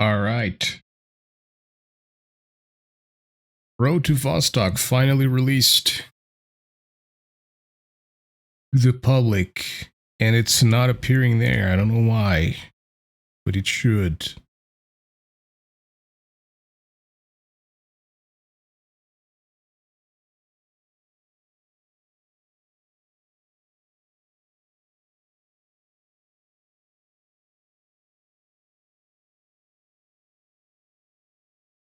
All right. Road to Vostok finally released to the public, and it's not appearing there. I don't know why, but it should.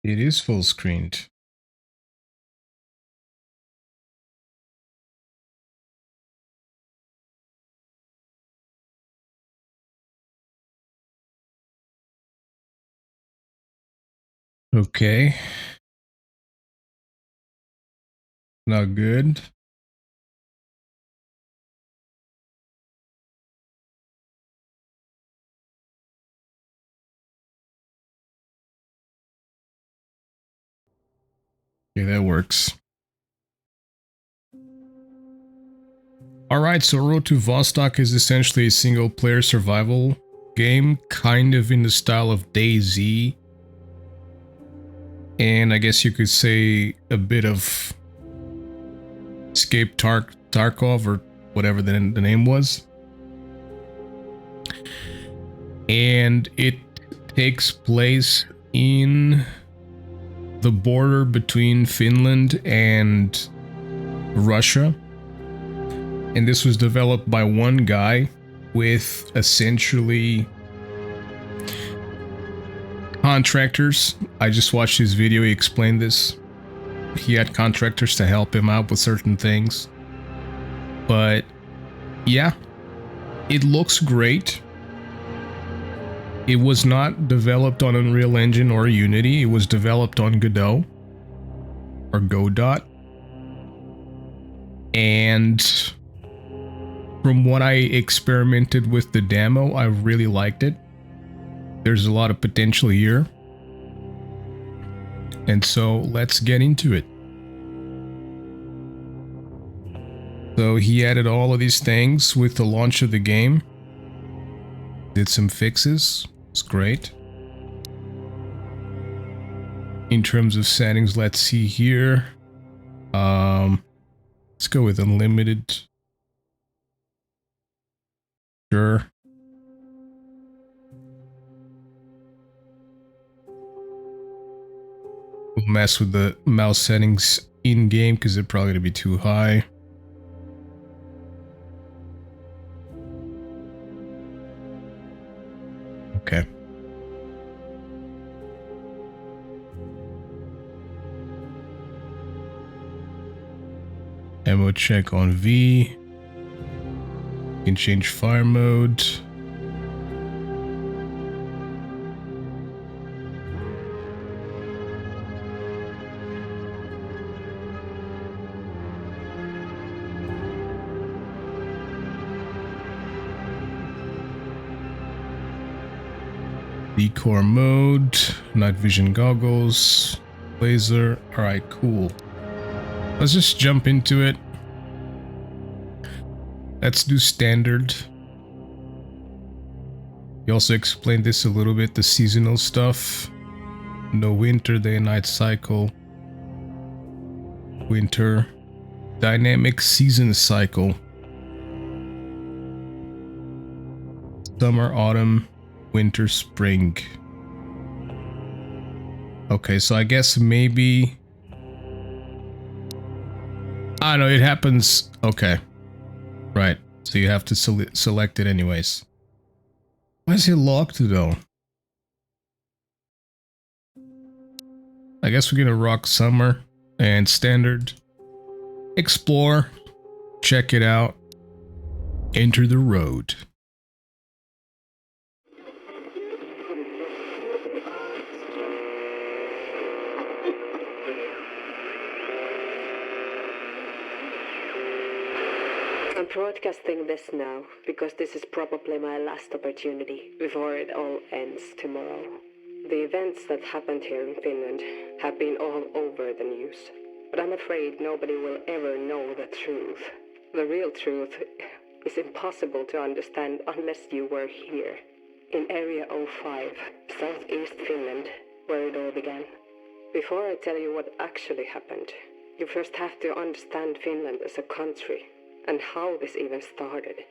It is full screened. Okay. Not good. Okay, that works. Alright, so Road to Vostok is essentially a single player survival game, kind of in the style of DayZ. And I guess you could say a bit of Escape Tarkov or whatever the name was. And it takes place in the border between Finland and Russia. And this was developed by one guy with essentially contractors. I just watched his video, he explained this. He had contractors to help him out with certain things. But yeah, it looks great. It was not developed on Unreal Engine or Unity. It was developed on Godot or Godot. And from what I experimented with the demo, I really liked it. There's a lot of potential here. And so let's get into it. So he added all of these things with the launch of the game. Did some fixes. It's great. In terms of settings, let's see here. Let's go with unlimited. Sure. We'll mess with the mouse settings in game because they're probably going to be too high. Okay. Ammo check on V. You can change fire mode. Decor mode, night vision goggles, laser. Alright, cool. Let's just jump into it. Let's do standard. He also explained this a little bit, the seasonal stuff. No winter, day and night cycle. Winter. Dynamic season cycle. Summer, autumn, winter, spring. Okay, so I guess maybe... I know, it happens... Okay. Right, so you have to select it anyways. Why is it locked though? I guess we're gonna rock summer and standard. Explore. Check it out. Enter the road. I'm broadcasting this now because this is probably my last opportunity before it all ends tomorrow. The events that happened here in Finland have been all over the news, but I'm afraid nobody will ever know the truth. The real truth is impossible to understand unless you were here. in Area 05, southeast Finland, where it all began. Before I tell you what actually happened, you first have to understand Finland as a country and how this even started.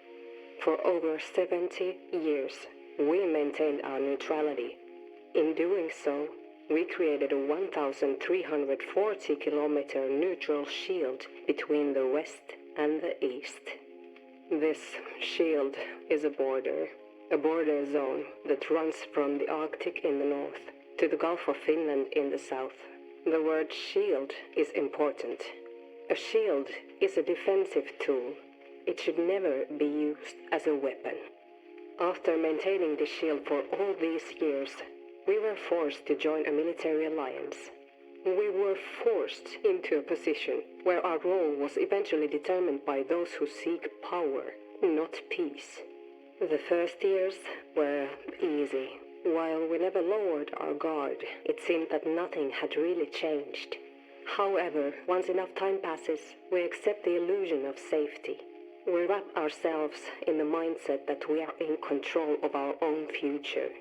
For over 70 years, we maintained our neutrality. In doing so, we created a 1,340-kilometer neutral shield between the west and the east. This shield is a border zone that runs from the Arctic in the north to the Gulf of Finland in the south. The word shield is important. A shield is a defensive tool. It should never be used as a weapon. After maintaining the shield for all these years, we were forced to join a military alliance. We were forced into a position where our role was eventually determined by those who seek power, not peace. The first years were easy. While we never lowered our guard, it seemed that nothing had really changed. However, once enough time passes, we accept the illusion of safety. We wrap ourselves in the mindset that we are in control of our own future.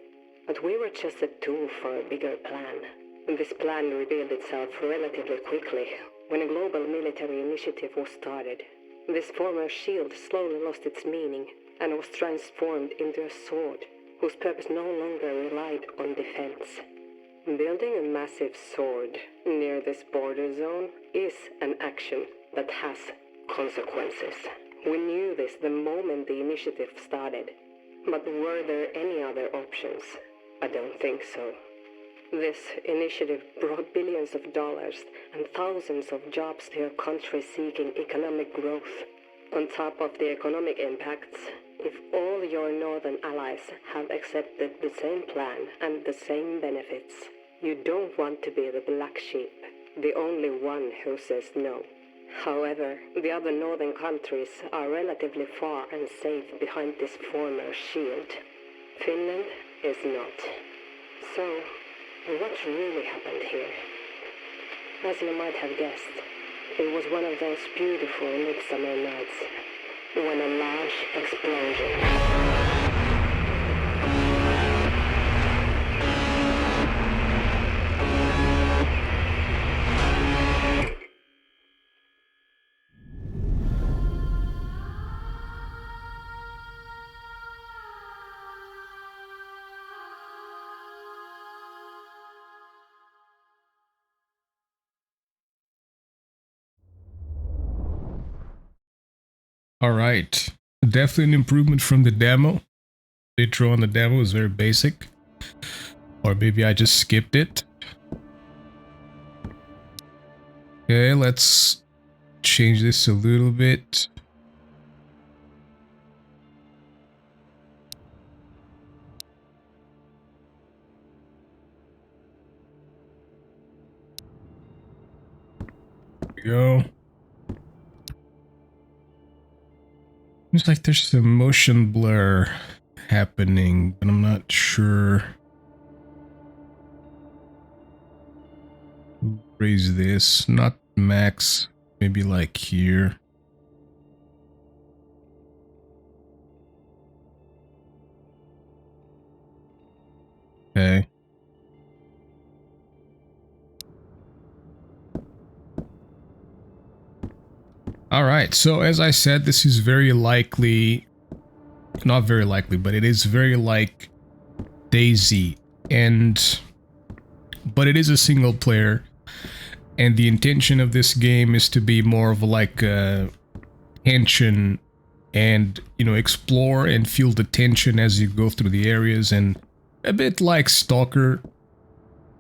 But we were just a tool for a bigger plan. This plan revealed itself relatively quickly when a global military initiative was started. This former shield slowly lost its meaning and was transformed into a sword whose purpose no longer relied on defense. Building a massive sword near this border zone is an action that has consequences. We knew this the moment the initiative started. But were there any other options? I don't think so. This initiative brought billions of dollars and thousands of jobs to a country seeking economic growth. On top of the economic impacts, if all your northern allies have accepted the same plan and the same benefits, you don't want to be the black sheep, the only one who says no. However, the other northern countries are relatively far and safe behind this former shield. Finland is not. So, what really happened here? As you might have guessed, it was one of those beautiful midsummer nights when a large explosion. All right. Definitely an improvement from the demo. The intro on the demo is very basic. Or maybe I just skipped it. Okay, let's change this a little bit. There we go. Seems like there's some motion blur happening, but I'm not sure. Raise this, not max, maybe like here. Okay. All right, so as I said, this is very likely, not very likely, but it is very like DayZ, but it is a single player, and the intention of this game is to be more of like a tension and, you know, explore and feel the tension as you go through the areas, and a bit like Stalker,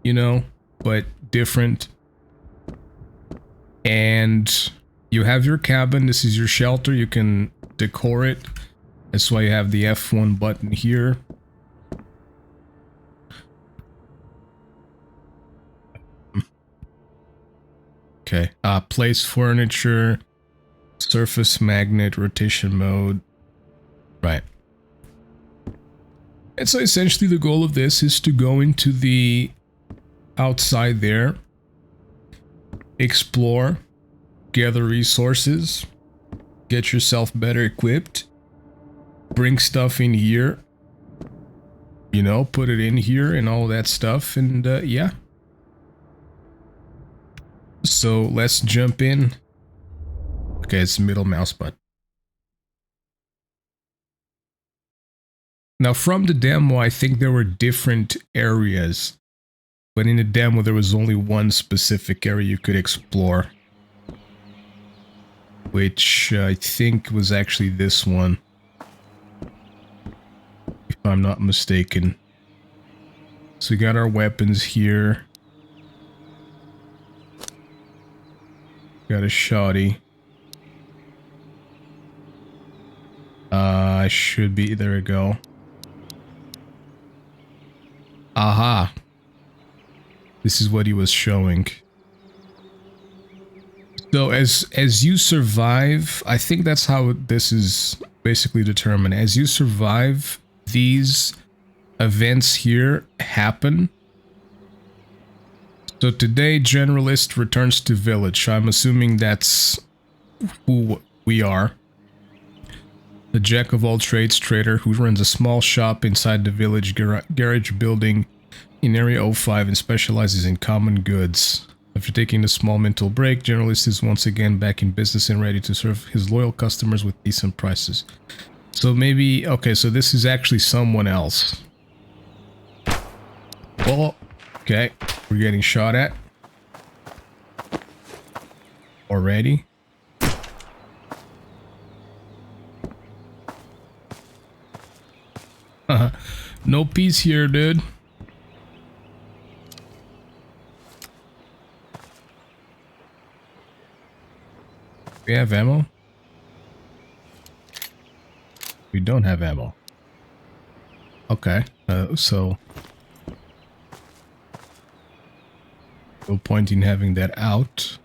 you know, but different. And you have your cabin, this is your shelter, you can decor it. That's why you have the F1 button here. Okay, place furniture, surface magnet, rotation mode. Right. And so essentially the goal of this is to go into the outside there, explore, gather resources, get yourself better equipped, bring stuff in here, you know, put it in here and all that stuff, and yeah. So let's jump in. Okay, it's middle mouse button. Now from the demo, I think there were different areas, but in the demo there was only one specific area you could explore, which I think was actually this one, if I'm not mistaken. So we got our weapons here. Got a shotty. Should be, there we go. Aha. This is what he was showing. So as you survive, I think that's how this is basically determined. As you survive, these events here happen. So today, Generalist returns to village. I'm assuming that's who we are. The jack of all trades trader who runs a small shop inside the village garage building in Area 05 and specializes in common goods. After taking a small mental break, Generalist is once again back in business and ready to serve his loyal customers with decent prices. So maybe, okay, so this is actually someone else. Well, okay, we're getting shot at already. No peace here, dude. We have ammo? We don't have ammo. Okay, so no point in having that out.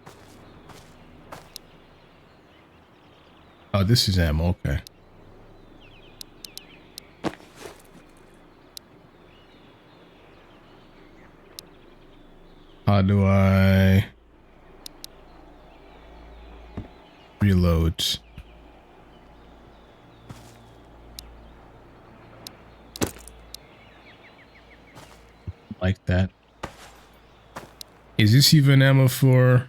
Oh, this is ammo, okay. How do I reload? Like that. Is this even ammo for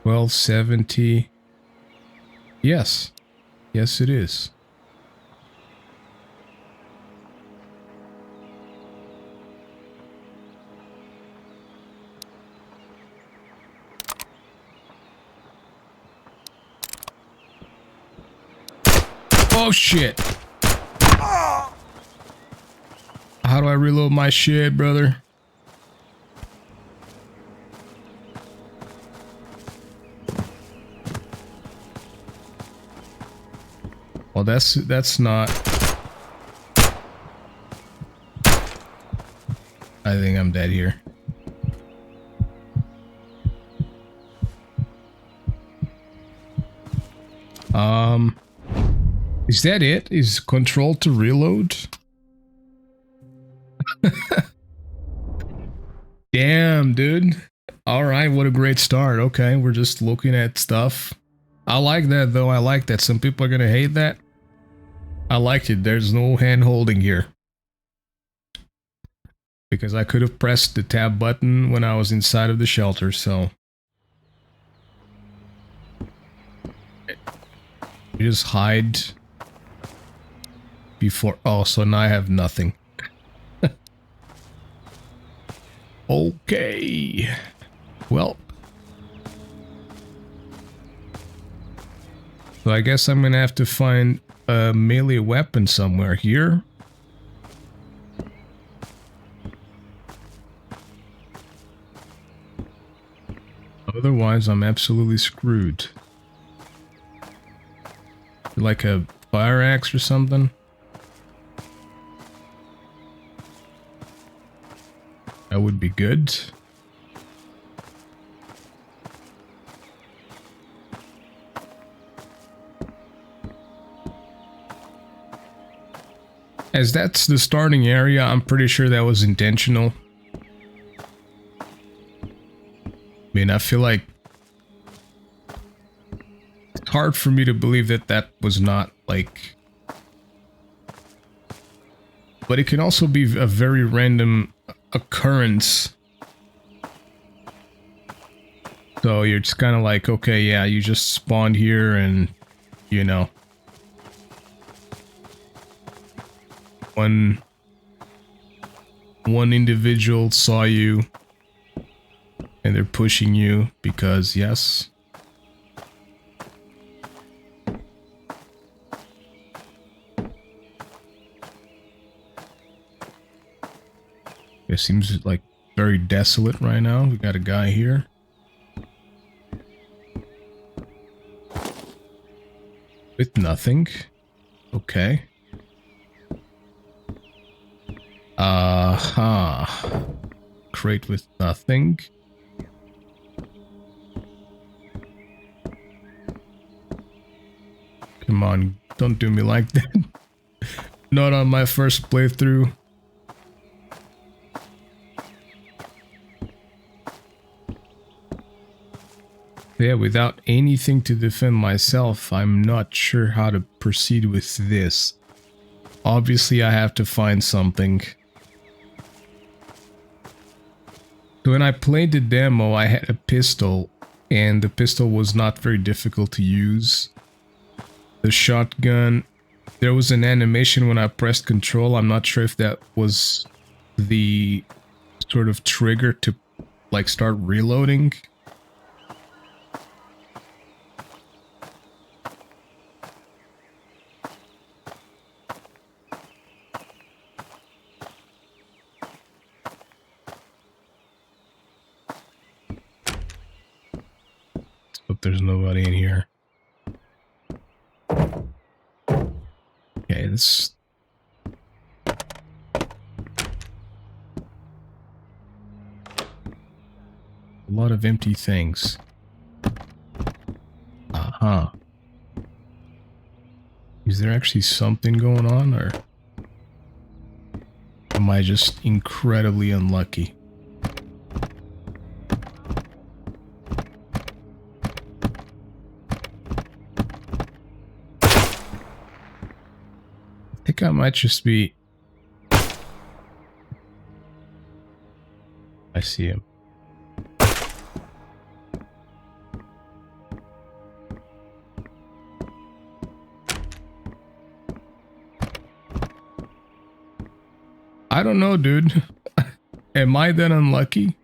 1270? Yes. Yes, it is. Oh shit! How do I reload my shit, brother? Well, that's not... I think I'm dead here. Is that it? Is control to reload? Damn, dude. Alright, what a great start. Okay, we're just looking at stuff. I like that, though. I like that. Some people are gonna hate that. I like it. There's no hand holding here. Because I could have pressed the tab button when I was inside of the shelter, so... You just hide... before... Oh, so now I have nothing. Okay. Well. So I guess I'm gonna have to find a melee weapon somewhere here. Otherwise, I'm absolutely screwed. Like a fire axe or something? That would be good. As that's the starting area, I'm pretty sure that was intentional. I mean, I feel like it's hard for me to believe that that was not Like, but it can also be a very random occurrence. So you're just kind of like, okay, yeah, you just spawned here and, you know, one individual saw you and they're pushing you because, yes. It seems like very desolate right now. We got a guy here. With nothing. Okay. Crate with nothing. Come on, don't do me like that. Not on my first playthrough. Yeah, without anything to defend myself, I'm not sure how to proceed with this. Obviously, I have to find something. When I played the demo, I had a pistol, and the pistol was not very difficult to use. The shotgun, there was an animation when I pressed control. I'm not sure if that was the sort of trigger to like start reloading. But there's nobody in here. Okay, this... a lot of empty things. Uh-huh. Is there actually something going on, or am I just incredibly unlucky? I think I might just be... I see him. I don't know, dude. Am I that unlucky?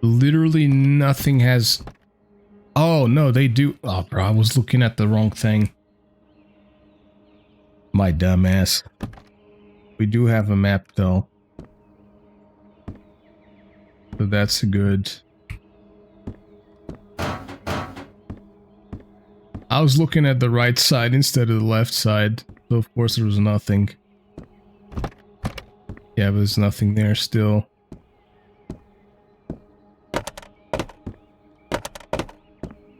Literally nothing has... Oh, no, they do... Oh, bro, I was looking at the wrong thing. My dumbass. We do have a map, though. So that's good. I was looking at the right side instead of the left side. So of course there was nothing. Yeah, but there's nothing there still.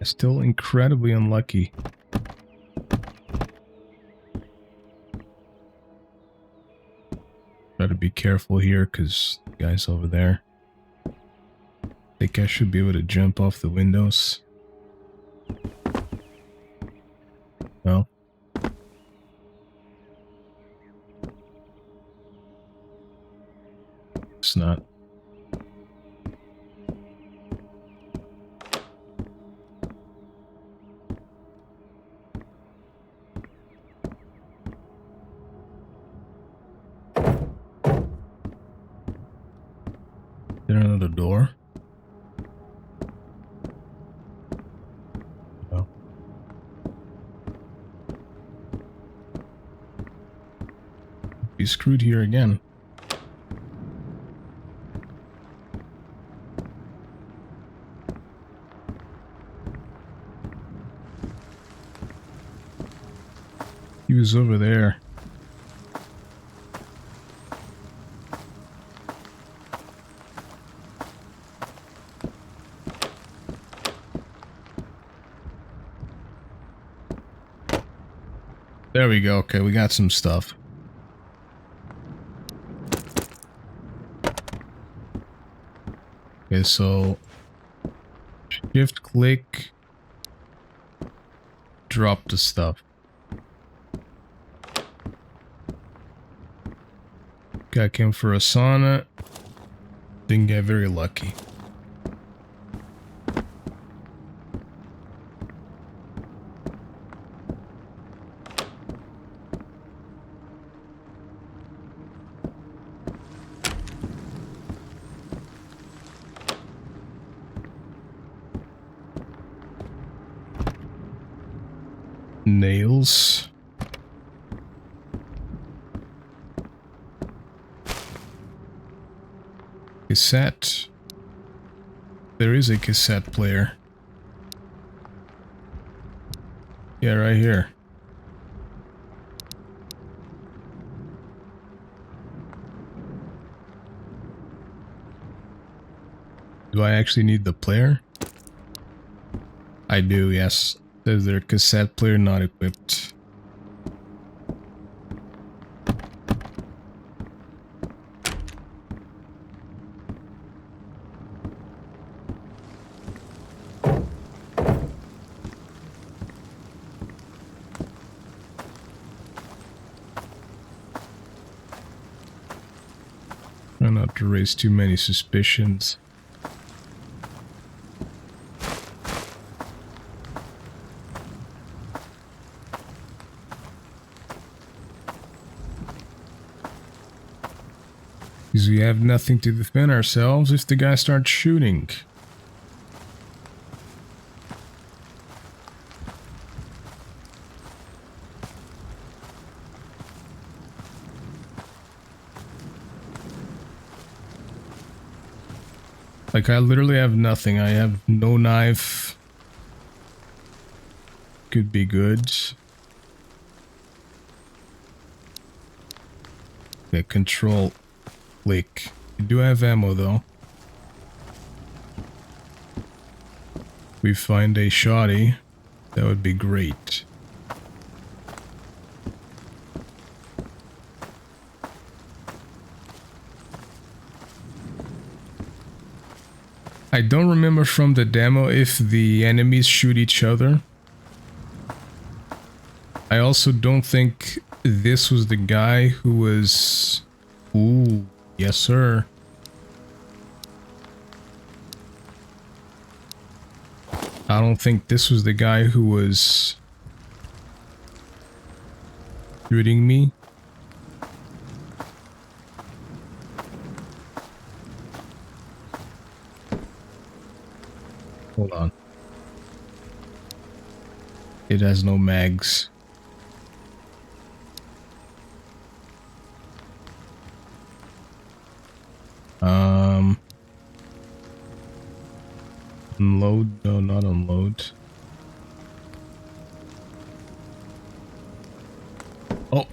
Still incredibly unlucky. Gotta be careful here because the guy's over there. Think I should be able to jump off the windows. No. It's not. Is there another door? No. Be screwed here again. He was over there. There we go. Okay, we got some stuff. Okay, so shift click, drop the stuff. Got came for a sauna. Didn't get very lucky. Nails. Cassette. There is a cassette player. Yeah, right here. Do I actually need the player? I do, yes. Says their cassette player not equipped. Try not to raise too many suspicions. Because we have nothing to defend ourselves if the guy starts shooting. Like, I literally have nothing. I have no knife. Could be good. Okay, control click. We do have ammo though. We find a shoddy. That would be great. I don't remember from the demo if the enemies shoot each other. I also don't think this was the guy who was... Ooh, yes sir. I don't think this was the guy who was shooting me. Hold on. It has no mags. Unload? No, not unload. Oh.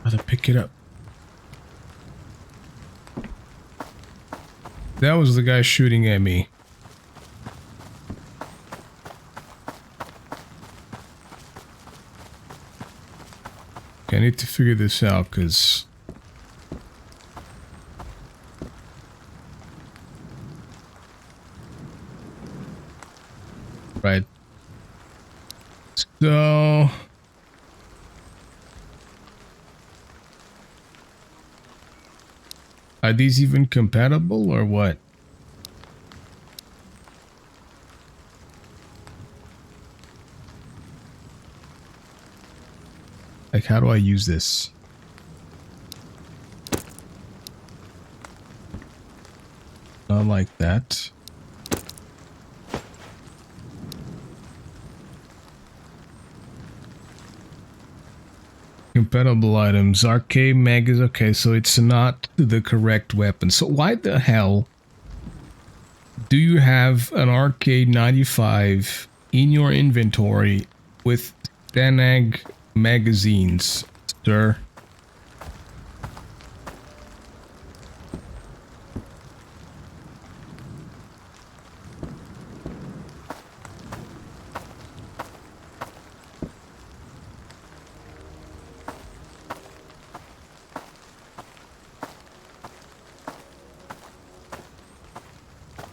How to pick it up. That was the guy shooting at me. Okay, I need to figure this out, because... Right. So... Are these even compatible, or what? Like, how do I use this? Not like that. Compatible items. Arcade mag is okay, so it's not the correct weapon. So why the hell do you have an Arcade 95 in your inventory with Stanag magazines, sir?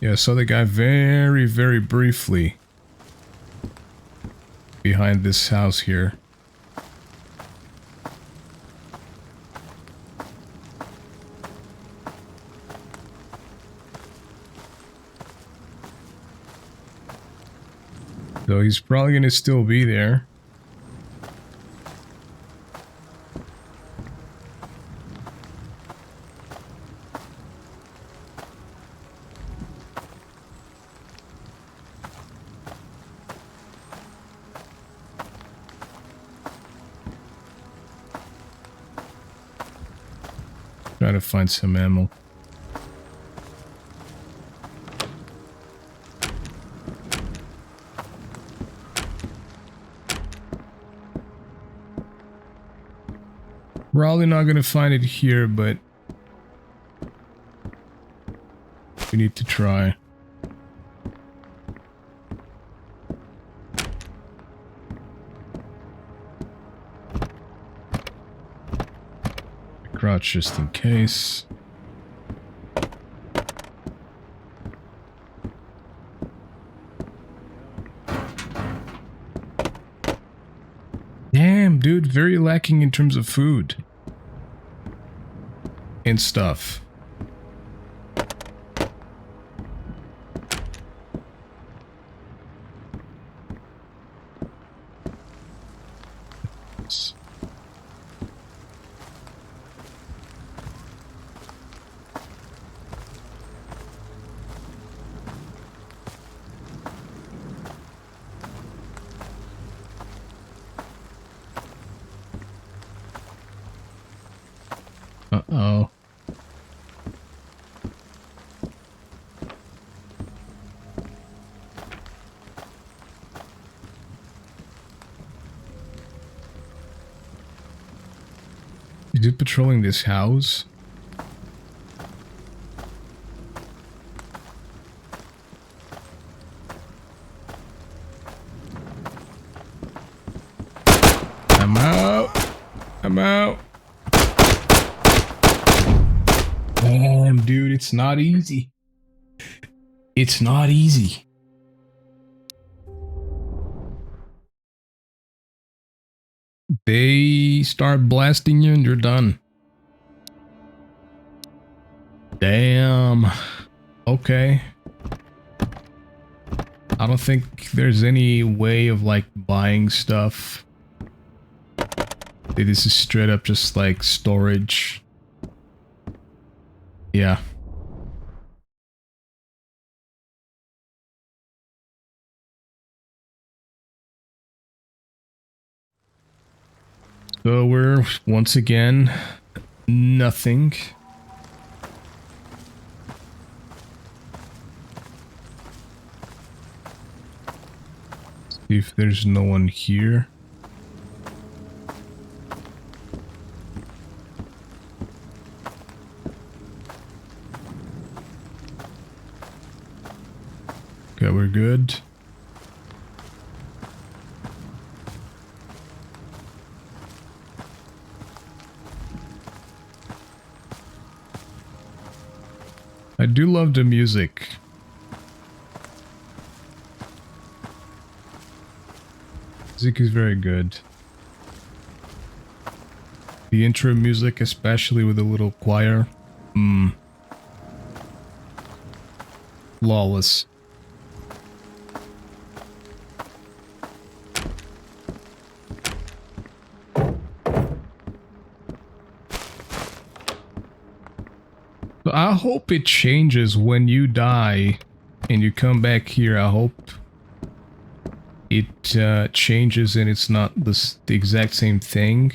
Yeah, I saw the guy very, very briefly behind this house here. So he's probably gonna still be there. Try to find some ammo. Probably not gonna find it here, but we need to try. Crouch just in case. Damn, dude, very lacking in terms of food and stuff. Uh-oh. Is it patrolling this house? I'm out. I'm out. Damn, dude, it's not easy. It's not easy. They start blasting you and you're done. Damn. Okay. I don't think there's any way of like buying stuff. This is straight up just like storage. Yeah. So we're once again nothing. See if there's no one here. Okay, we're good. I do love the music. Music is very good. The intro music, especially with the little choir. Flawless. I hope it changes when you die and you come back here. I hope it changes and it's not the exact same thing.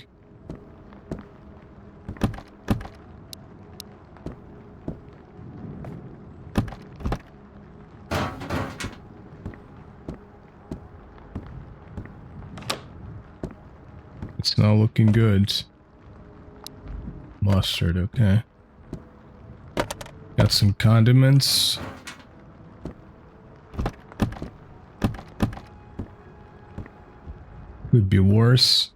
It's not looking good. Mustard, okay. Got some condiments. Could be worse.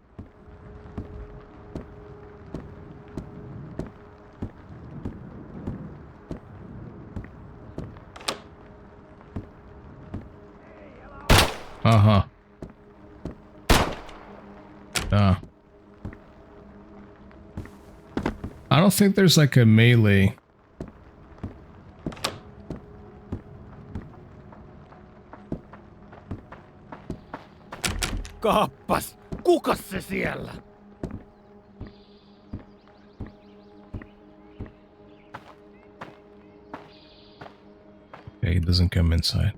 Uh-huh. I don't think there's like a melee. Kappas! Kukas se siellä? Okay, he doesn't come inside.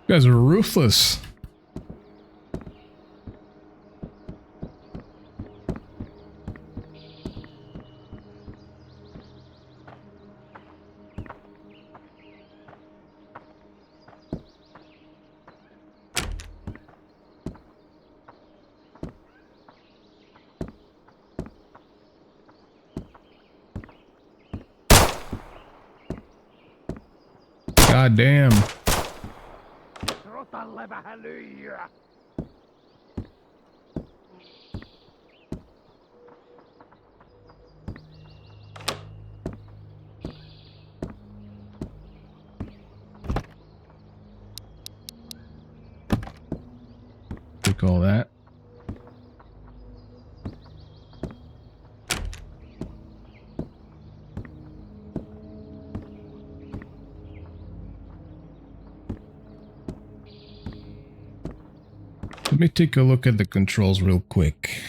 You guys are ruthless. God damn. Rotalle vähän lyijyä. Take all that. Let me take a look at the controls real quick.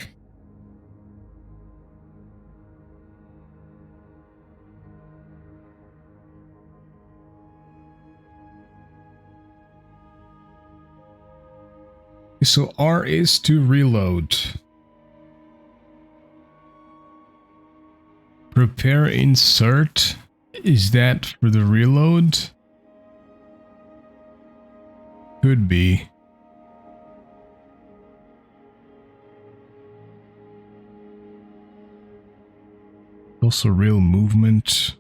So R is to reload. Prepare insert. Is that for the reload? Could be. Also real movement.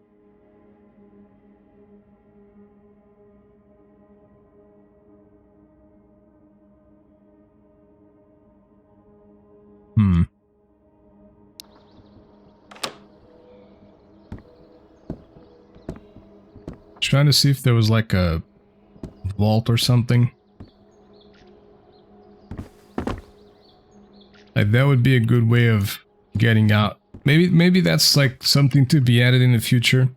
Trying to see if there was like a vault or something. Like that would be a good way of getting out. Maybe that's like something to be added in the future.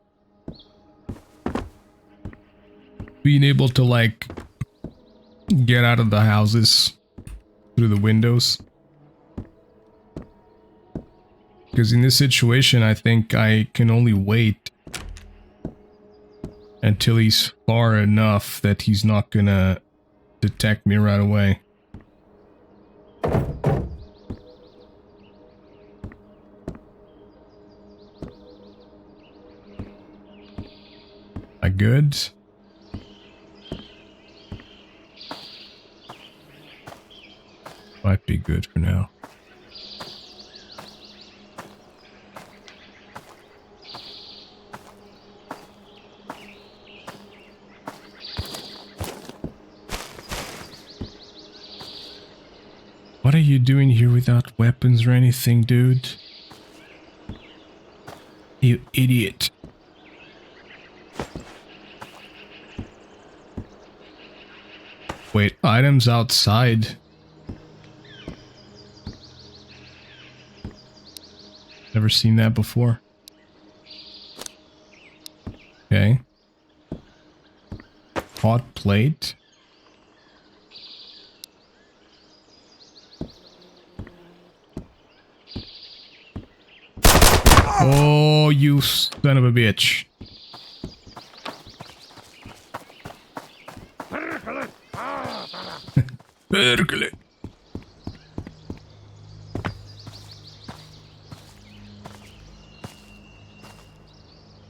Being able to like get out of the houses through the windows. Because in this situation, I think I can only wait until he's far enough that he's not gonna detect me right away. I good? Might be good for now. What are you doing here without weapons or anything, dude? You idiot. Wait, items outside. Never seen that before. Okay. Hot plate. Oh, you son of a bitch. Perkele.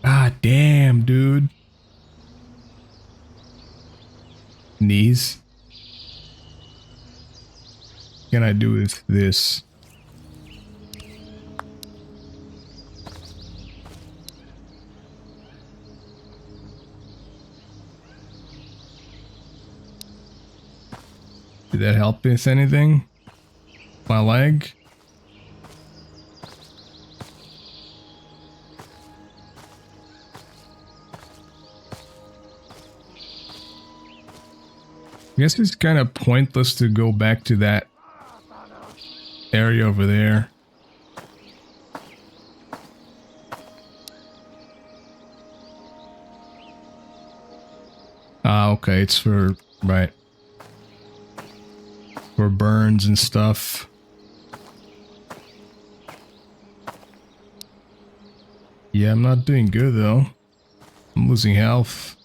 God damn, dude. Knees. What can I do with this? Did that help with anything? My leg? I guess it's kind of pointless to go back to that area over there. Ah, okay, it's for, right, for burns and stuff. Yeah, I'm not doing good though. I'm losing health.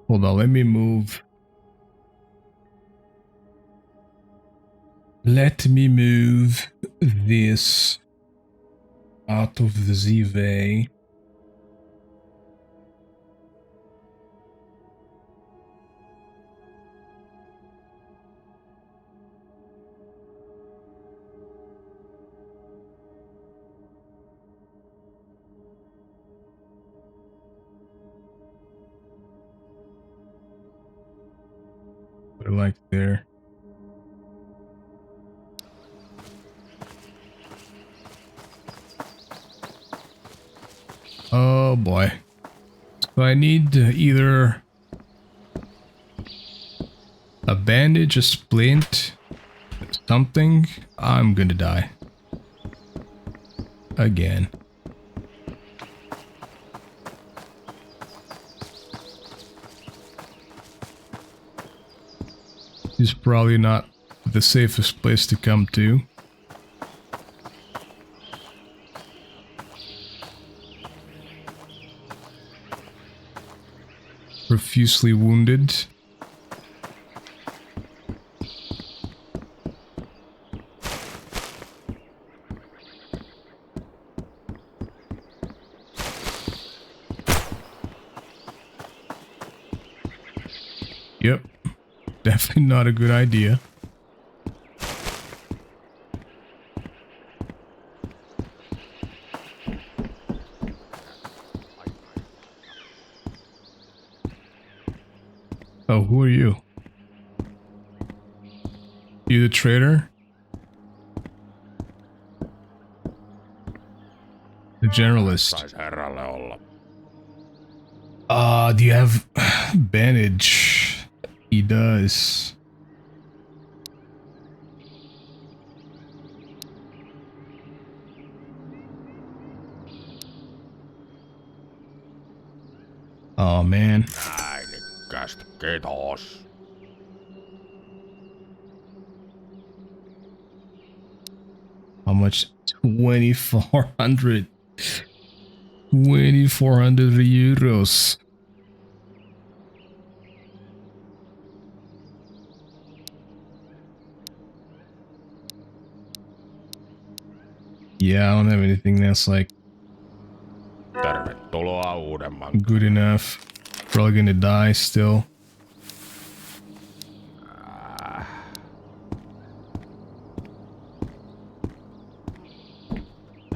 Hold on, let me move. Let me move this out of the Z-Way. Put it like there. Oh boy. So I need either a bandage, a splint, something. I'm gonna die. Again. This is probably not the safest place to come to. Profusely wounded. Yep. Definitely not a good idea. Oh, who are you? You the trader? The generalist. Sais herralle olla. Do you have bandage? He does. Oh man. Näinikästä, kiitos. How much? 2,400. 2,400 euros. Yeah, I don't have anything that's like Tervetuloa uudemman. good enough. Probably gonna die still.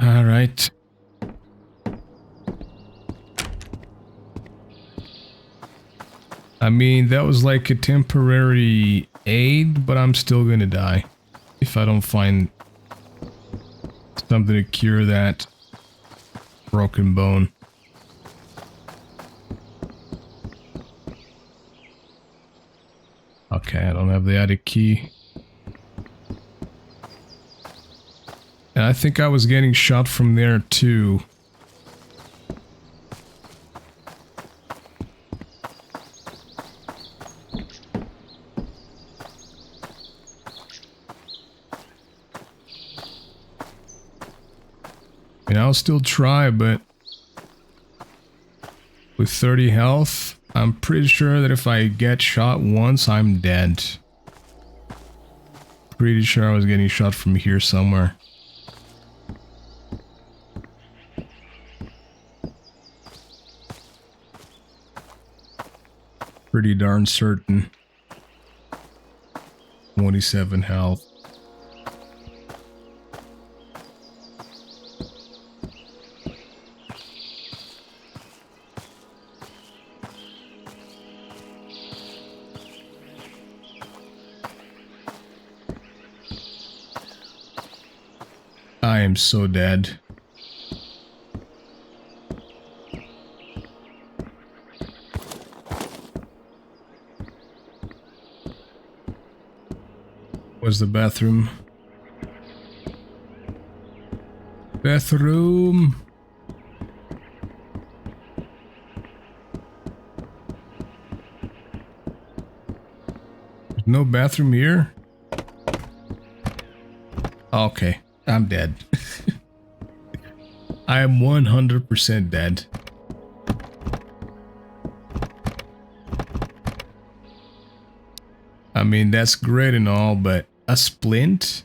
All right. I mean, that was like a temporary aid, but I'm still gonna die if I don't find something to cure that broken bone. Okay, I don't have the attic key. And I think I was getting shot from there too. And I'll still try, but with 30 health, I'm pretty sure that if I get shot once, I'm dead. Pretty sure I was getting shot from here somewhere. Pretty darn certain. 27 health. I am so dead. Where's the bathroom? Bathroom. There's no bathroom here? Okay, I'm dead. I am 100% dead. I mean, that's great and all, but a splint?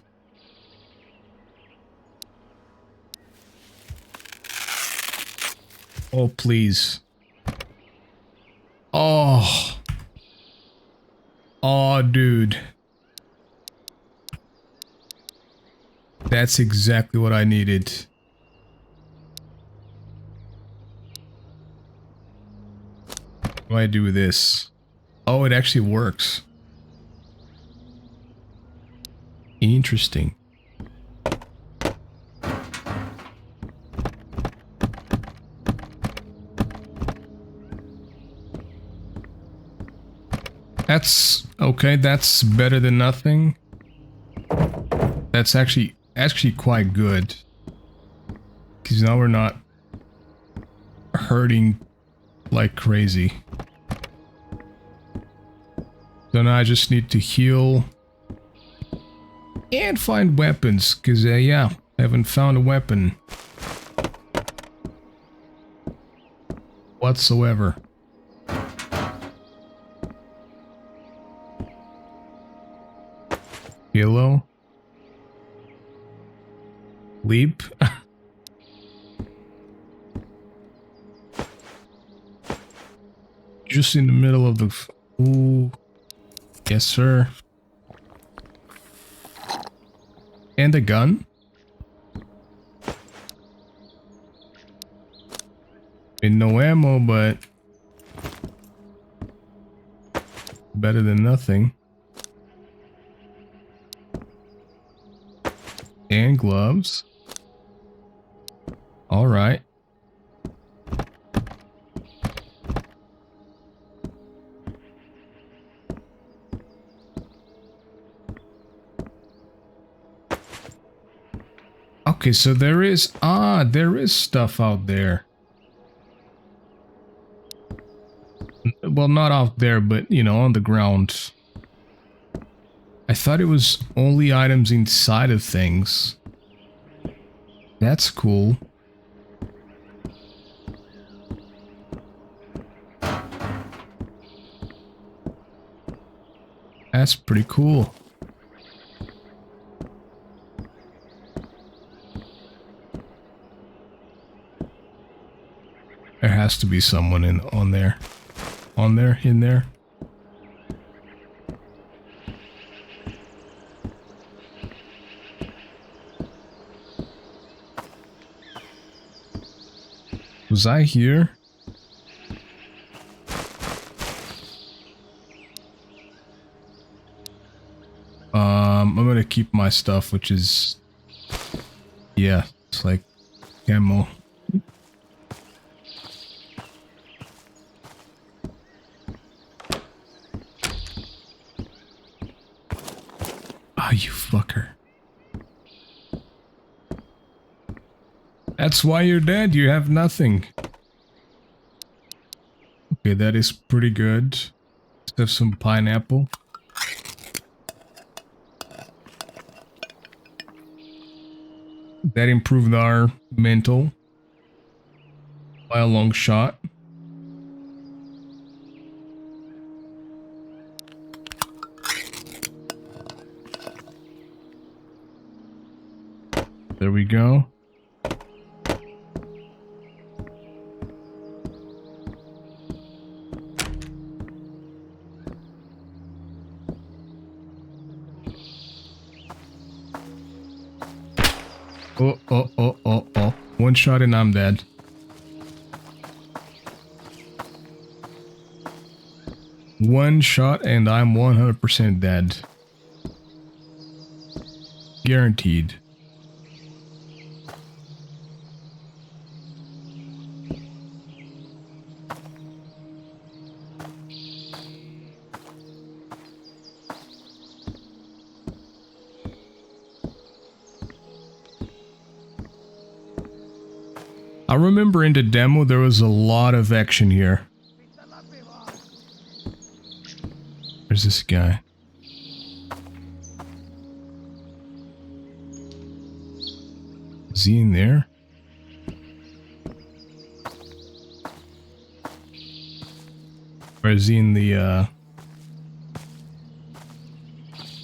Oh, please. Oh. Oh, dude. That's exactly what I needed. What do I do with this? Oh, it actually works. Interesting. That's okay. That's better than nothing. That's actually quite good. Because now we're not hurting like crazy. So now I just need to heal and find weapons. Because yeah, I haven't found a weapon whatsoever. Hello? Leap? Just in the middle of the... Ooh. Yes, sir. And a gun? And no ammo, but... better than nothing. And gloves. Alright. Okay, so there is stuff out there. Well, not out there, but you know, on the ground. I thought it was only items inside of things. That's cool. That's pretty cool. There has to be someone in there. In there. Was I here? I'm gonna keep my stuff, which is... yeah, it's like camo. Oh, you fucker. That's why you're dead, you have nothing. Okay, that is pretty good. Let's have some pineapple. That improved our mental by a long shot. There we go. Oh. One shot and I'm dead. One shot and I'm 100% dead. Guaranteed. I remember in the demo there was a lot of action here. There's this guy. Is he in there? Or is he in the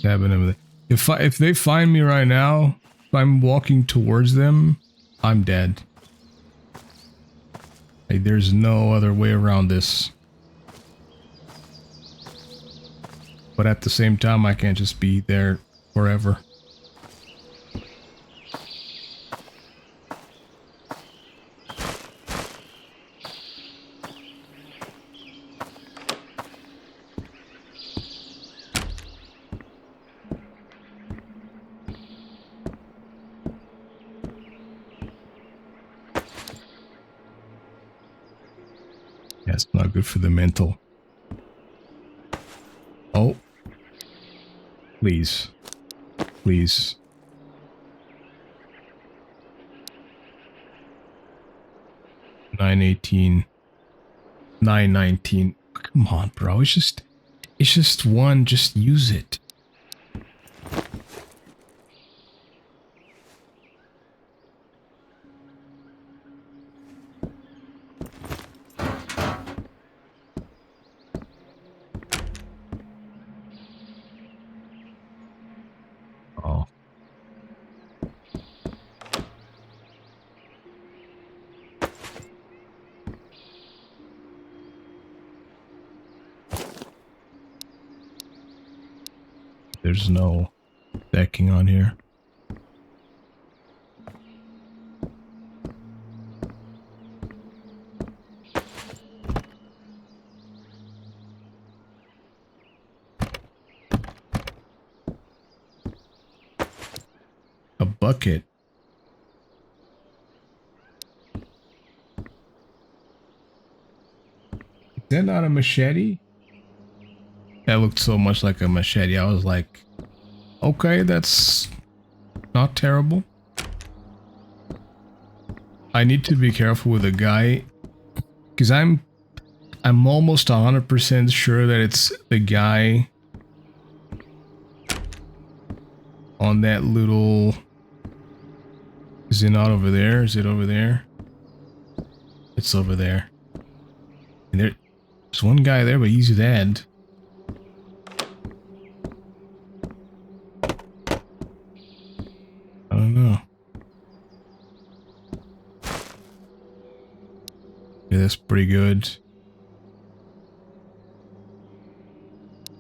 cabin over there? If they find me right now, if I'm walking towards them, I'm dead. Hey, there's no other way around this. But at the same time, I can't just be there forever. Yeah, it's not good for the mental. Oh. Please. Please. $9.18. $9.19. Come on, bro. It's just one. Just use it. Oh. There's no decking on here. A bucket. Is that not a machete? That looked so much like a machete. I was like, okay, that's not terrible. I need to be careful with the guy, because I'm almost 100% sure that it's the guy on that little... Is it not over there? Is it over there? It's over there. And there's one guy there, but he's dead. I don't know. Yeah, that's pretty good.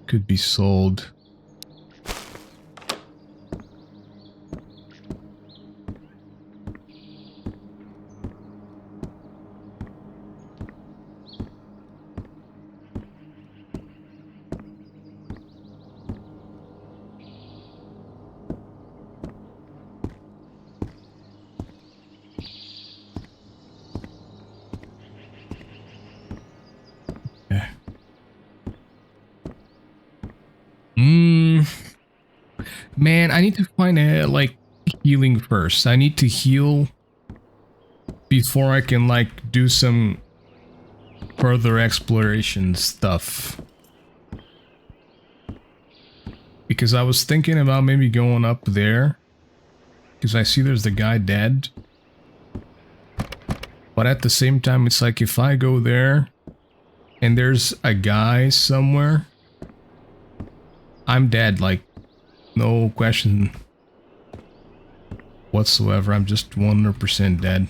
Could be sold. Man, I need to find a, like, healing first. I need to heal before I can, like, do some further exploration stuff. Because I was thinking about maybe going up there. Because I see there's the guy dead. But at the same time, it's like if I go there and there's a guy somewhere, I'm dead, like, no question whatsoever. I'm just 100% dead.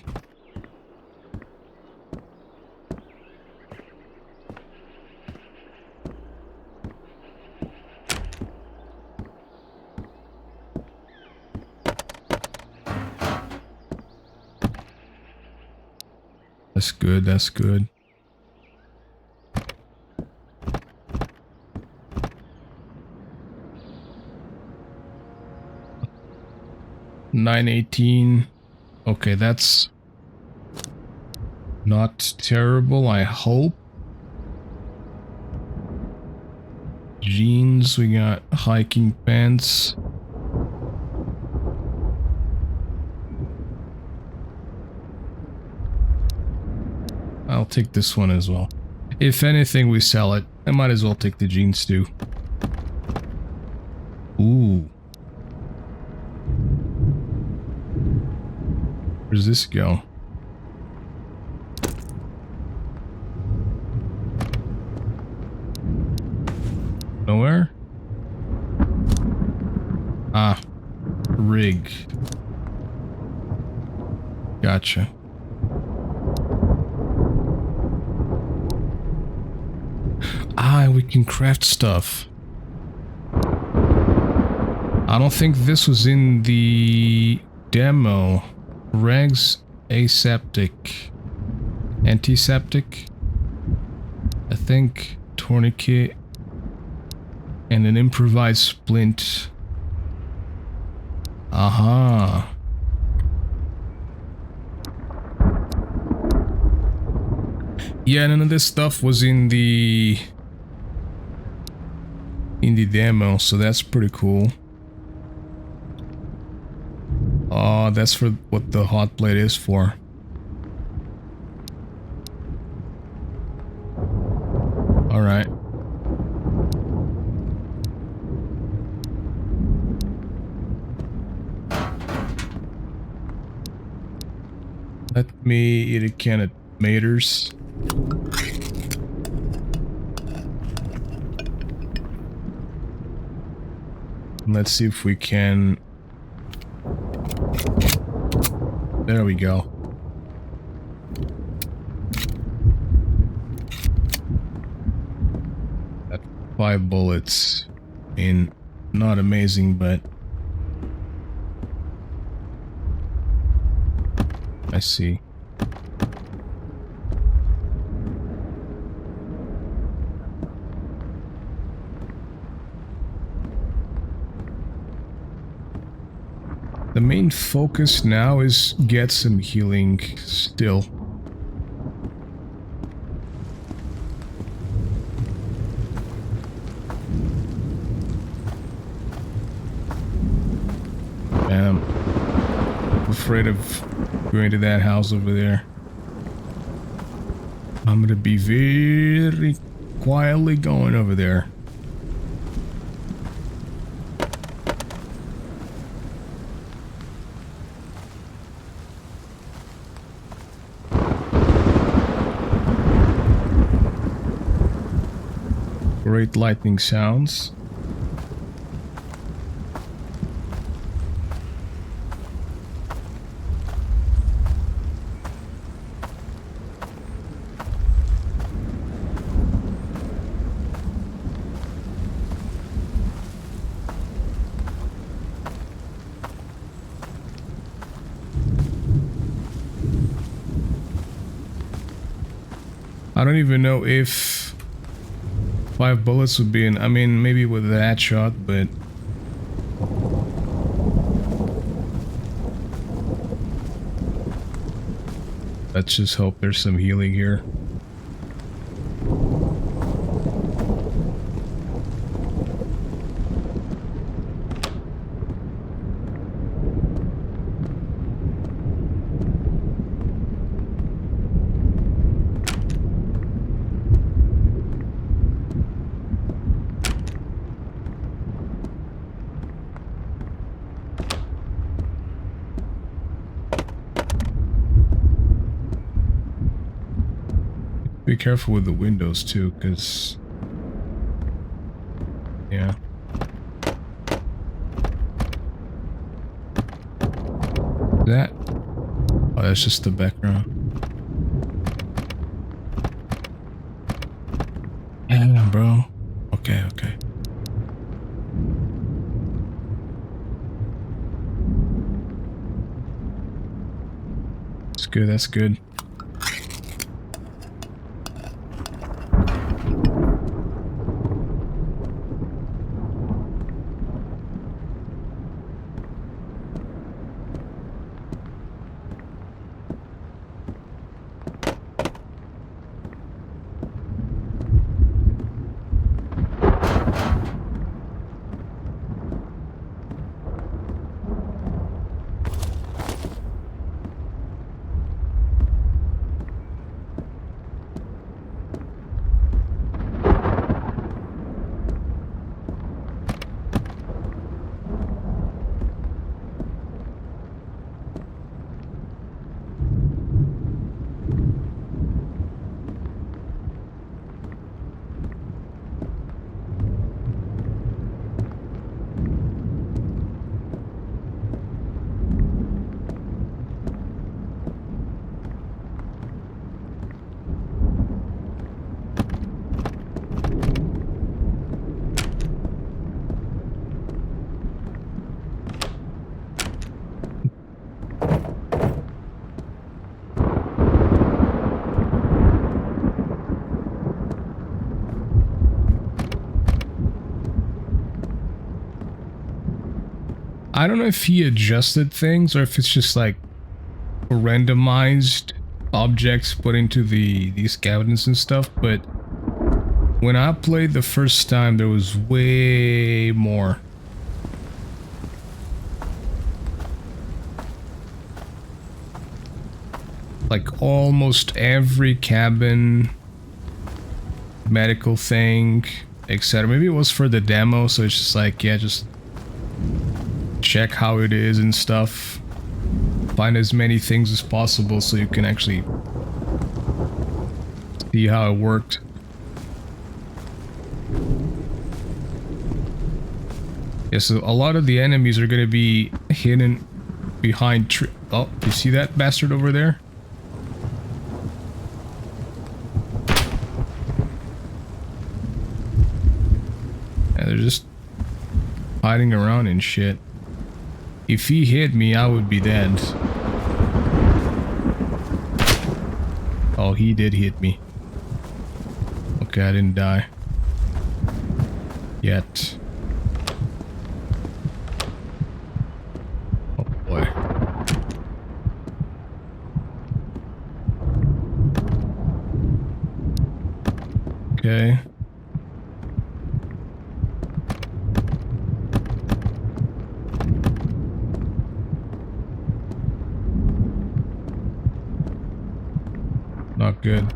That's good, that's good. $9.18. Okay, that's not terrible, I hope. Jeans, we got hiking pants. I'll take this one as well. If anything, we sell it. I might as well take the jeans too. Ooh. Where's this go? Nowhere? Ah. Rig. Gotcha. Ah, we can craft stuff. I don't think this was in the demo. Regs, aseptic, antiseptic, I think, tourniquet, and an improvised splint. Aha. Yeah, none of this stuff was in the demo, so that's pretty cool. Oh, that's for what the hot plate is for. All right. Let me eat a can of tomatoes. Let's see if we can... There we go. At 5 bullets. I mean, not amazing, but... I see. The main focus now is get some healing still. I'm afraid of going to that house over there. I'm gonna be very quietly going over there. Great lightning sounds. I don't even know if 5 bullets would be in, I mean, maybe with that shot, but... Let's just hope there's some healing here. Be careful with the windows too, because... Yeah. That... Oh, that's just the background. Yeah, bro. Okay, okay. That's good, that's good. I don't know if he adjusted things or if it's just like randomized objects put into these cabinets and stuff, but when I played the first time, there was way more. Like almost every cabin, medical thing, etc. Maybe it was for the demo, so it's just like, yeah, just check how it is and stuff. Find as many things as possible so you can actually see how it worked. Yeah, so a lot of the enemies are going to be hidden behind tree. Oh, you see that bastard over there? Yeah, they're just hiding around and shit. If he hit me, I would be dead. Oh, he did hit me. Okay, I didn't die. Yet. Oh boy. Okay. Not good.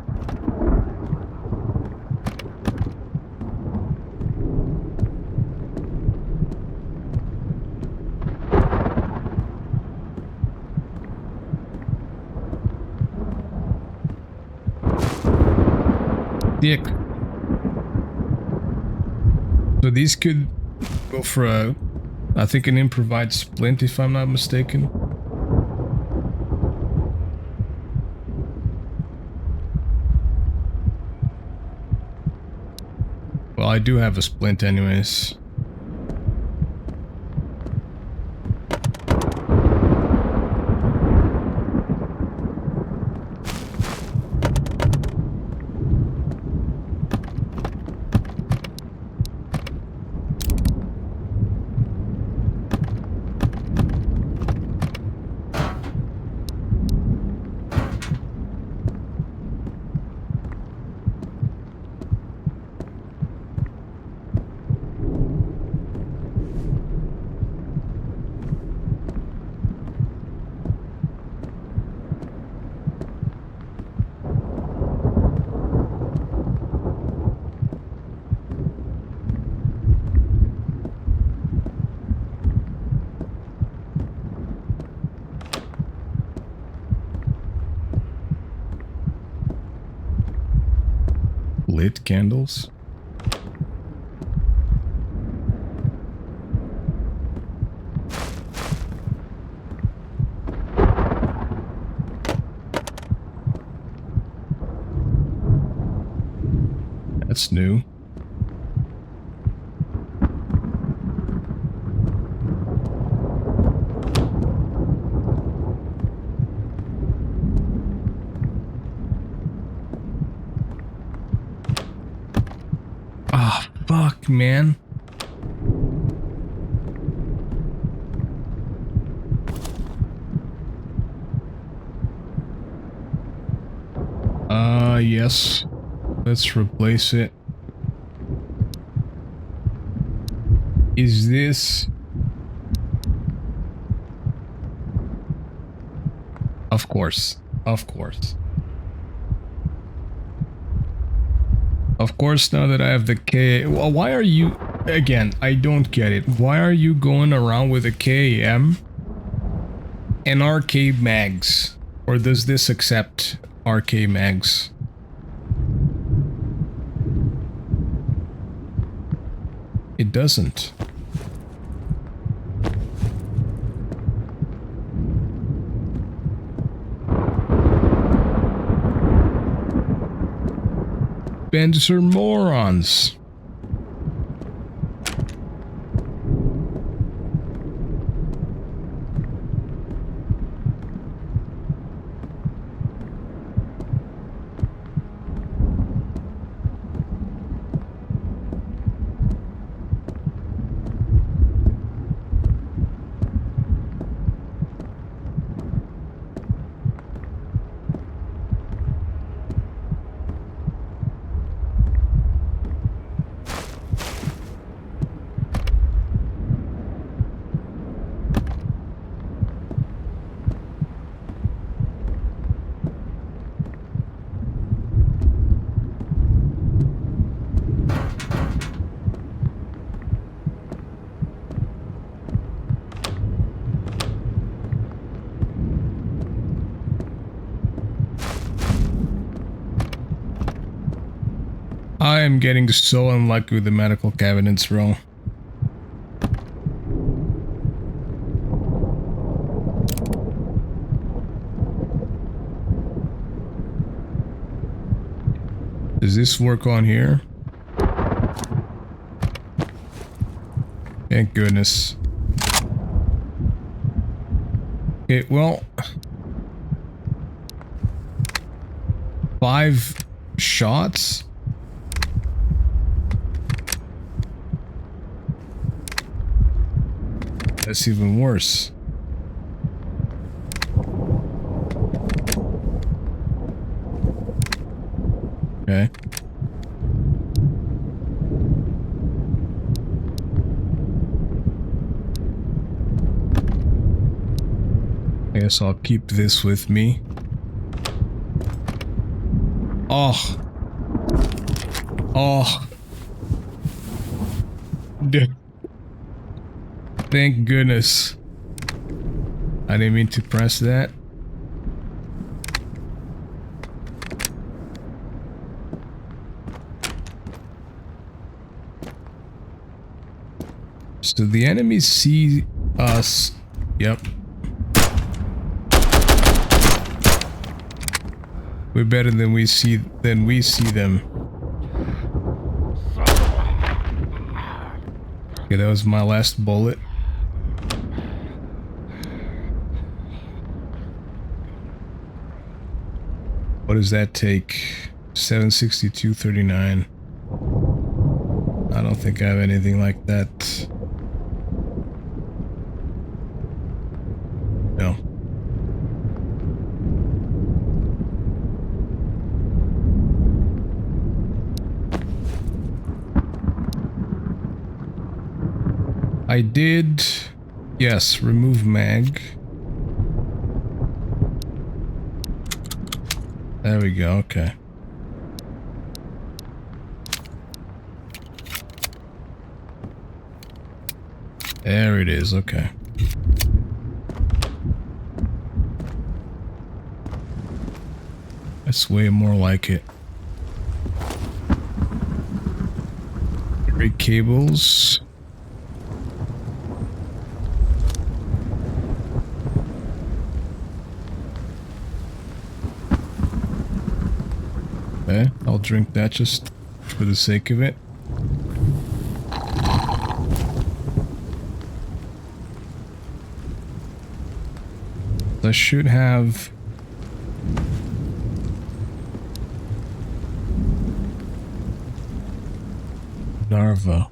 Dick. So these could go for a, I think, an improvised splint, if I'm not mistaken. Well, I do have a splint anyways. Lit candles. That's new. Ah, fuck, man. Yes. Let's replace it. Is this... Of course. Of course. Of course, now that I have the K... Well, why are you... Again, I don't get it. Why are you going around with a KM and RK mags? Or does this accept RK mags? It doesn't. Bandits are morons. I am getting so unlucky with the medical cabinets, bro. Does this work on here? Thank goodness. Okay, well, 5 shots? That's even worse. Okay. I guess I'll keep this with me. Oh. Oh. Thank goodness. I didn't mean to press that. So the enemies see us. Yep. We're better than we see them. Okay, that was my last bullet. What does that take? 762.39. I don't think I have anything like that. No. I did, yes, remove mag. There we go, okay. There it is, okay. That's way more like it. 3 cables. Okay, I'll drink that just for the sake of it. I should have Narva.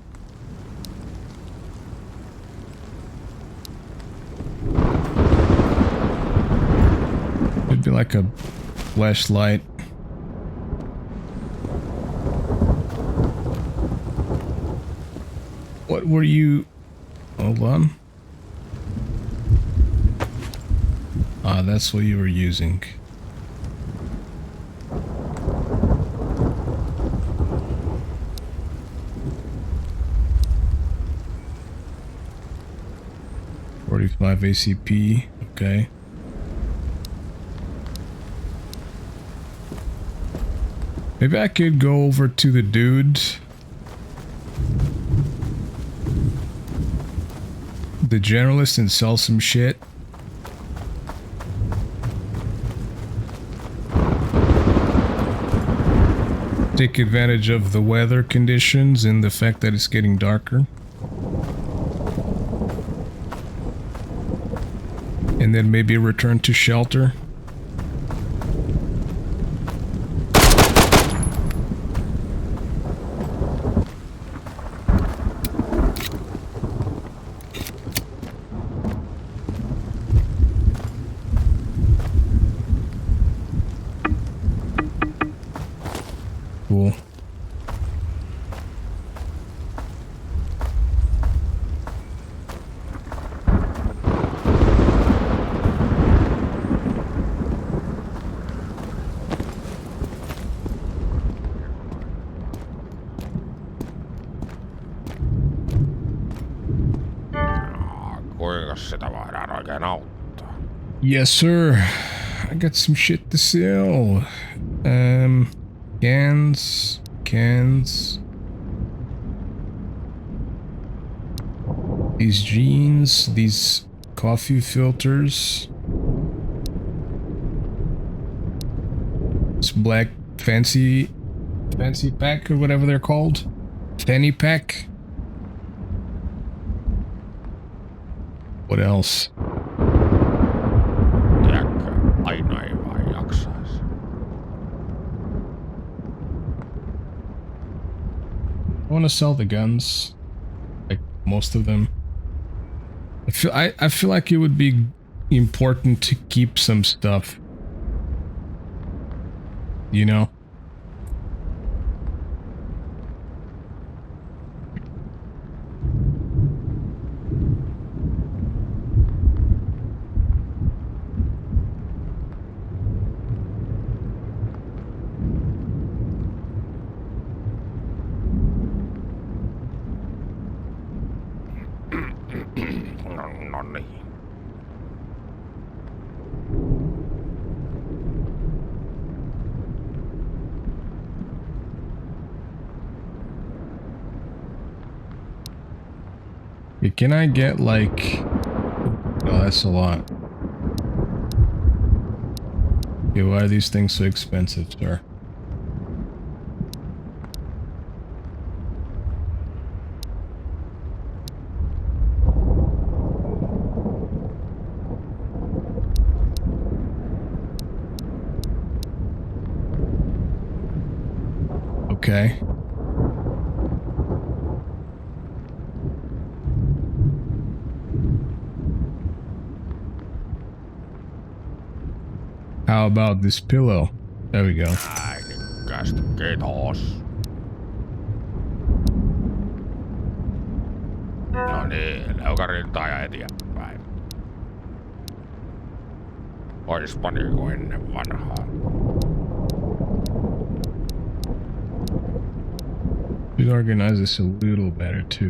It'd be like a flashlight. What were you? Hold on. Ah, that's what you were using. .45 ACP. Okay. Maybe I could go over to the dude. The generalist and sell some shit. Take advantage of the weather conditions and the fact that it's getting darker. And then maybe return to shelter. Cool. Kuinka sitä voidaan oikein auttaa? Yes, sir. I got some shit to sell. Cans, cans. These jeans, these coffee filters. This black fancy pack or whatever they're called. Fanny pack. What else? Tiedätkö, aina ei vaan jaksaisi. I want to sell the guns, like most of them. I feel like it would be important to keep some stuff. You know? No niin. Okay, can I get like... Oh, that's a lot. Okay, why are these things so expensive, sir? Okay. How about this pillow? There we go. Äänikkäästi, kiitos. No niin, leukarintaa ja eteenpäin. Oispa niinku ennen vanhaa. Should organize this a little better too.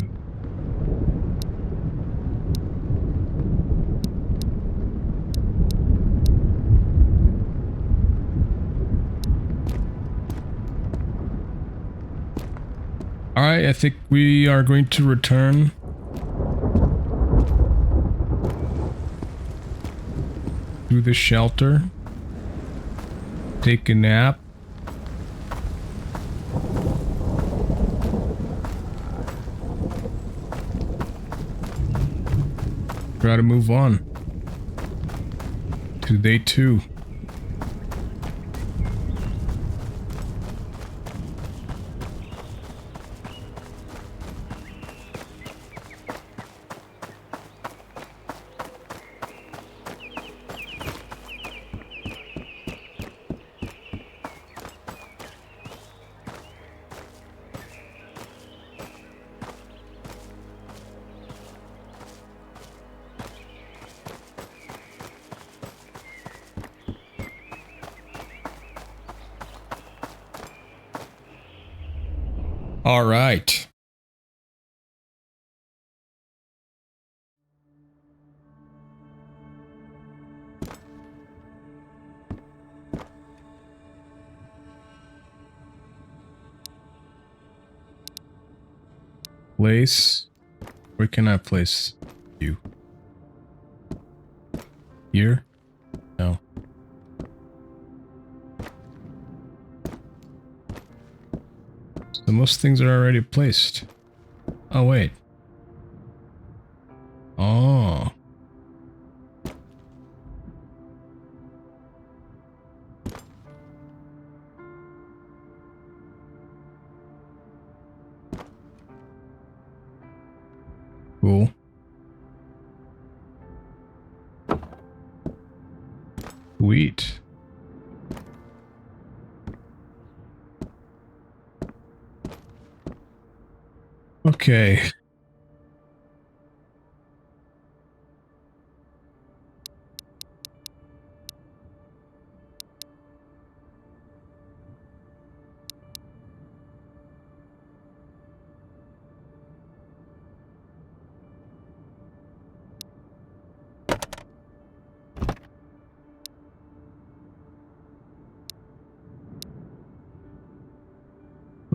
Alright, I think we are going to return. To the shelter. Take a nap. Try to move on. To day 2. All right. Place. Where can I place you? Here? No. So most things are already placed. Oh, wait. Oh. Cool. Sweet. Okay.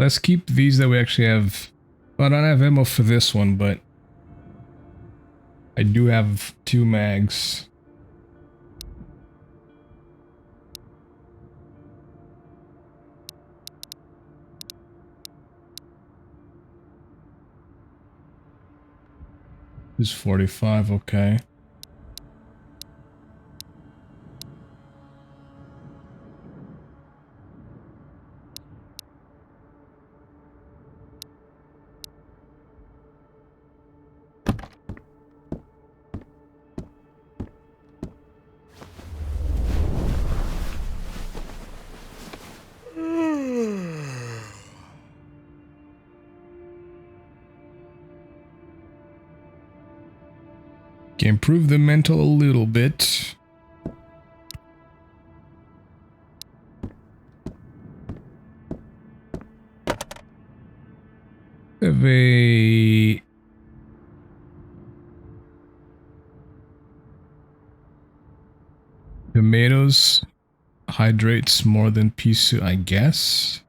Let's keep these that we actually have. Well, I don't have ammo for this one, but I do have 2 mags. This is 45, okay. Can improve the mental a little bit. Have a tomatoes hydrates more than pea soup, I guess.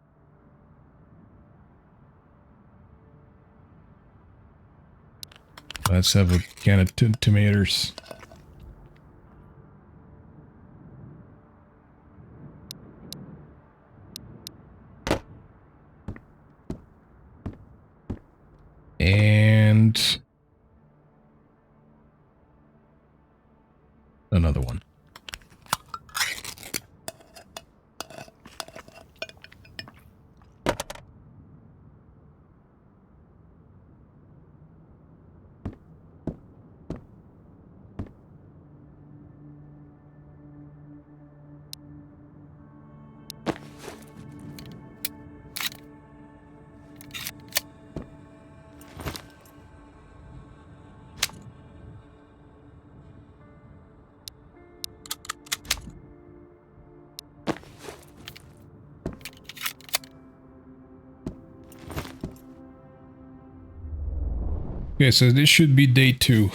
Let's have a can of tomatoes. And another one. Okay, so this should be day 2.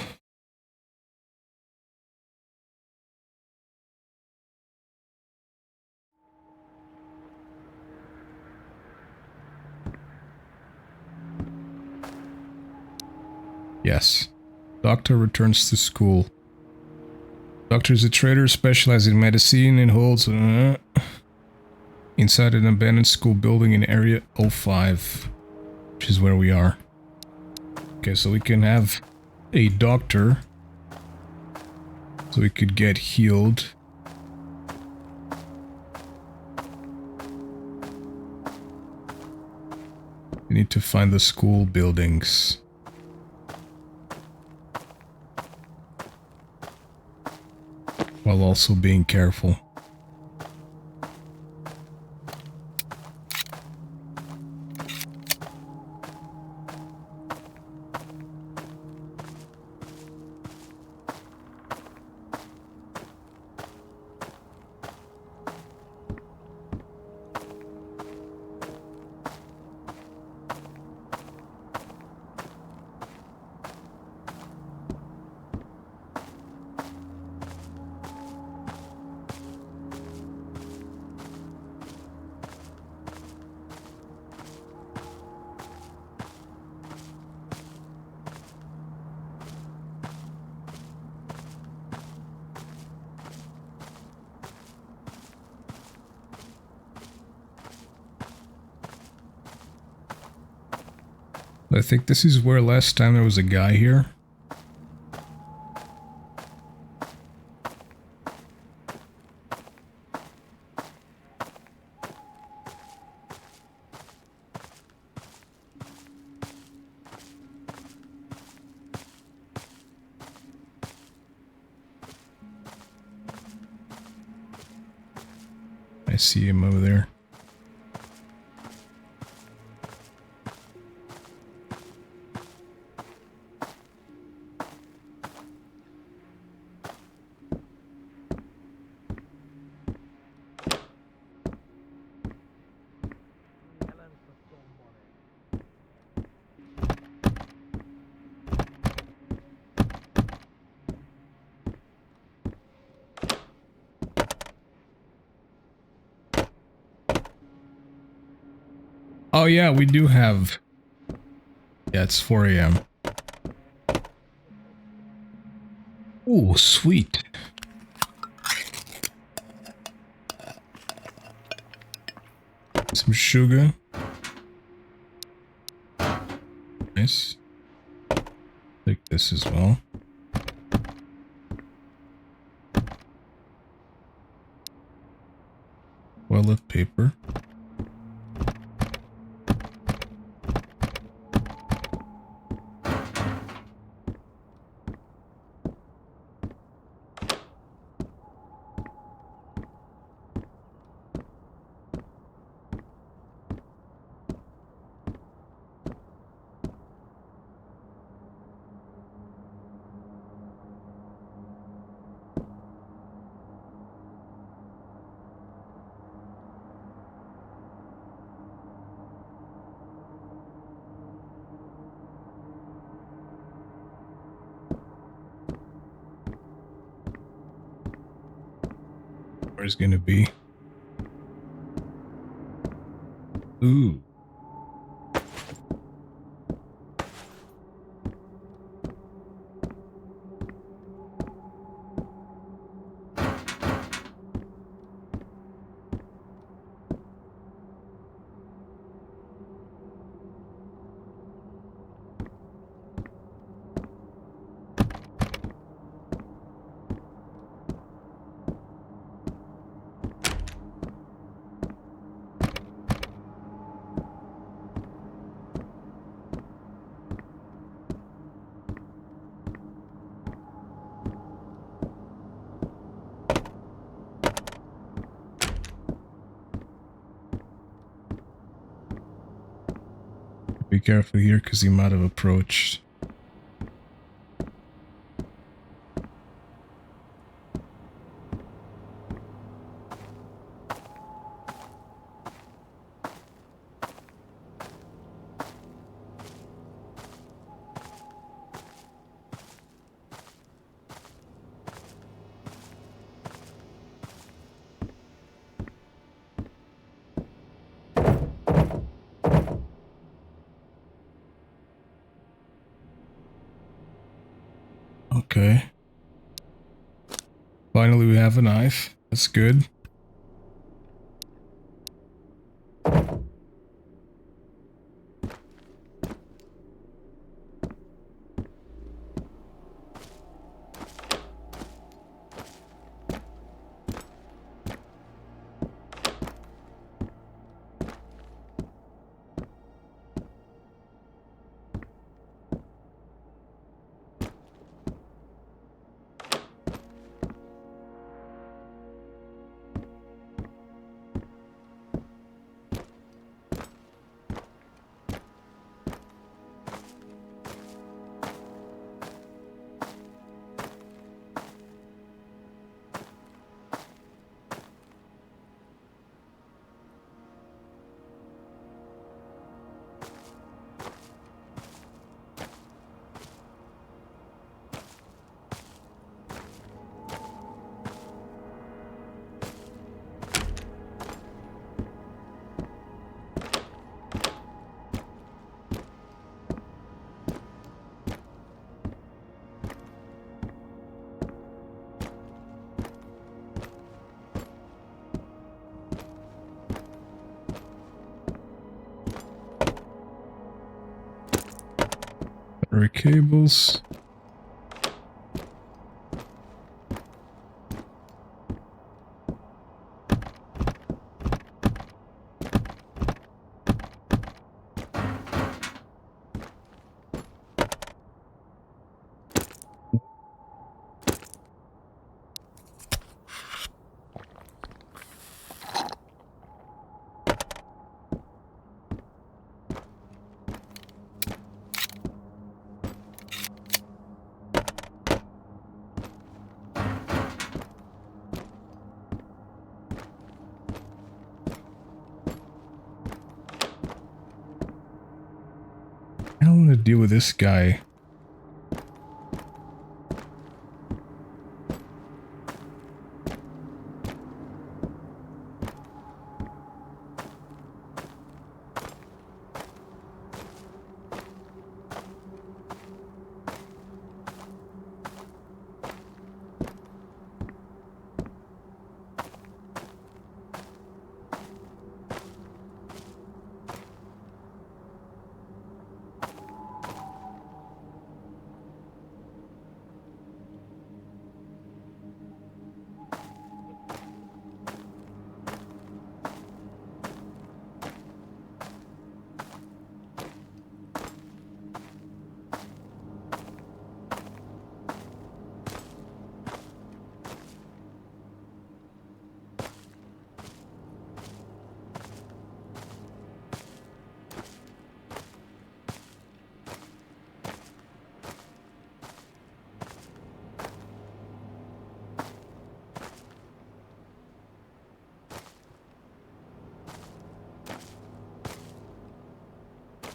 Yes. Doctor returns to school. Doctor is a trader specializing in medicine and holds inside an abandoned school building in Area 05, which is where we are. Okay, so we can have a doctor, so we could get healed. We need to find the school buildings. While also being careful. I think this is where last time there was a guy here. I see him over there. Oh yeah, we do have... Yeah, it's 4 a.m. Oh, sweet. Some sugar. Nice. Take this as well. Toilet paper. Where's gonna be? Ooh. Be careful here because he might have approached. Okay. Finally, we have a knife. That's good. Battery cables. I don't want to deal with this guy.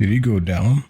Did he go down?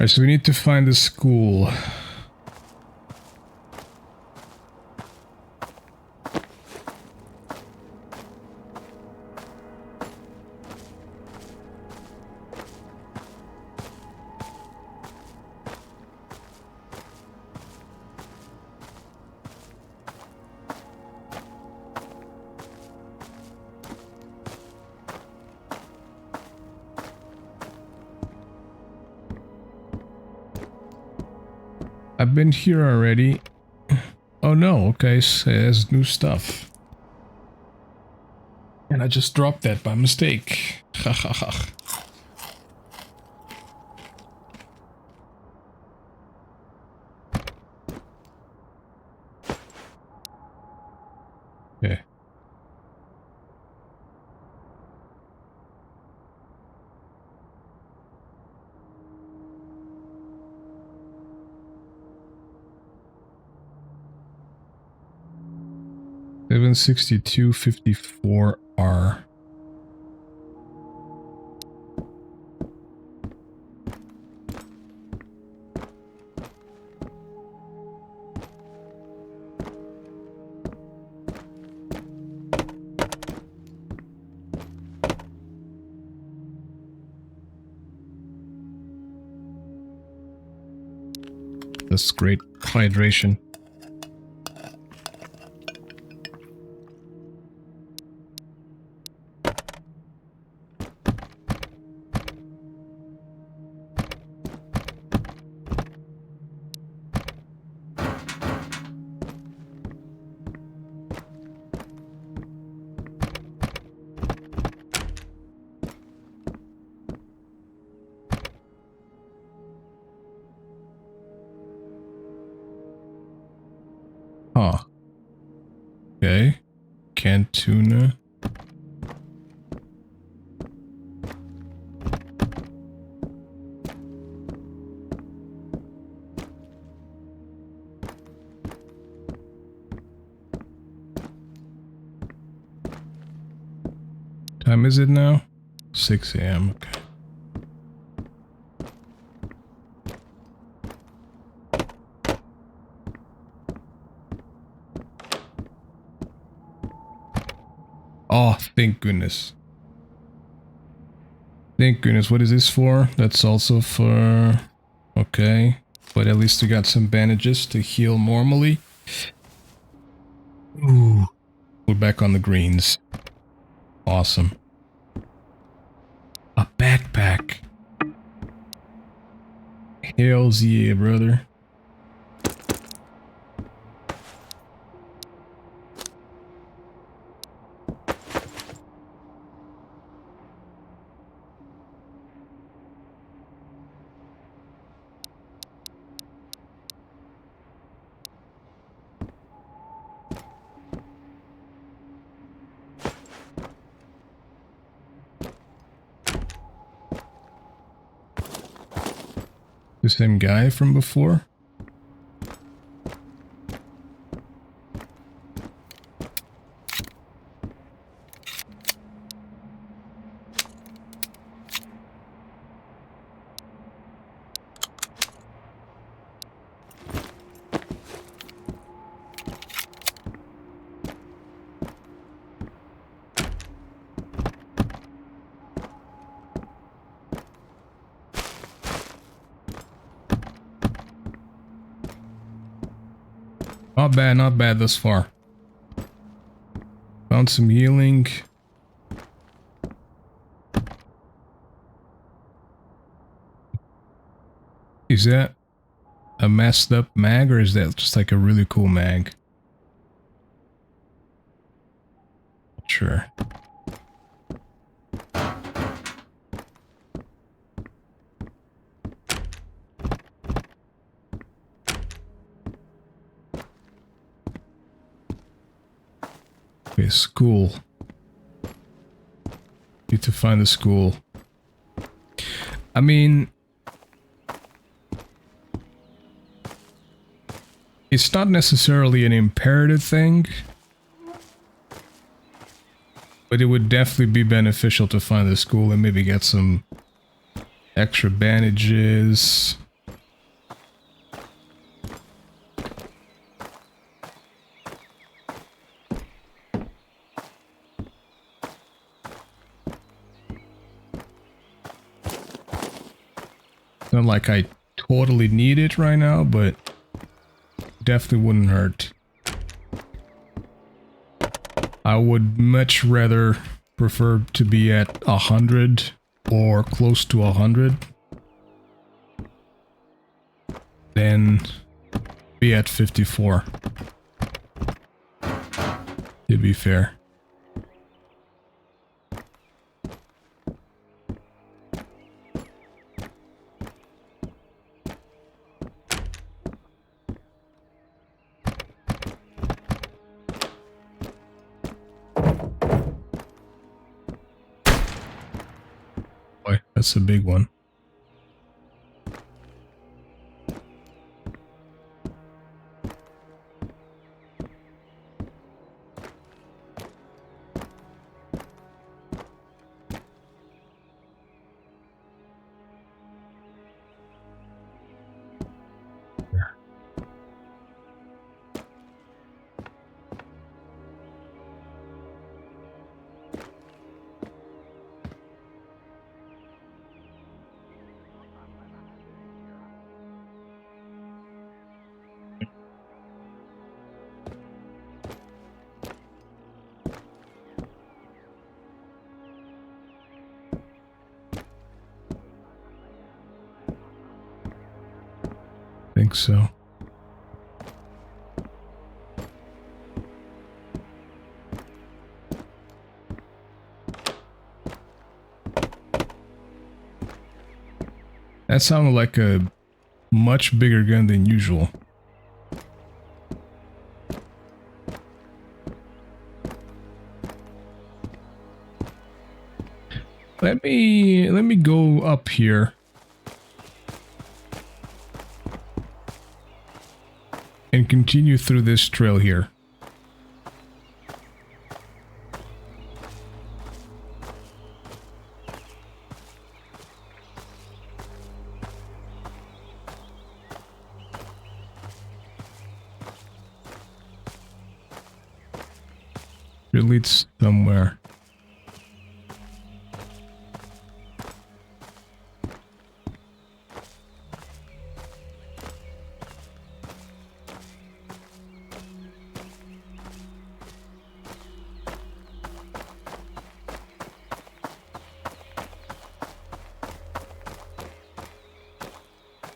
Alright, so we need to find a school. I've been here already. Oh no, okay, says new stuff. And I just dropped that by mistake. Ha ha ha. Okay. $762.54R. That's great hydration. Huh. Okay. Canned tuna. Time is it now? 6 a.m. Okay. Oh, thank goodness. Thank goodness. What is this for? That's also for... Okay. But at least we got some bandages to heal normally. Ooh. We're back on the greens. Awesome. A backpack. Hells yeah, brother. The same guy from before? not bad thus far. Found some healing. Is that a messed up mag or is that just like a really cool mag? Sure. Okay, school. Need to find the school. I mean, it's not necessarily an imperative thing, but it would definitely be beneficial to find the school and maybe get some extra bandages. Not like I totally need it right now, but definitely wouldn't hurt. I would much rather prefer to be at 100 or close to 100 than be at 54. To be fair. Boy, that's a big one. Think so. That sounded like a much bigger gun than usual. Let me go up here and continue through this trail here. It leads somewhere.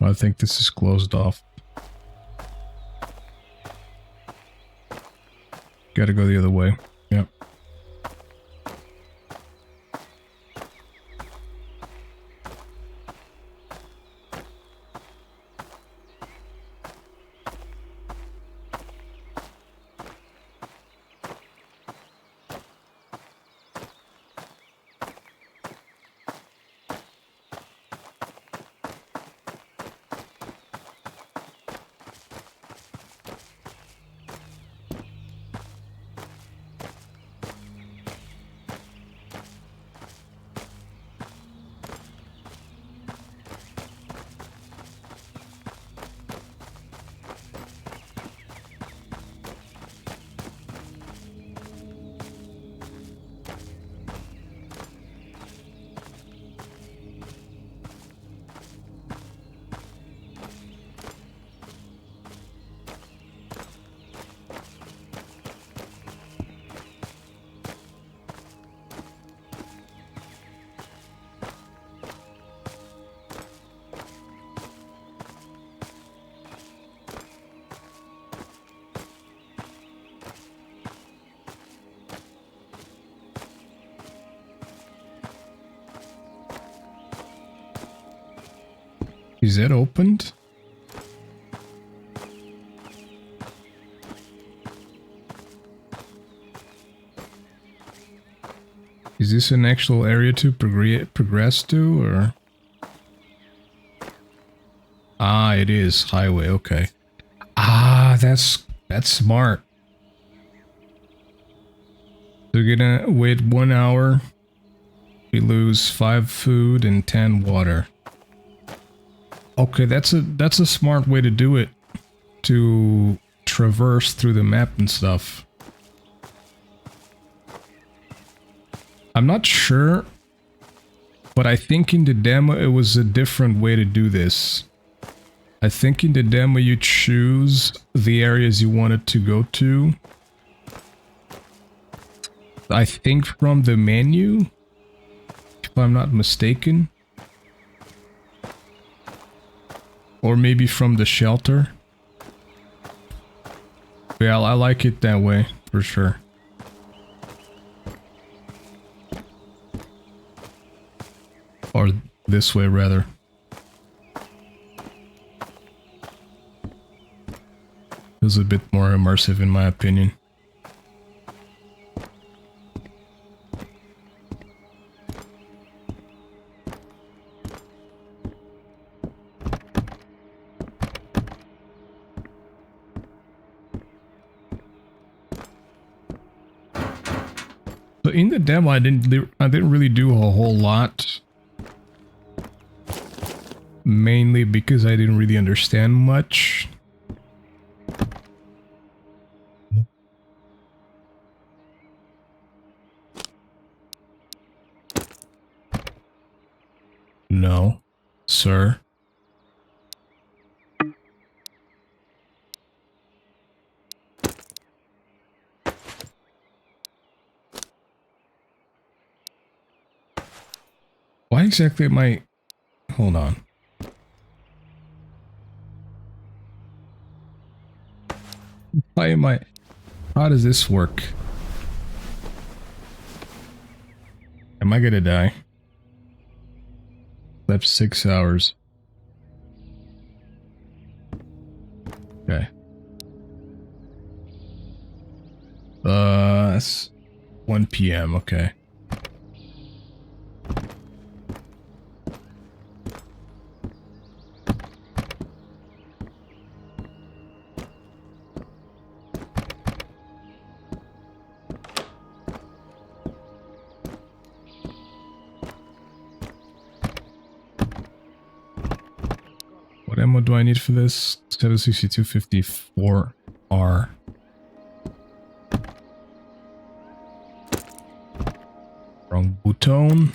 I think this is closed off. Gotta go the other way. Yep. Is it opened? Is this an actual area to progress to, or? Ah, it is highway. Okay. Ah, that's smart. So we're gonna wait 1 hour. We lose 5 food and 10 water. Okay, that's a smart way to do it. To traverse through the map and stuff. I'm not sure, but I think in the demo it was a different way to do this. I think in the demo you choose the areas you wanted to go to. I think from the menu, if I'm not mistaken. Or maybe from the shelter. Yeah, I like it that way, for sure. Or this way, rather. Feels a bit more immersive, in my opinion. So in the demo, I didn't really do a whole lot. Mainly because I didn't really understand much. No, sir. Why exactly am I... Hold on. Why am I... How does this work? Am I gonna die? Left 6 hours. Okay. It's 1 p.m. Okay. What ammo do I need for this? 76254R. Wrong button.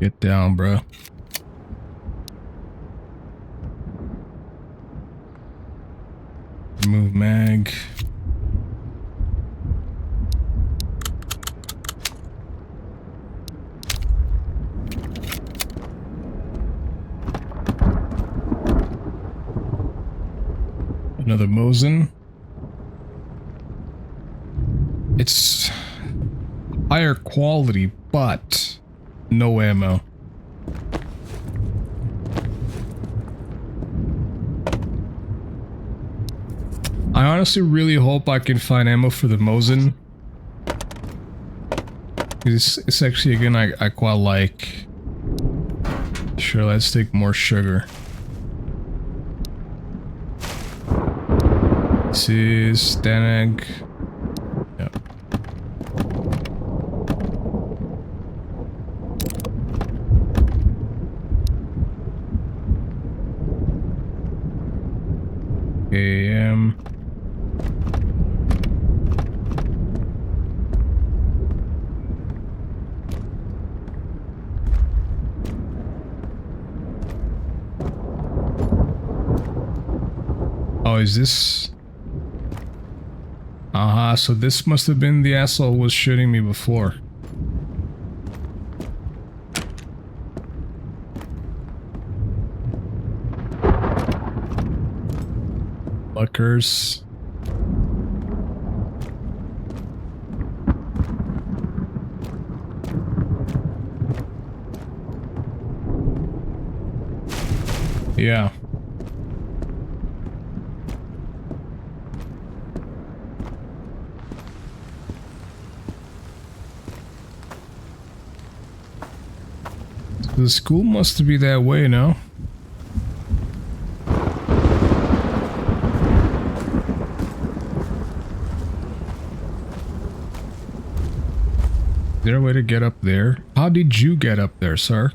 Get down, bro. Remove mag. Another Mosin. It's higher quality, but no ammo. I honestly really hope I can find ammo for the Mosin. It's actually a gun I quite like. Sure, let's take more sugar. This is Stanag. Yep. AM. Oh, is this... so this must have been the asshole who was shooting me before. Fuckers. Yeah. The school must be that way, no? Is there a way to get up there? How did you get up there, sir?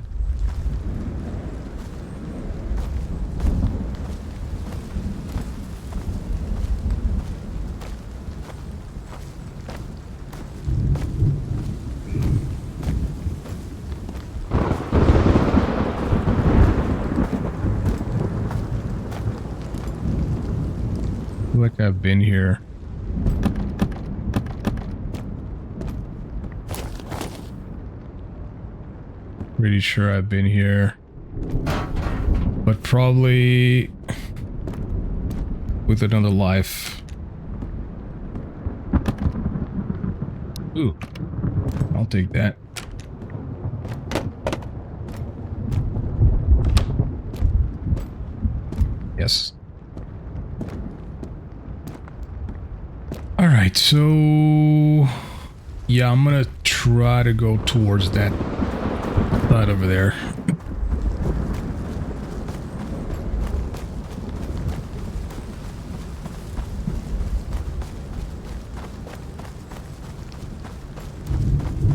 I feel like I've been here. Pretty sure I've been here. But probably with another life. Ooh. I'll take that. Yes. Alright, so... yeah, I'm gonna try to go towards that side over there.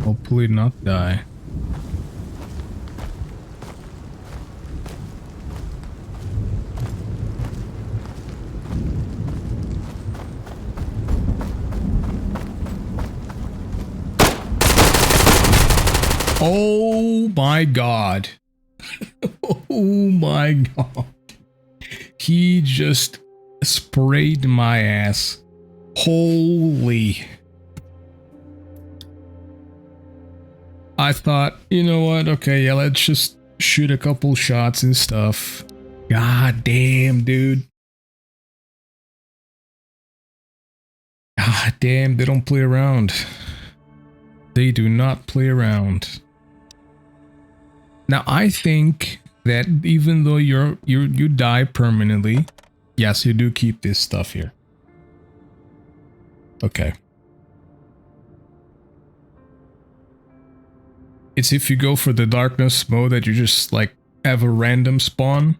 Hopefully not die. Oh my god. Oh my god. He just sprayed my ass. Holy. I thought, you know what? Okay, yeah, let's just shoot a couple shots and stuff. God damn, dude. God damn, they don't play around. They do not play around. Now, I think that even though you die permanently, yes, you do keep this stuff here. Okay. It's if you go for the darkness mode that you just like have a random spawn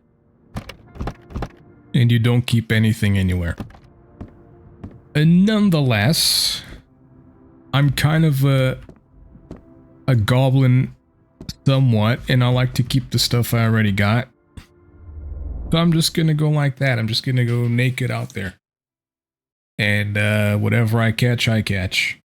and you don't keep anything anywhere. And nonetheless, I'm kind of a goblin somewhat, and I like to keep the stuff I already got. So I'm just gonna go like that. I'm just gonna go naked out there. And whatever I catch, I catch.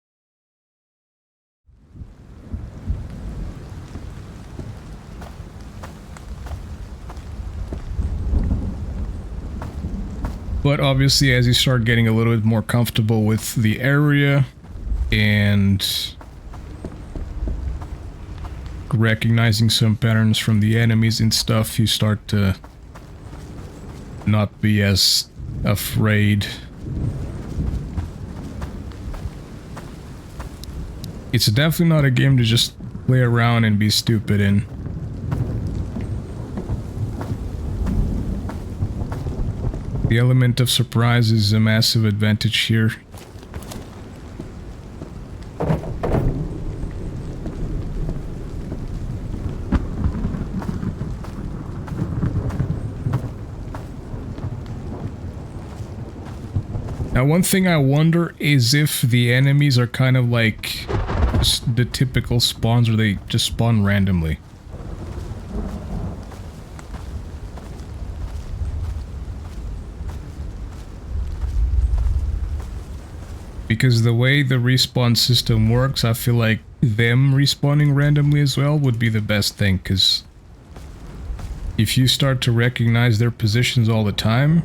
But obviously, as you start getting a little bit more comfortable with the area and recognizing some patterns from the enemies and stuff, you start to not be as afraid. It's definitely not a game to just play around and be stupid in. The element of surprise is a massive advantage here. Now, one thing I wonder is if the enemies are kind of like the typical spawns, or they just spawn randomly. Because the way the respawn system works, I feel like them respawning randomly as well would be the best thing, because if you start to recognize their positions all the time,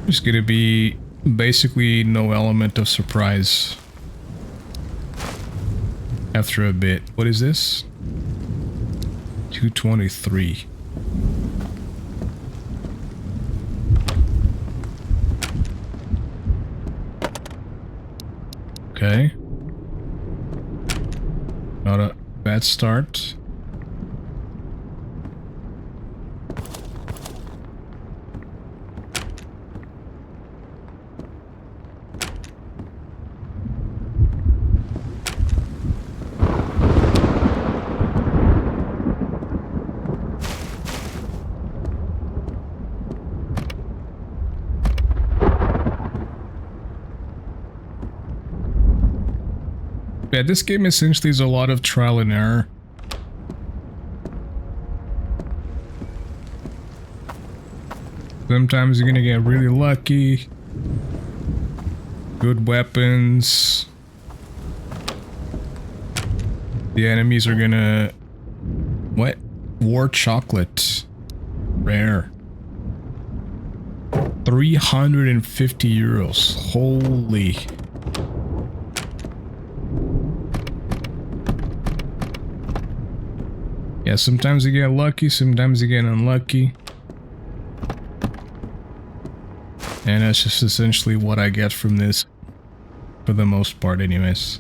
There's gonna be basically no element of surprise after a bit. What is this? 223. Okay. Not a bad start. Yeah, this game essentially is a lot of trial and error. Sometimes you're gonna get really lucky. Good weapons. The enemies are gonna... What? War chocolate. Rare. 350 euros. Holy... Yeah, sometimes you get lucky, sometimes you get unlucky. And that's just essentially what I get from this. For the most part, anyways.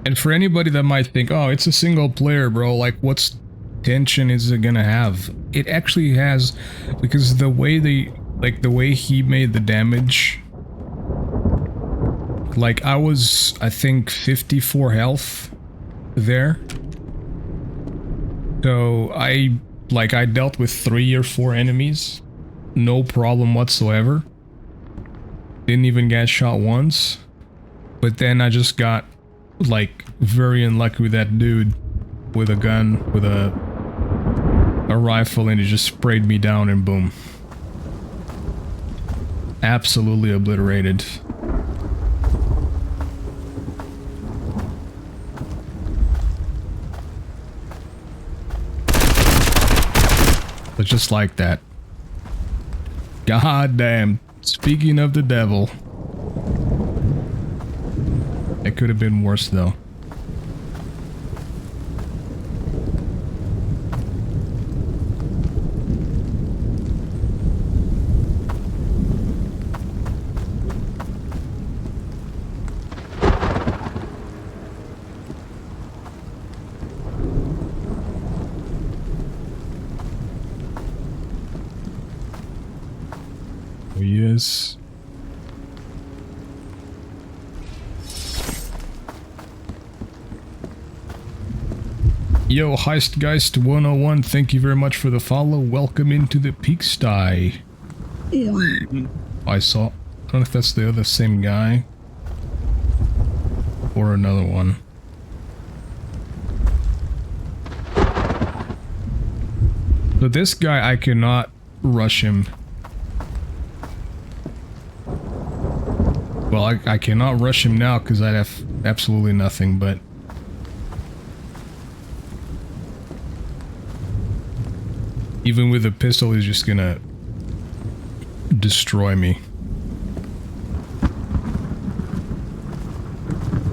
And for anybody that might think, oh, it's a single player, bro, like what's tension is it gonna have? It actually has, because the way the way he made the damage, like I was, I think 54 health there. So I dealt with 3 or 4 enemies, no problem whatsoever. Didn't even get shot once. But then I just got like very unlucky with that dude with a gun, with a rifle, and he just sprayed me down and boom. Absolutely obliterated. But just like that. God damn. Speaking of the devil. It could have been worse though. Oh, yes. Yo, Heistgeist 101, thank you very much for the follow. Welcome into the pigsty. I don't know if that's the other same guy. Or another one. So this guy, I cannot rush him. Well, I cannot rush him now because I have absolutely nothing, but... Even with a pistol, he's just gonna destroy me.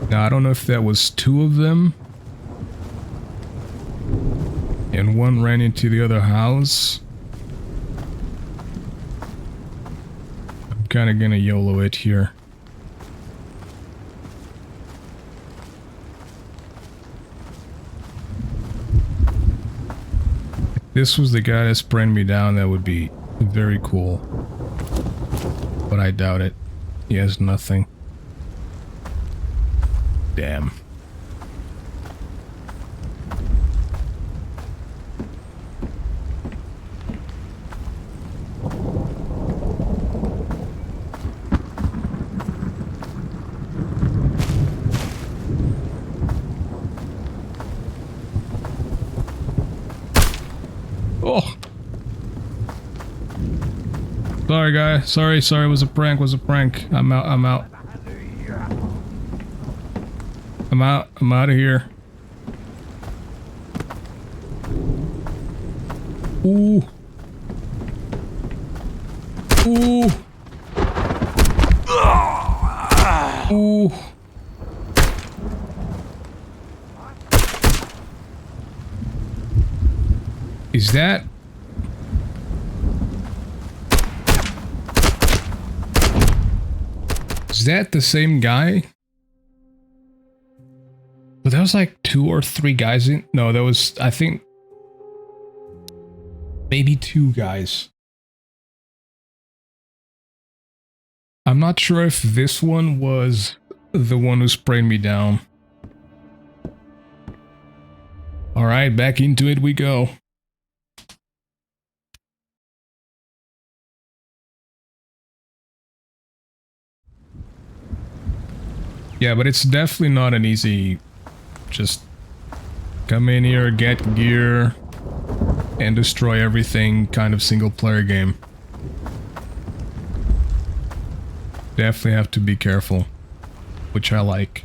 Now, I don't know if that was 2 of them. And one ran into the other house. I'm kinda gonna YOLO it here. This was the guy that sprayed me down, that would be very cool. But I doubt it. He has nothing. Damn. Sorry, guy. Sorry, it was a prank, I'm out, I'm out. I'm out of here. Ooh. Ooh. Ooh. Is that... Is that the same guy? But that was like 2 or 3 guys in... No, that was, I think... Maybe 2 guys. I'm not sure if this one was the one who sprayed me down. Alright, back into it we go. Yeah, but it's definitely not an easy... Just come in here, get gear, and destroy everything kind of single player game. Definitely have to be careful, which I like.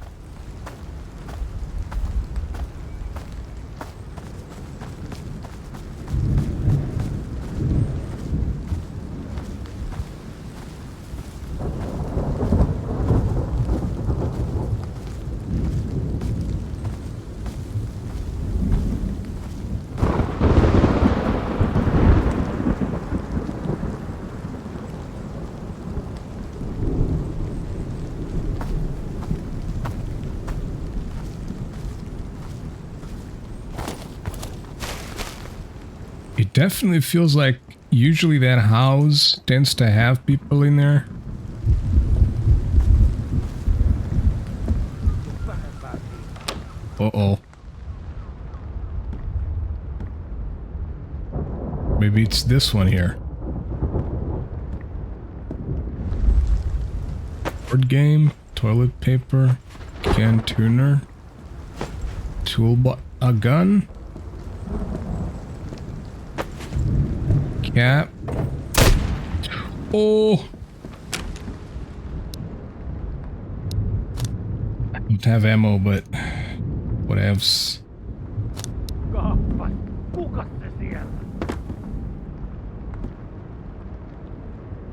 It definitely feels like usually that house tends to have people in there. Uh-oh. Maybe it's this one here. Board game, toilet paper, can tuner, toolbox, a gun? Cap. Oh! I don't have ammo, but whatevs.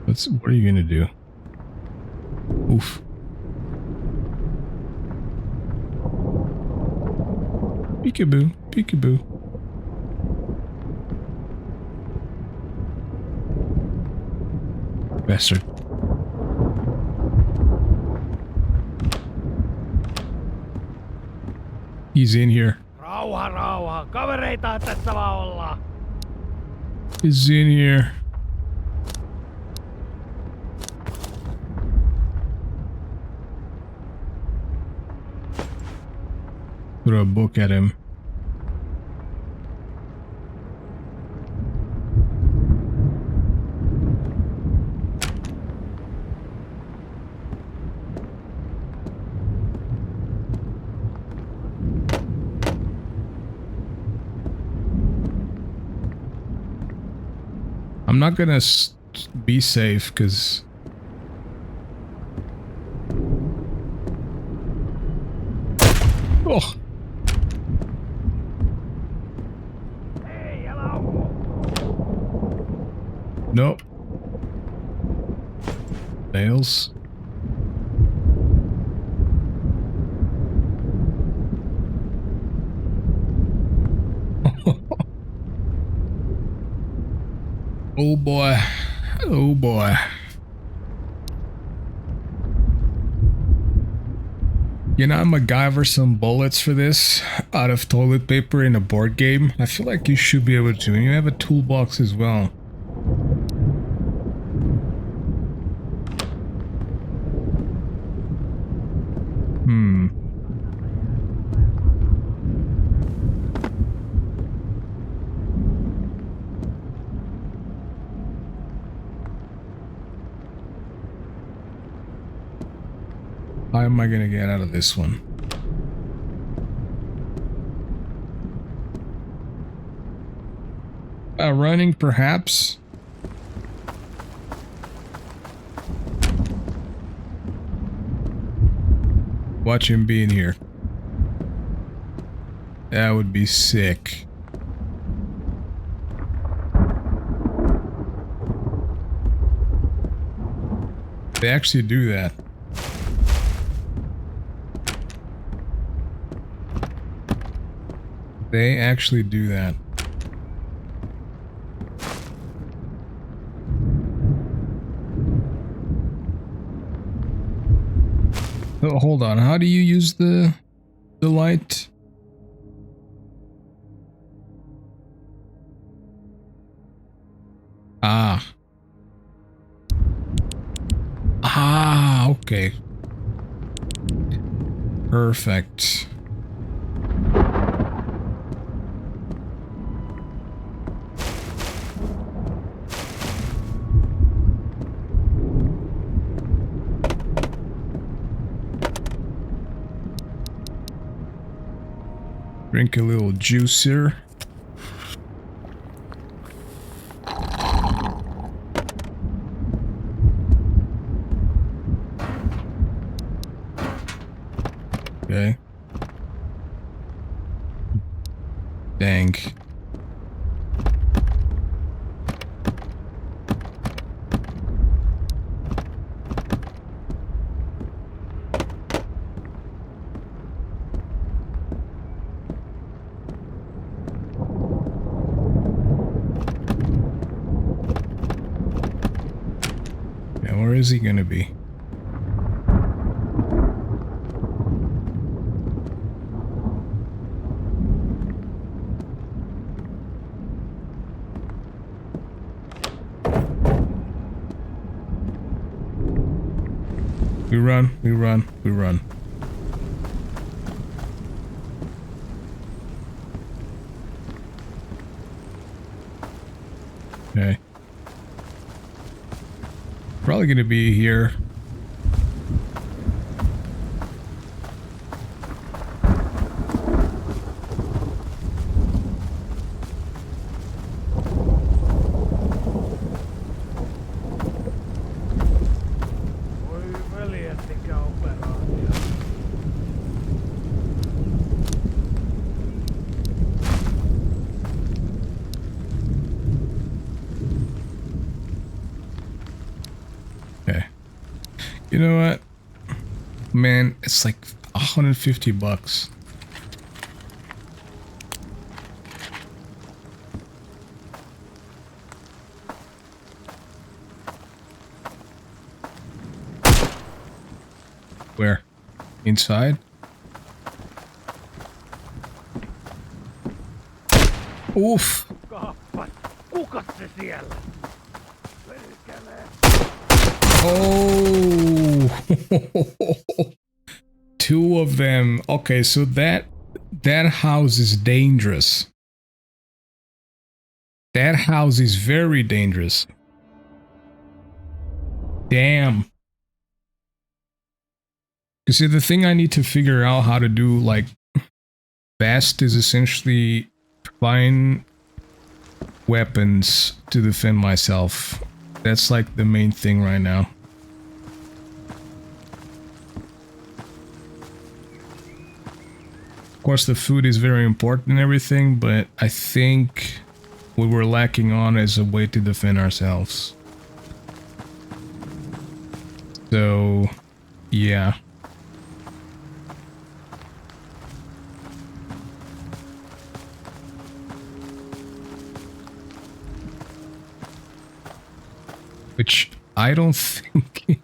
What are you gonna do? Oof. Peekaboo, peekaboo. Bastard. He's in here. Rauha, rauha. Kavereita tässä vaan ollaan. He's in here. Throw a book at him. I'm not gonna be safe because oh. Ei, älä ammu. Nope. Nails. Oh boy. Oh boy. You know, I'm MacGyver some bullets for this out of toilet paper in a board game. I feel like you should be able to. And you have a toolbox as well. How am I gonna get out of this one? Running, perhaps? Watch him being here. That would be sick. They actually do that. They actually do that. Oh, hold on. How do you use the light? Ah. Ah, okay. Perfect. Drink a little juice here. Okay. Dang. Yeah, where is he gonna be? We run, we run, we run. Okay. Probably gonna be here. Voi veljet, mikä operaatio. Okay. You know what? Man, it's like 150 bucks. Where? Inside? Oof. Kappas, kukas se siellä? Perkele. Oh. Two of them. Okay, so that house is dangerous. That house is very dangerous. Damn. You see, the thing I need to figure out how to do, like, best is essentially find weapons to defend myself. That's like the main thing right now. Of course, the food is very important and everything, but I think what we're lacking on is a way to defend ourselves. So, yeah. Which I don't think,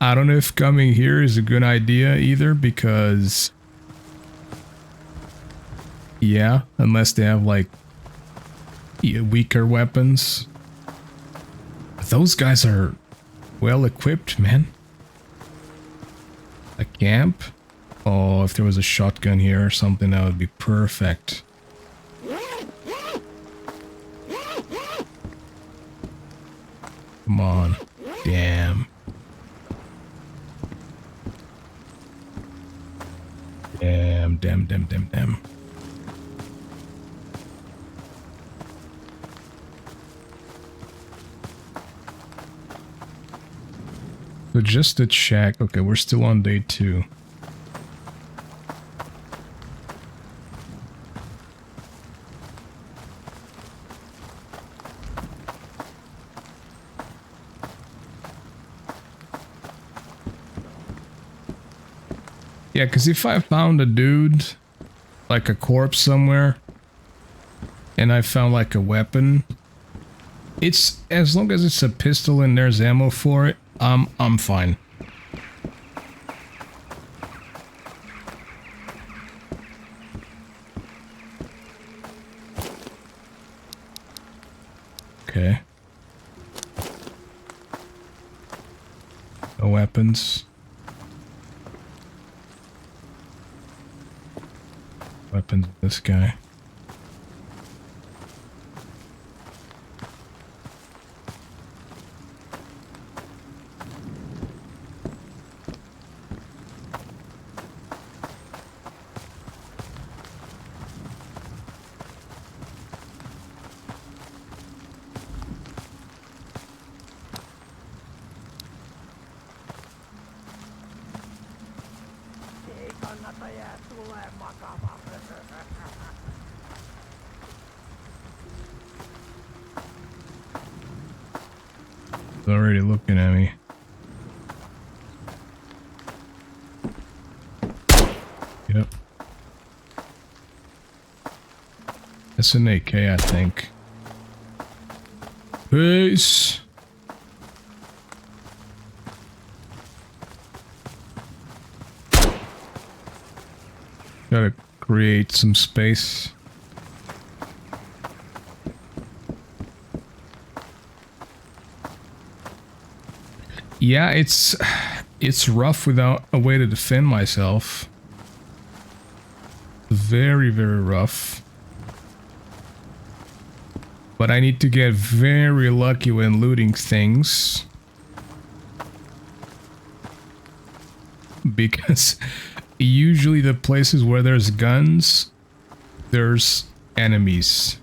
I don't know if coming here is a good idea either, because, yeah, unless they have like weaker weapons. Those guys are well equipped, man. A camp? Oh, if there was a shotgun here or something, that would be perfect. Come on. Damn. Damn. So just to check, okay, we're still on day 2. Yeah, because if I found a dude, like a corpse somewhere, and I found like a weapon, it's as long as it's a pistol and there's ammo for it, I'm fine. Okay. No weapons. Weapons, this guy. Ei kannata jää tulee makaamaan. He's already looking at me. Yep. That's an AK, I think. Peace. Gotta create some space. Yeah, it's rough without a way to defend myself. Very, very rough. But I need to get very lucky when looting things. Because usually the places where there's guns, there's enemies.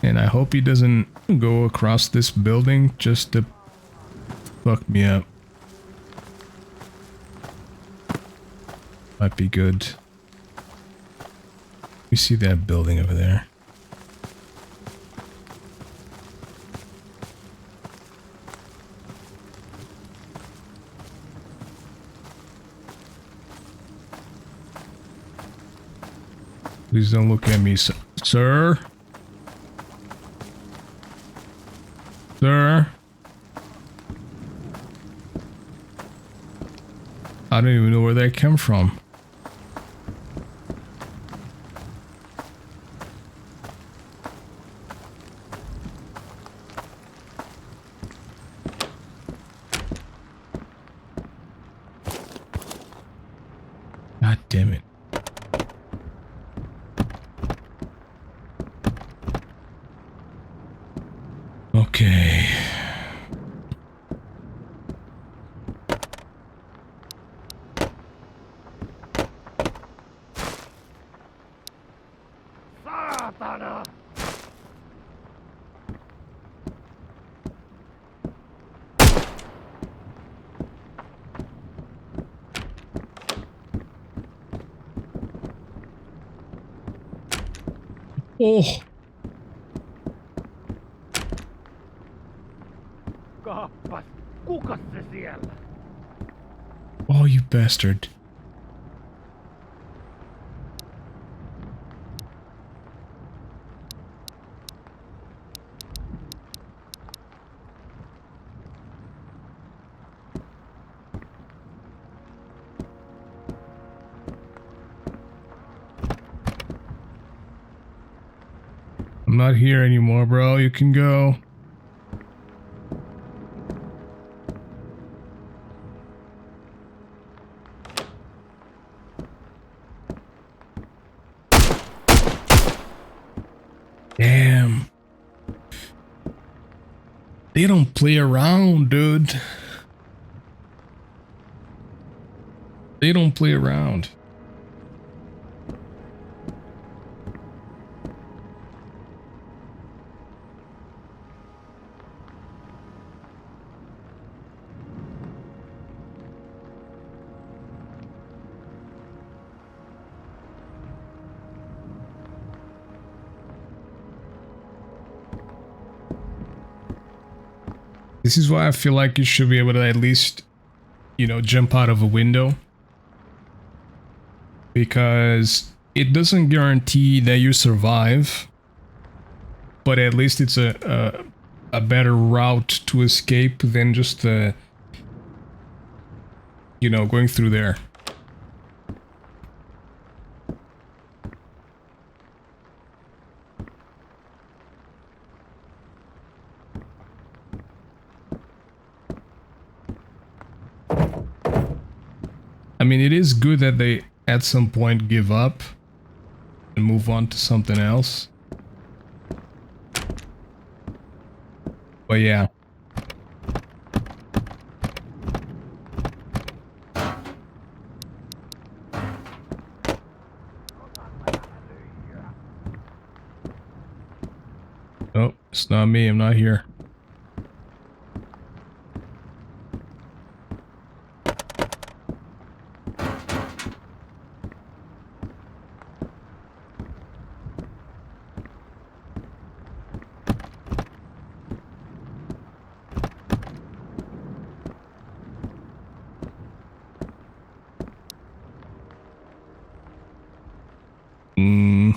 And I hope he doesn't go across this building just to fuck me up. Might be good. You see that building over there? Please don't look at me, sir. Sir? Sir? I don't even know where they came from. God damn it. Okay. Saatana! Oh. Kappas, kukas se siellä? Oh, you bastard. I'm not here anymore, bro. You can go. Damn. They don't play around, dude. They don't play around. This is why I feel like you should be able to at least you know, jump out of a window. Because it doesn't guarantee that you survive, but at least it's a better route to escape than just you know, going through there. I mean, it is good that they at some point give up and move on to something else. But yeah. Oh, it's not me. I'm not here. Mm.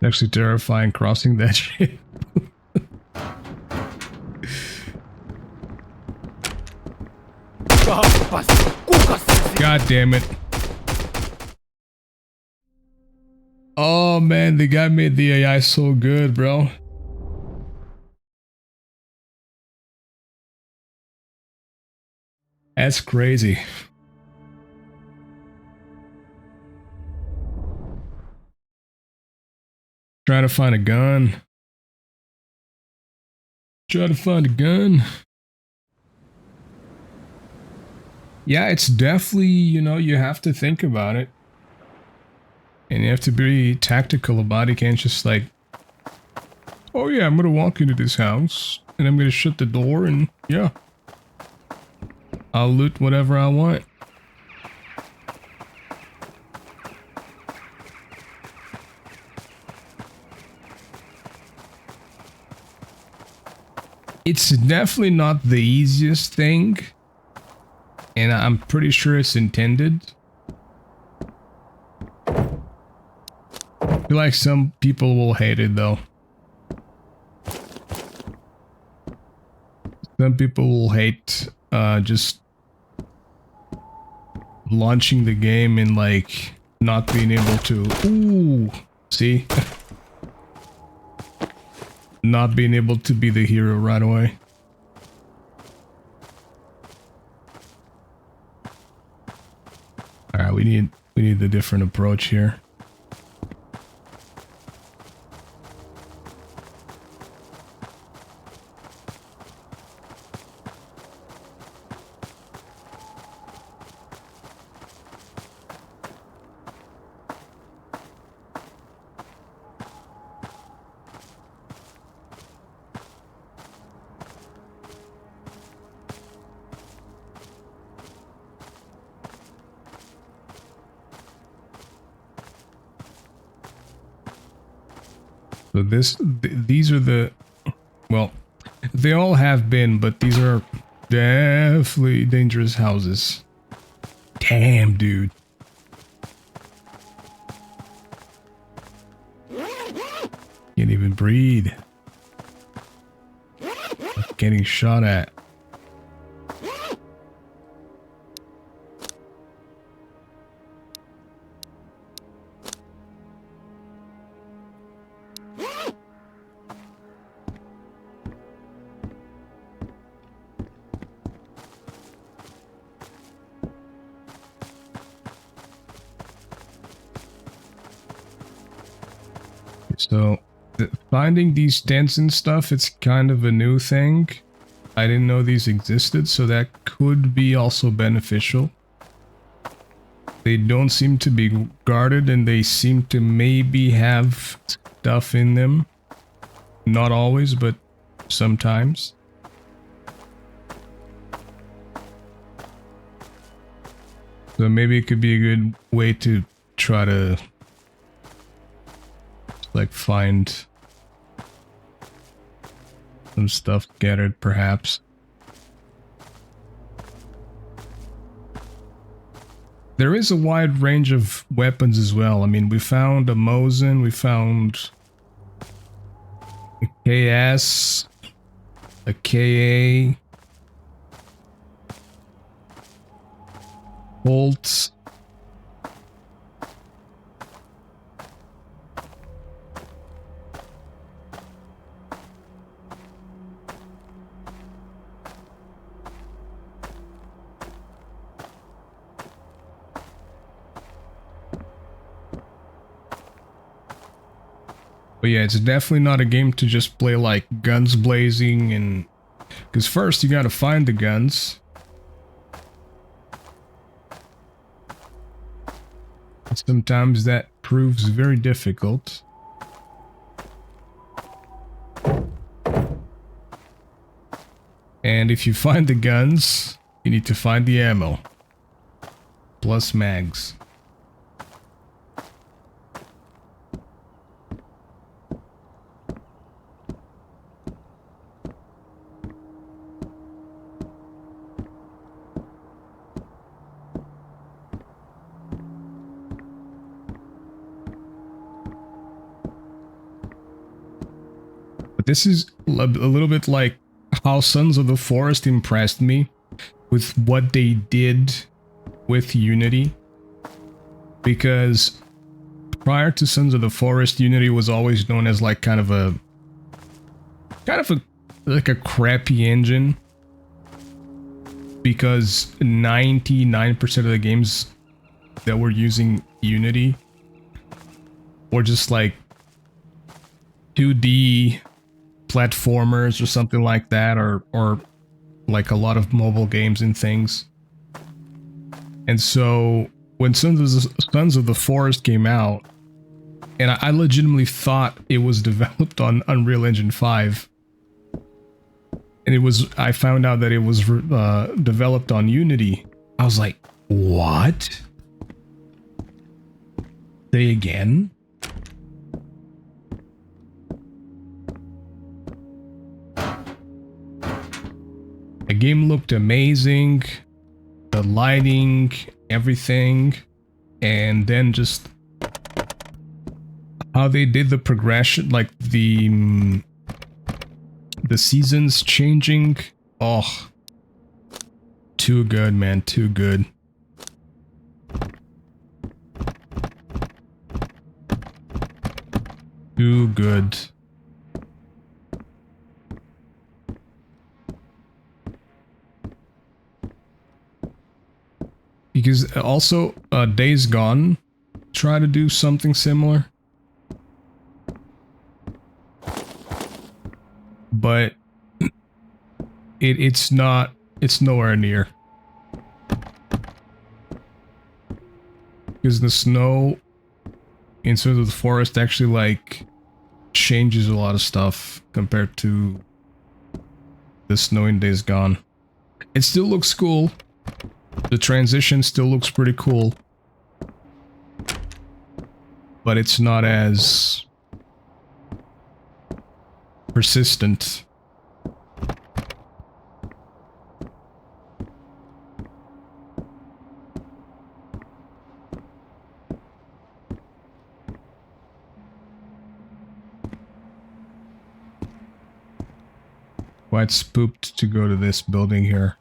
Actually terrifying crossing that shit. God damn it. Oh man, the guy made the AI so good, bro. That's crazy. Trying to find a gun. Try to find a gun. Yeah, it's definitely, you know, you have to think about it. And you have to be tactical about it. You can't just like, oh yeah, I'm gonna walk into this house and I'm gonna shut the door and yeah, I'll loot whatever I want. It's definitely not the easiest thing, and I'm pretty sure it's intended. I feel like some people will hate it though. Some people will hate just launching the game and like not being able to, ooh, see? Not being able to be the hero right away. Alright, we need a different approach here. So these are the, well, they all have been, but these are definitely dangerous houses. Damn, dude. Can't even breathe. Getting shot at. So, finding these tents and stuff, it's kind of a new thing. I didn't know these existed, so that could be also beneficial. They don't seem to be guarded, and they seem to maybe have stuff in them. Not always, but sometimes. So maybe it could be a good way to try to like find some stuff gathered, perhaps. There is a wide range of weapons as well. I mean, we found a Mosin, we found a KS, a KA, Bolts. But yeah, it's definitely not a game to just play like guns blazing, and because first you gotta find the guns. And sometimes that proves very difficult. And if you find the guns, you need to find the ammo. Plus mags. But this is a little bit like how Sons of the Forest impressed me with what they did with Unity. Because prior to Sons of the Forest, Unity was always known as like kind of a like a crappy engine. Because 99% of the games that were using Unity were just like 2D platformers or something like that, or like a lot of mobile games and things. And so when Sons of the Forest came out, and I legitimately thought it was developed on Unreal Engine 5, and I found out that it was developed on Unity. I was like, what? Say again? The game looked amazing, the lighting, everything, and then just how they did the progression, like the seasons changing. Oh, too good, man, too good. Too good. Because also, Days Gone try to do something similar. But it's nowhere near. Because the snow in Sons of the Forest actually like changes a lot of stuff compared to the snow in Days Gone. It still looks cool. The transition still looks pretty cool. But it's not as persistent. Quite spooked to go to this building here.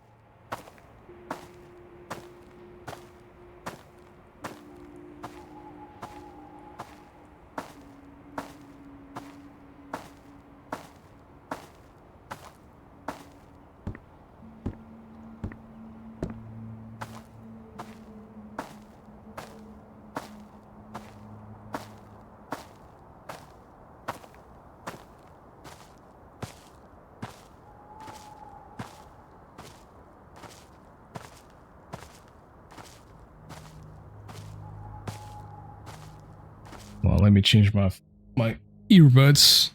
let me change my earbuds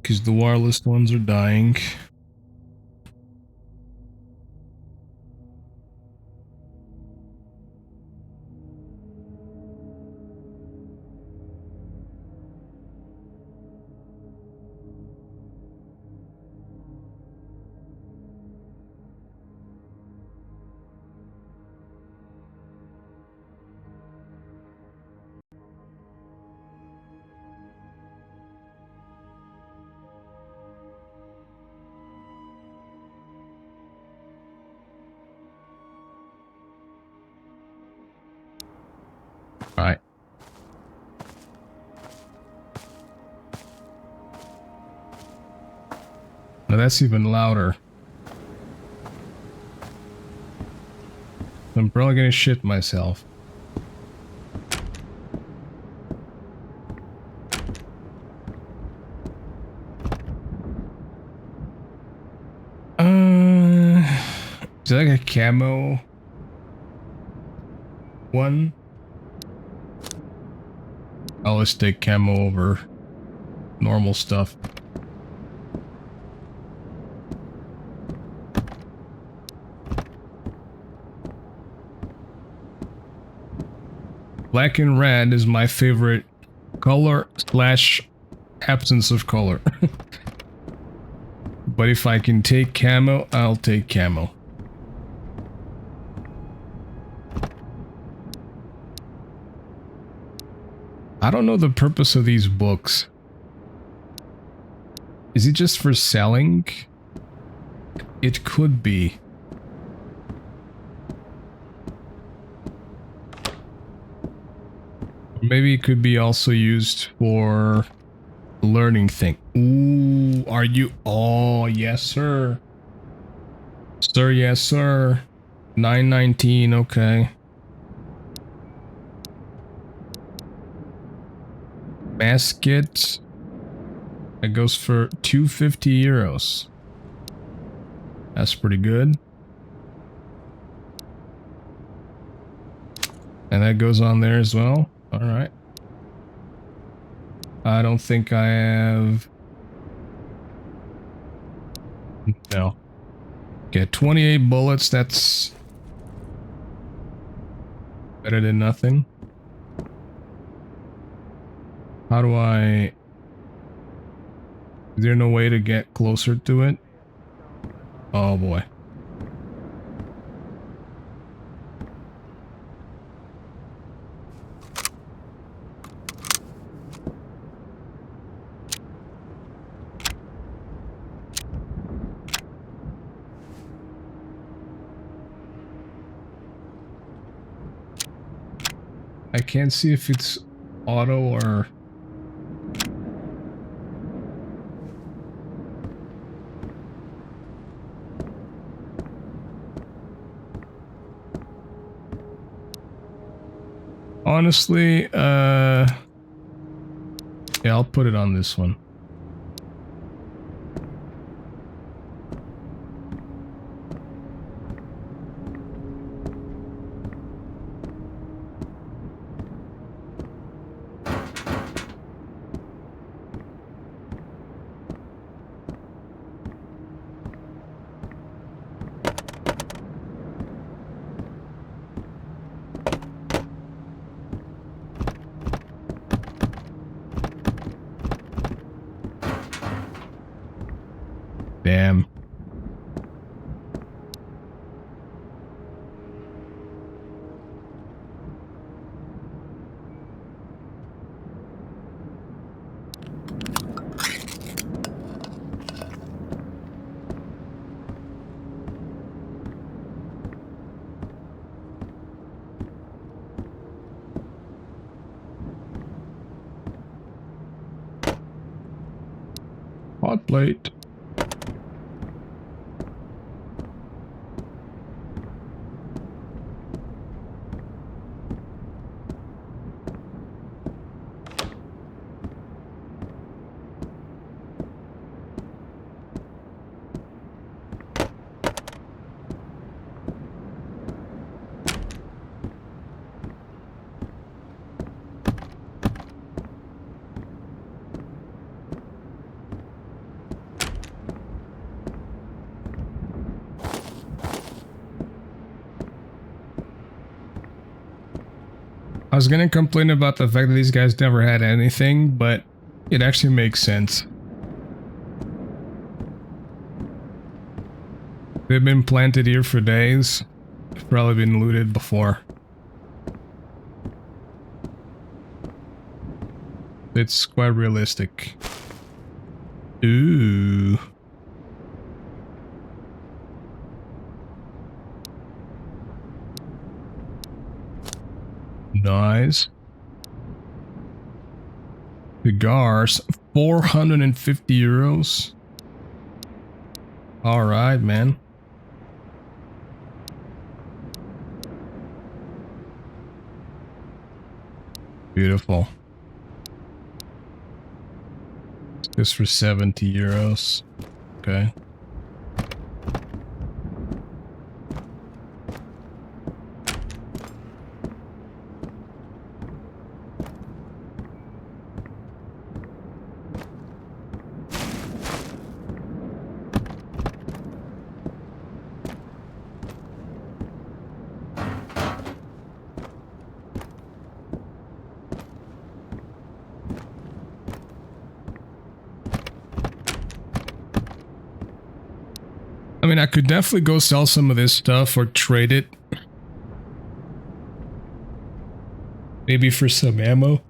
because the wireless ones are dying. Right. Now that's even louder. I'm probably gonna shit myself. Is that like a camo one? I'll always take camo over normal stuff. Black and red is my favorite color slash absence of color. But if I can take camo, I'll take camo. I don't know the purpose of these books. Is it just for selling? It could be. Maybe it could be also used for learning thing. Ooh, are you? Oh, yes, sir. Sir, yes, sir. 919, okay. Basket. It goes for 250 euros. That's pretty good. And that goes on there as well. Alright. I don't think I have... No. Okay, 28 bullets, that's... better than nothing. How do I... Is there no way to get closer to it? Oh boy. I can't see if it's auto or... Honestly, yeah, I'll put it on this one. Damn. Hot plate. was gonna complain about the fact that these guys never had anything, but it actually makes sense. They've been planted here for days. They've probably been looted before. It's quite realistic. Ooh. Nice. Cigars, 450 euros. All right, man. Beautiful. Just for 70 euros. Okay. I mean, I could definitely go sell some of this stuff or trade it. Maybe for some ammo.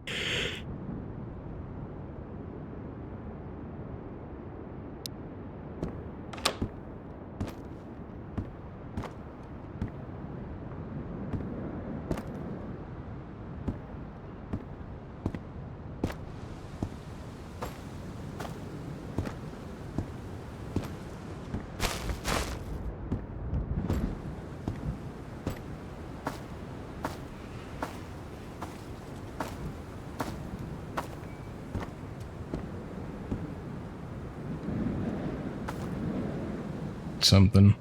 Something.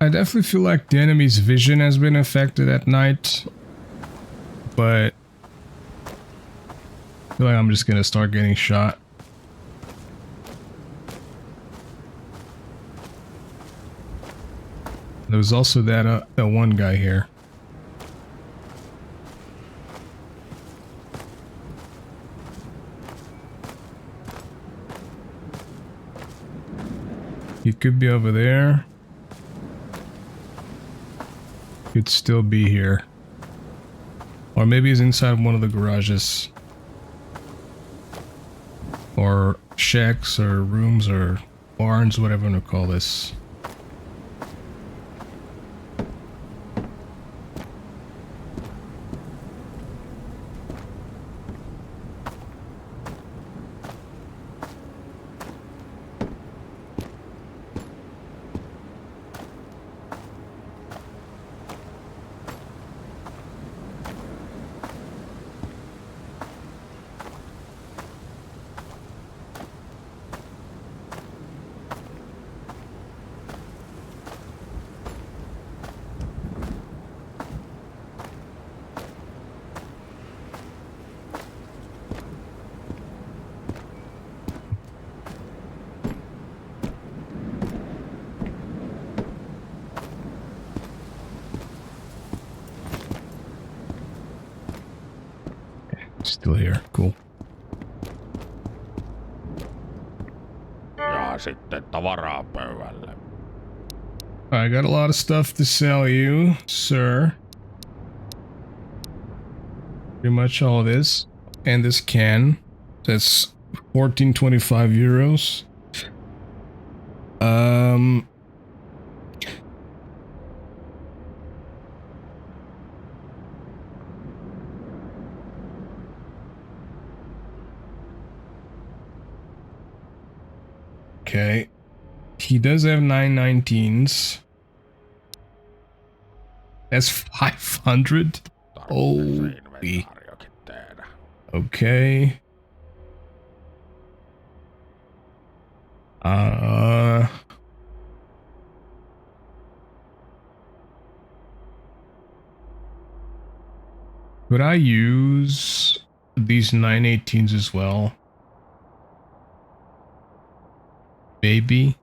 I definitely feel like the enemy's vision has been affected at night, but I feel like I'm just gonna start getting shot. There was also that one guy here. He could be over there. Could still be here. Or maybe he's inside one of the garages. Or shacks or rooms or barns, whatever you want to call this. Still here. Cool. Ja sitten tavaraa pöydälle. I got a lot of stuff to sell you, sir. Pretty much all this. And this can. That's 14.25 euros. Okay. He does have 919s. That's 500. Oh. Inventaariokin tehdä. Okay. Could I use these 918s as well? Maybe.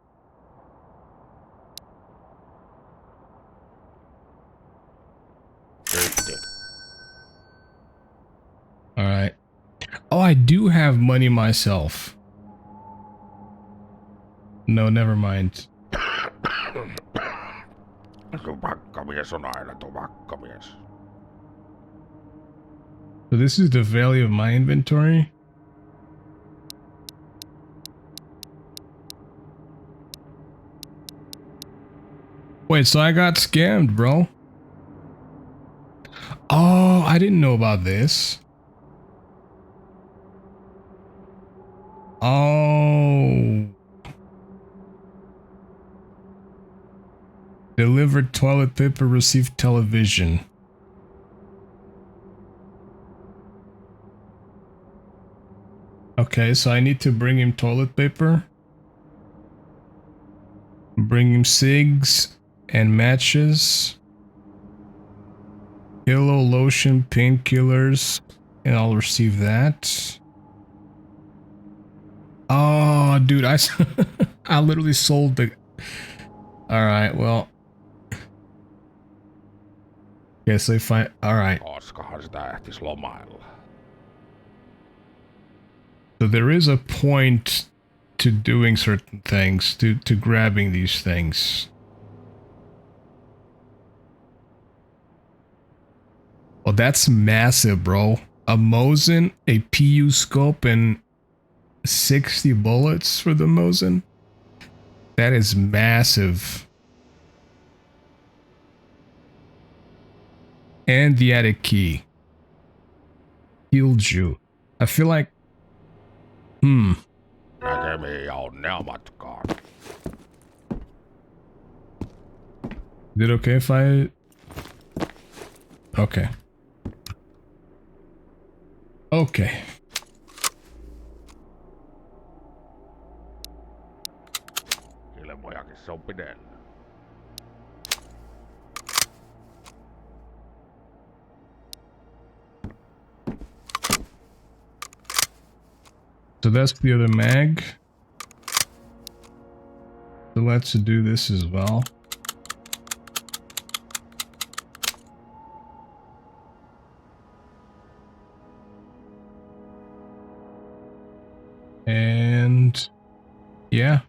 All right. Oh, I do have money myself. No, never mind. Tupakkamies on aina tupakkamies. So this is the value of my inventory. Wait, so I got scammed, bro. Oh, I didn't know about this. Oh. Delivered toilet paper, received television. Okay, so I need to bring him toilet paper. Bring him cigs and matches. Pillow, lotion, painkillers, and I'll receive that. Oh, dude, I literally sold the... Alright, well... Guess if I... Alright. Koskahan sitä ehtis lomailla. So there is a point to doing certain things, to grabbing these things. Well, that's massive, bro. A Mosin, a PU scope, and 60 bullets for the Mosin. That is massive. And the attic key. Healed you. I feel like... Näkemiin ja onnea matkaan. Is it okay if I... Okay. Okay. Ilmojakin se on pidellä. So that's the other mag. So let's do this as well. And yeah.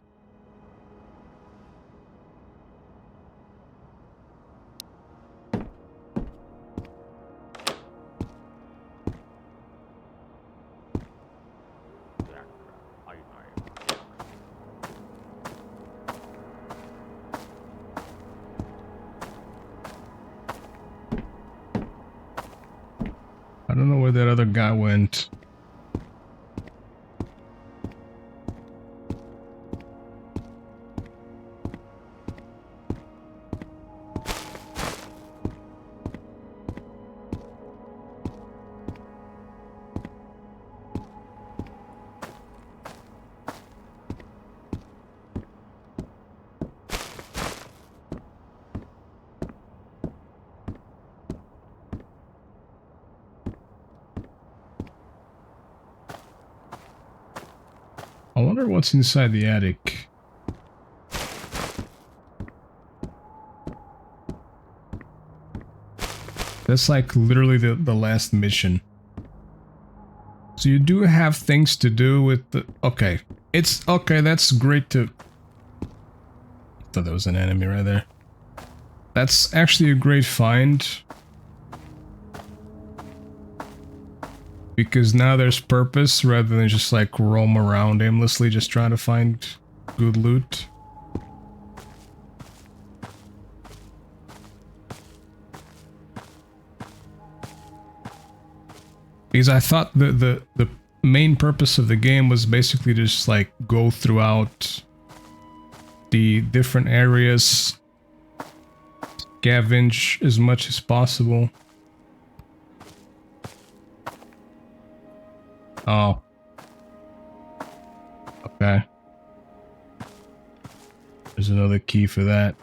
I don't know where that other guy went. I wonder what's inside the attic. That's like literally the last mission. So you do have things to do with the... Okay. It's... Okay, that's great to... I thought there was an enemy right there. That's actually a great find. Because now there's purpose rather than just like roam around aimlessly just trying to find good loot. Because I thought the main purpose of the game was basically just like go throughout the different areas, scavenge as much as possible. Oh. Okay. There's another key for that.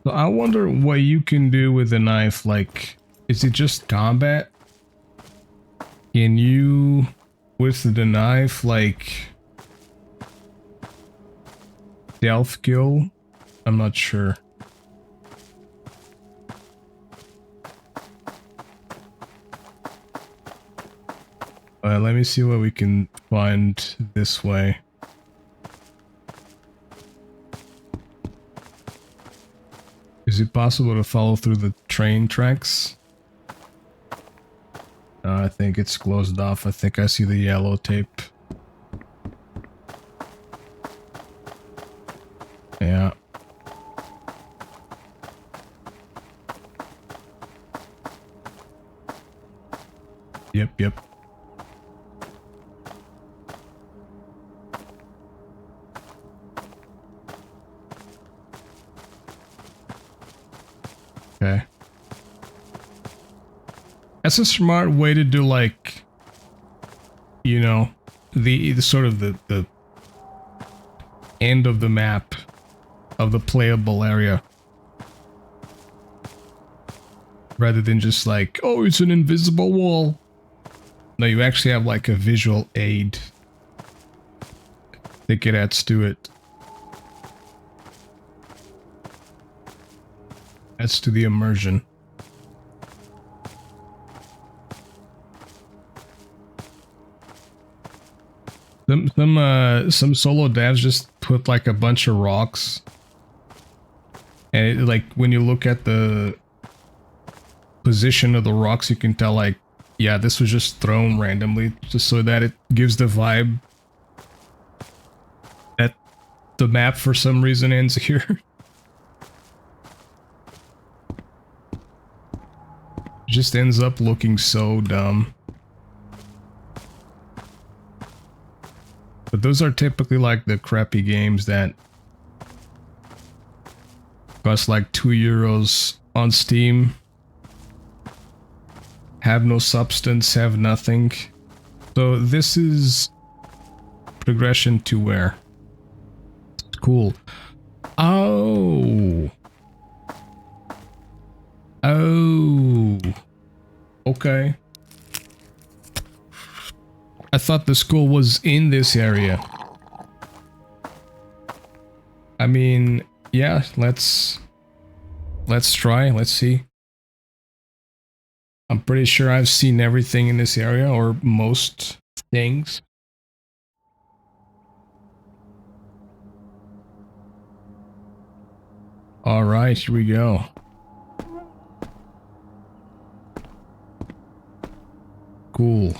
So I wonder what you can do with a knife. Like, is it just combat? Can you, with the knife, like, stealth kill? I'm not sure. Let me see what we can find this way. Is it possible to follow through the train tracks? I think it's closed off. I think I see the yellow tape. Yeah. Yep. Okay. That's a smart way to do, like, you know, the sort of the end of the map of the playable area. Rather than just like, oh, it's an invisible wall. No, you actually have like a visual aid that adds to it. Adds to the immersion. Some solo devs just put like a bunch of rocks, and it, like when you look at the position of the rocks, you can tell like, yeah, this was just thrown randomly, just so that it gives the vibe that the map for some reason ends here. Just ends up looking so dumb. But those are typically like the crappy games that cost like €2 on Steam. Have no substance, have nothing. So this is progression to where? Cool. Oh. Okay. I thought the school was in this area. I mean, yeah, let's try, let's see. I'm pretty sure I've seen everything in this area, or most things. Alright, here we go. Cool.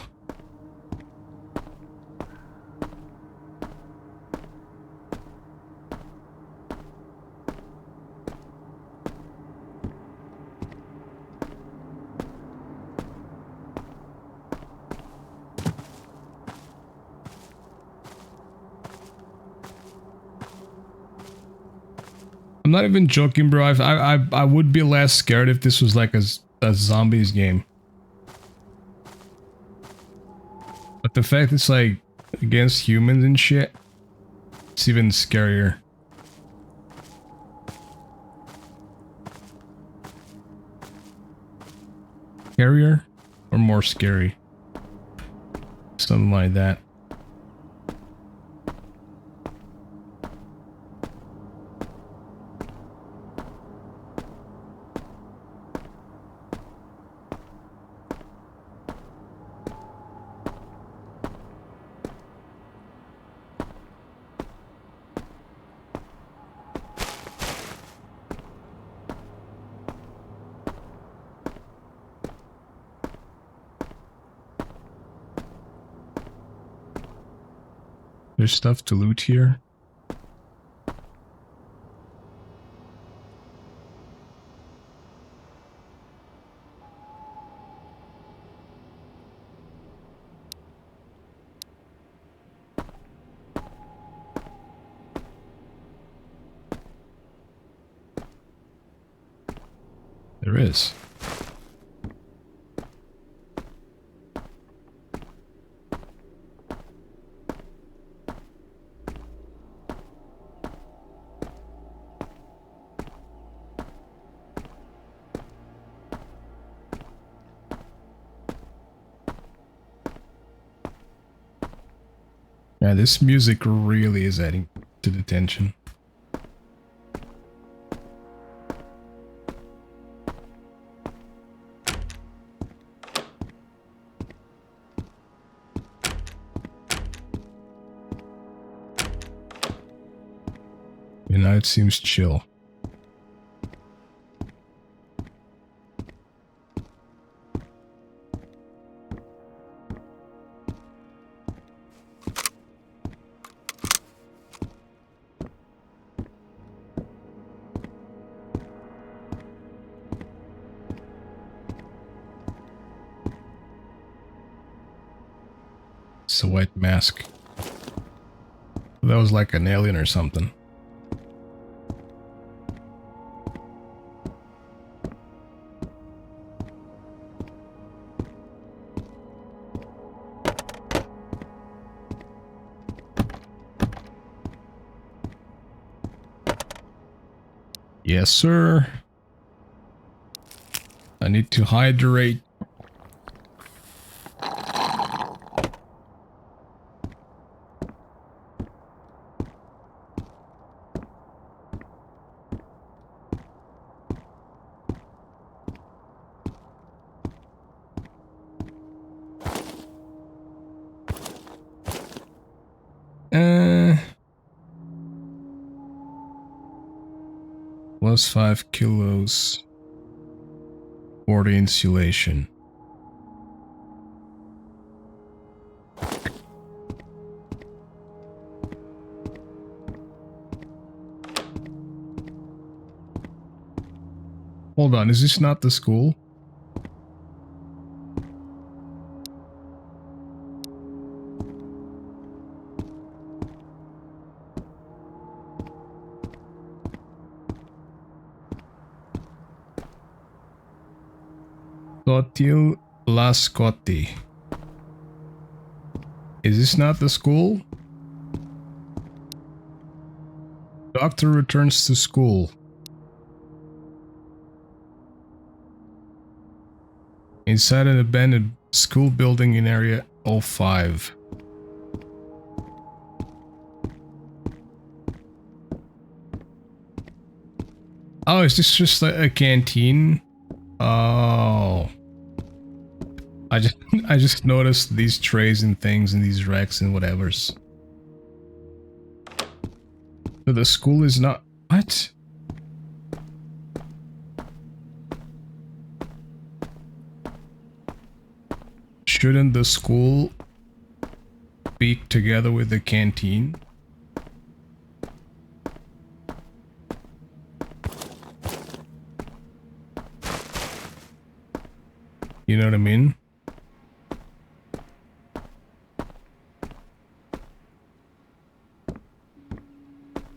I'm not even joking, bro. I would be less scared if this was like a zombies game. But the fact it's like against humans and shit, it's even scarier. Scarier or more scary? Something like that. There's stuff to loot here. There is. Yeah, this music really is adding to the tension. And now it seems chill. It's a white mask. That was like an alien or something. Yes, sir. I need to hydrate. Plus 5 kilos for the insulation. Hold on, is this not the school? Cotil Lascotti. Is this not the school? Doctor returns to school. Inside an abandoned school building in area 05. Oh, is this just a canteen? Oh. I just noticed these trays and things and these racks and whatevers. So the school is not... What? Shouldn't the school be together with the canteen? You know what I mean?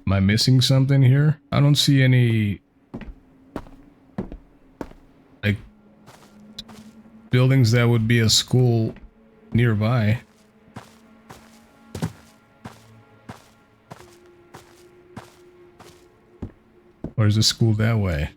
Am I missing something here? I don't see any like buildings that would be a school nearby. Or is the school that way?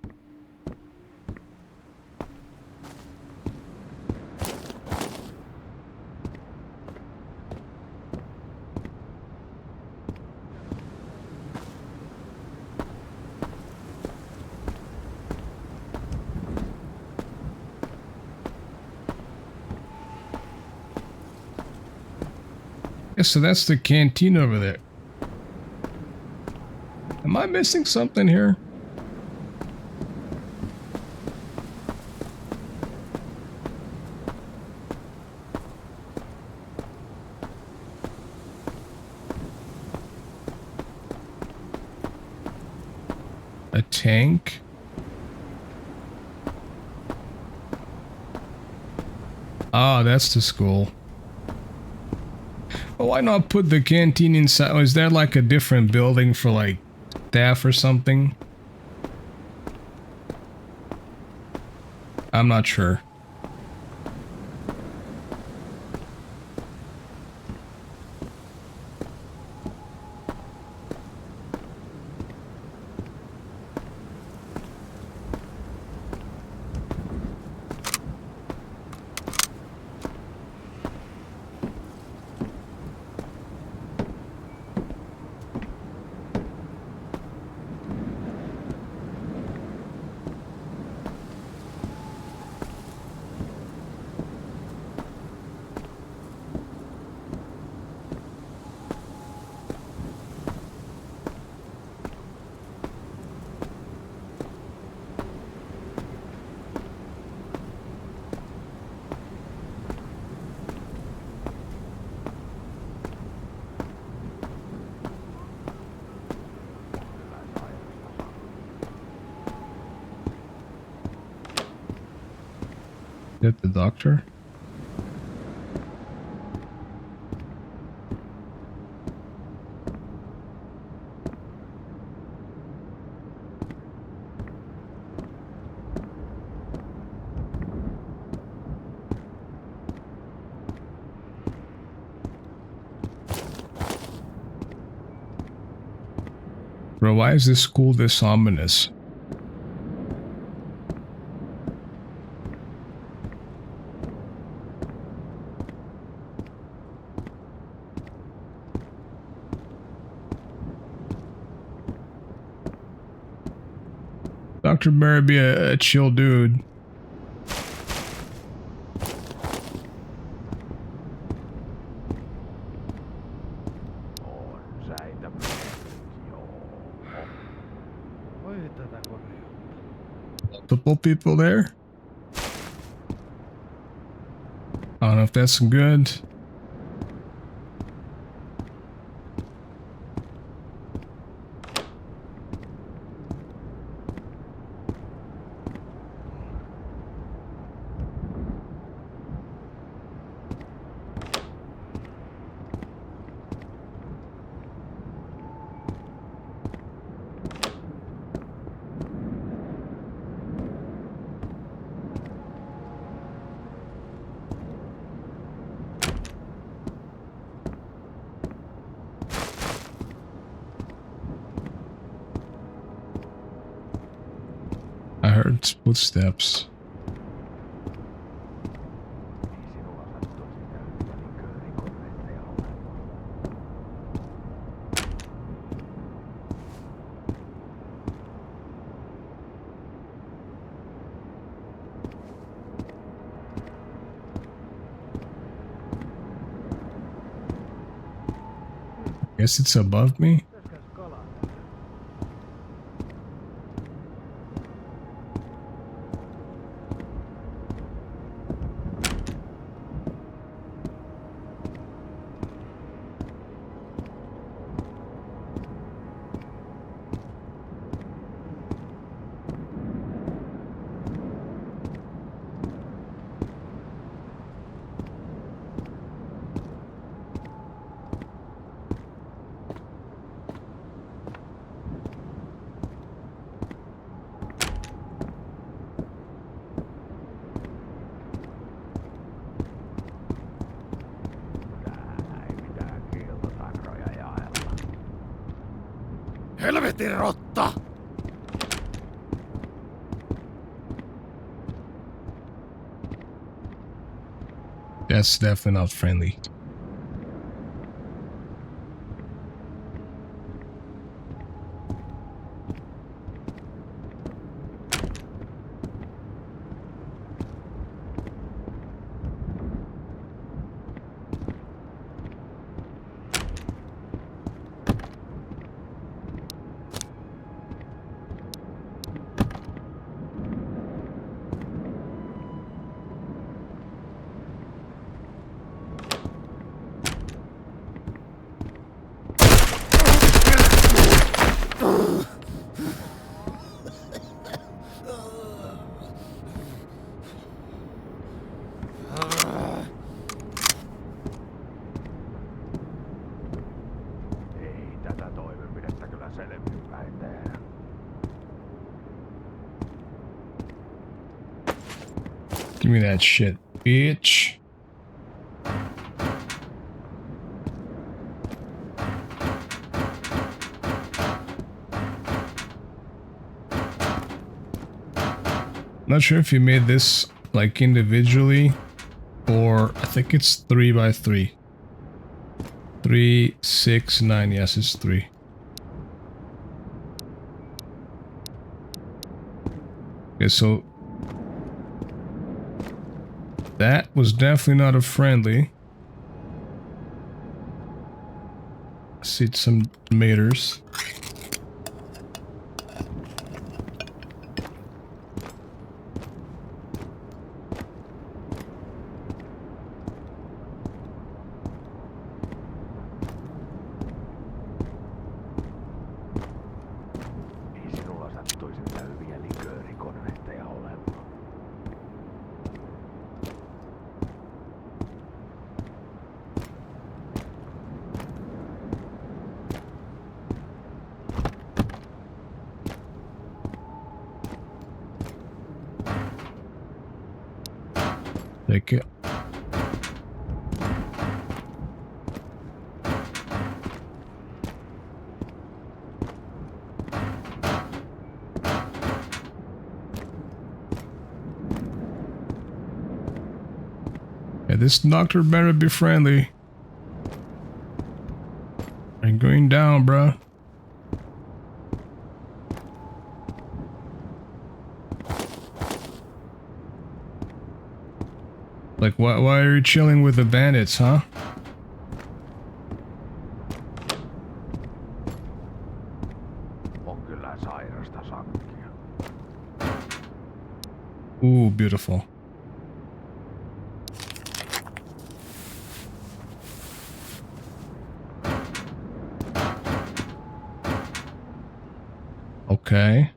Yeah, so that's the canteen over there. Am I missing something here? A tank? Ah, that's the school. Well, why not put the canteen inside? Oh, is there like a different building for like staff or something? I'm not sure. Is that the doctor? Bro, why is this school this ominous? Dr. Better be a chill dude. On säitä joo. Voi tätä koneutta. Multiple people there? I don't know if that's good. I heard footsteps. Sinulla sattuisi käyttäni köörikonveitteja olemaan. Guess it's above me. Pitäiskäs kalaa? Helvetin rotta! That's definitely not friendly. Give me that shit, bitch. Not sure if you made this like individually or I think it's 3 by 3. 3, 6, 9. Yes, it's 3. Okay, so that was definitely not a friendly. See some meters. Ei sinulla sattuisi niitä hyviä liköörikonvehteja olemaan. Take it. Yeah, this doctor better be friendly. I'm going down, bruh. Like, why are you chilling with the bandits, huh? On kyllä sairasta sakkia. Ooh, beautiful. Okay.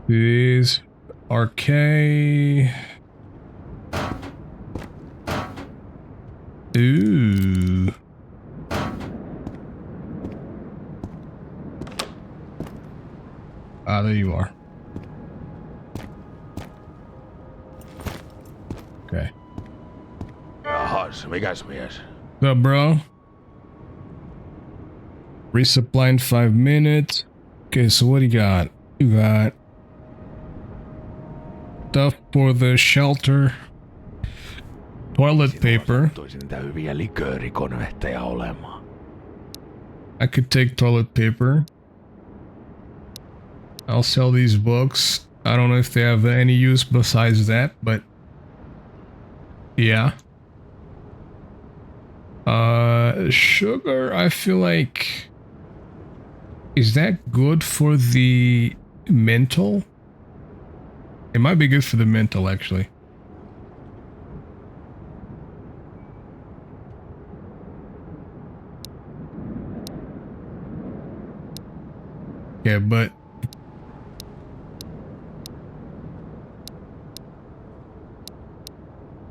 These arcade. Ooh. Ah, there you are. Okay. Jahas, mikäs mies? What's up, bro? Resupply in 5 minutes. Okay, so what do you got? You got stuff for the shelter. Toilet paper. Sattuisi niitä hyviä liköörikonvehteja olemaan. I could take toilet paper. I'll sell these books. I don't know if they have any use besides that, but yeah. Sugar, I feel like, is that good for the mental? It might be good for the mental, actually. Yeah, but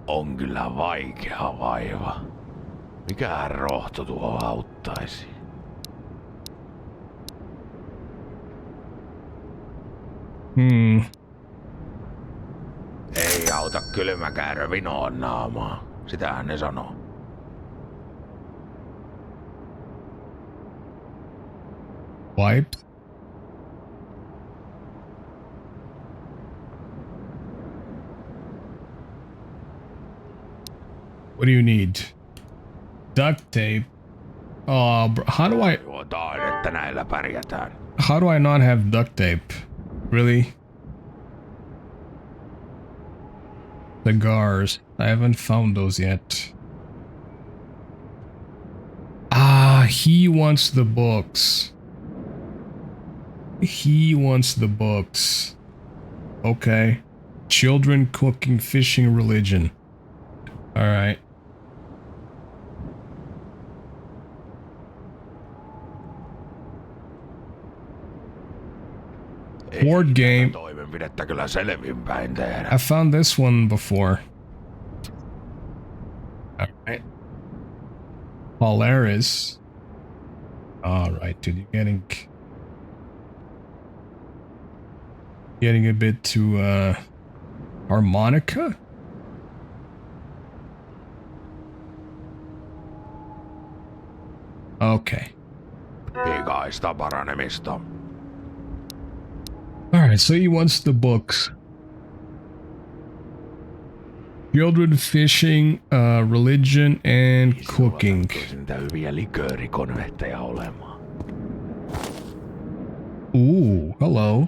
On kyllä vaikea vaiva. Mikähän rohto tuo auttaisi? Ei auta kylmäkäärö vinoon naamaa. Sitähän ne sanoo. wipe. What do you need? Duct tape. Oh, bro, how do I Että näillä pärjätään. not have duct tape? Really? Cigars. I haven't found those yet. Ah, he wants the books. He wants the books. Okay. Children, cooking, fishing, religion. Alright. Board game. Toimenpidettä kyllä selvinpäin tehdä. I found this one before. Alright. Polaris. All right, dude, you're getting a bit too harmonica. Okay. Pikaista paranemista. All right, so he wants the books. Children, fishing, religion, and cooking. Niitä hyviä liköörikonvehteja olemaan. Ooh, hello.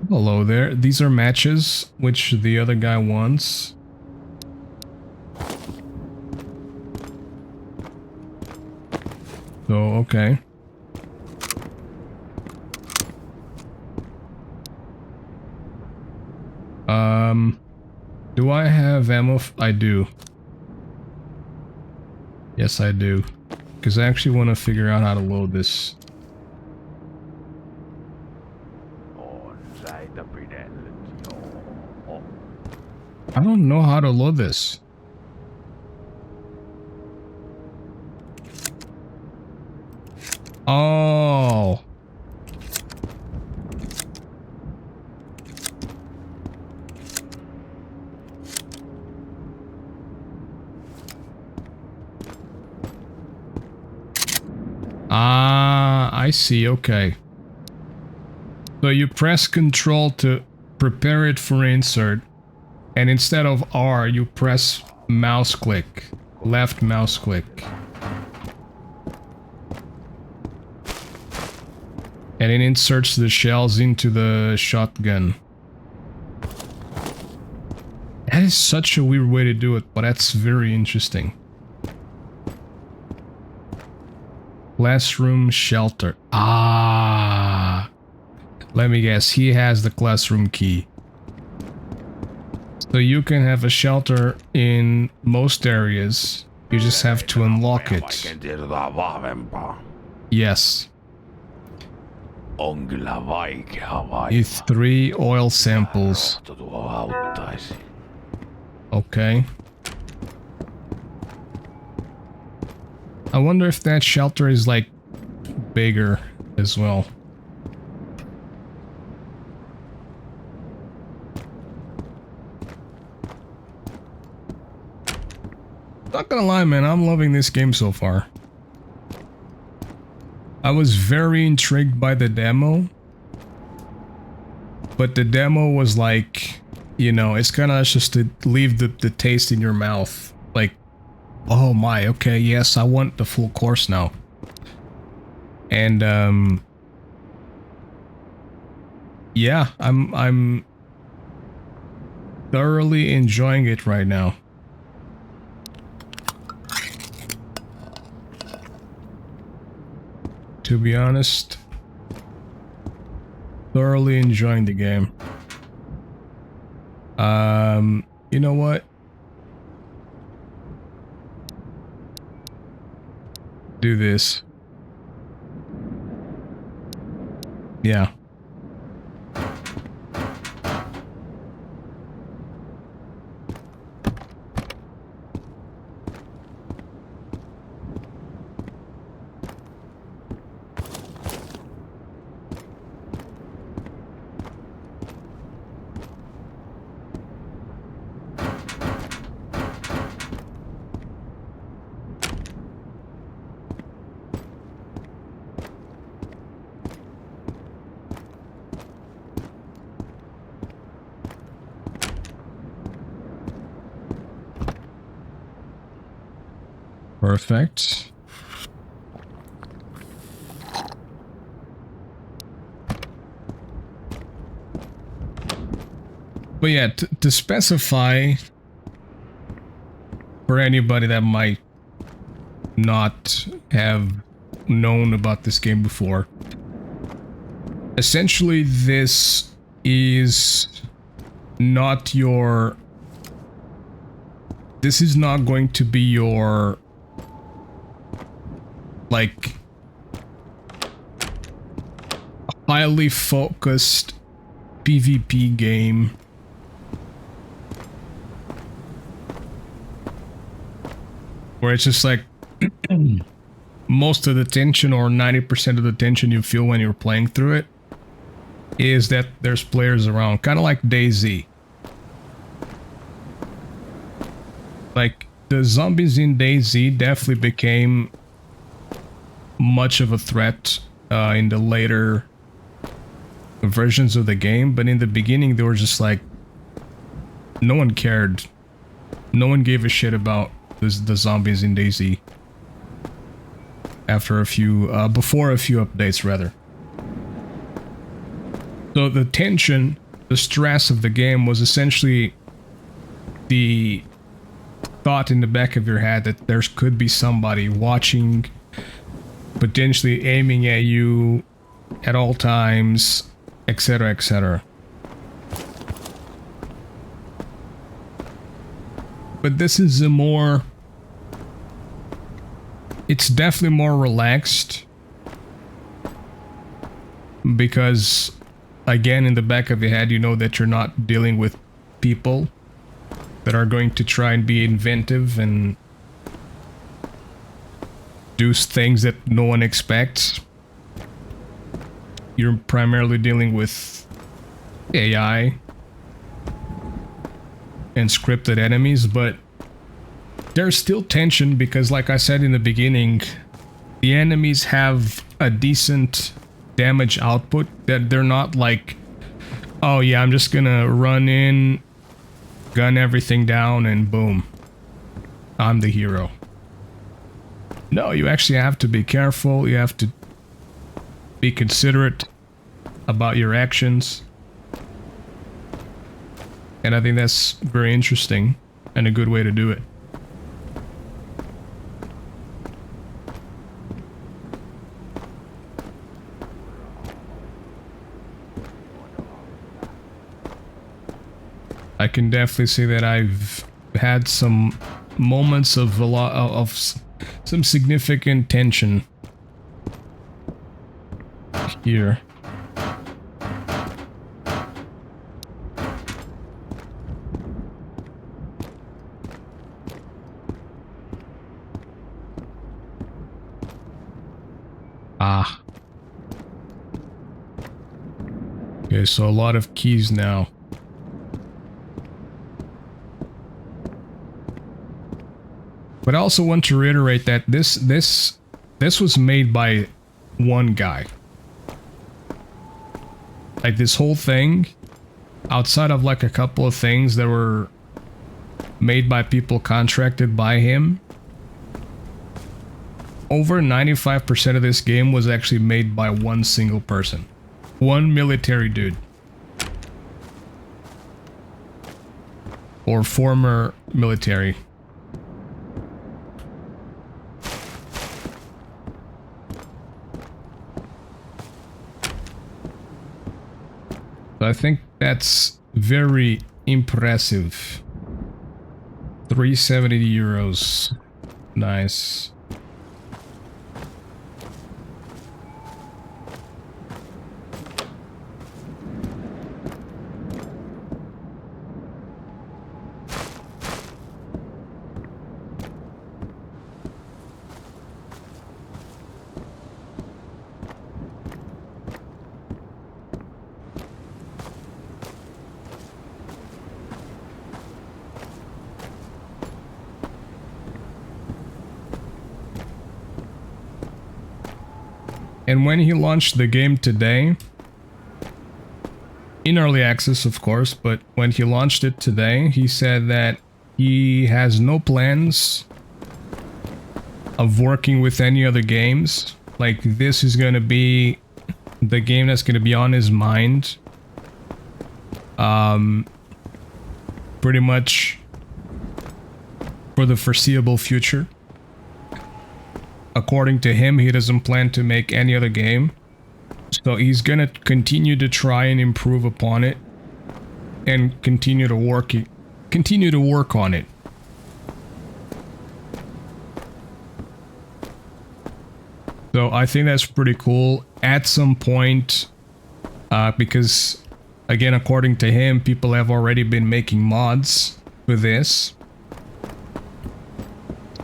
Hello there. These are matches, which the other guy wants. So, okay. Do I have ammo? I do. Yes, I do. Because I actually want to figure out how to load this. On säitä pidellyt, joo. I don't know how to load this. Oh. Ah, I see. Okay. So you press Control to prepare it for insert, and instead of R, you press mouse click, left mouse click. And it inserts the shells into the shotgun. That is such a weird way to do it, but that's very interesting. Classroom shelter. Ah. Let me guess, he has the classroom key. So you can have a shelter in most areas. You just have to unlock it. Vaikka tiedetään vahvempaa. Yes. On kyllä vaikea Need 3 oil samples. Tuo auttaisi. Okay. I wonder if that shelter is like bigger as well. Not gonna lie, man, I'm loving this game so far. I was very intrigued by the demo, but the demo was like, you know, it's kind of just to leave the taste in your mouth. Like, oh my, okay, yes, I want the full course now. And yeah, I'm thoroughly enjoying it right now. To be honest, thoroughly enjoying the game. You know what? Do this. Yeah. Perfect. But yeah, to specify for anybody that might not have known about this game before, essentially this is not your... This is not going to be your... like highly focused PvP game where it's just like most of the tension, or 90% of the tension you feel when you're playing through it, is that there's players around, kind of like DayZ. Like, the zombies in DayZ definitely became much of a threat in the later versions of the game, but in the beginning they were just like, no one cared. No one gave a shit about the zombies in DayZ. After a few, before a few updates rather. So the tension, the stress of the game was essentially the thought in the back of your head that there could be somebody watching, potentially aiming at you at all times, etc., etc. But this is a more... It's definitely more relaxed. Because, again, in the back of your head, you know that you're not dealing with people that are going to try and be inventive and do things that no one expects. You're primarily dealing with AI and scripted enemies, but there's still tension because, like I said in the beginning, the enemies have a decent damage output. That they're not like, oh yeah, I'm just gonna run in, gun everything down, and boom, I'm the hero. No, you actually have to be careful. You have to be considerate about your actions. And I think that's very interesting and a good way to do it. I can definitely say that I've had some moments of a lot of some significant tension here. Ah. Okay, so a lot of keys now. But I also want to reiterate that this was made by one guy. Like, this whole thing, outside of like a couple of things that were made by people contracted by him, over 95% of this game was actually made by one single person. One military dude. Or former military. I think that's very impressive. 370 euros. Nice. And when he launched the game today, in early access of course, but when he launched it today, he said that he has no plans of working with any other games. Like, this is gonna be the game that's gonna be on his mind. Pretty much for the foreseeable future. According to him, he doesn't plan to make any other game. So he's gonna continue to try and improve upon it. And continue to work on it. So I think that's pretty cool. At some point, because, again, according to him, people have already been making mods for this.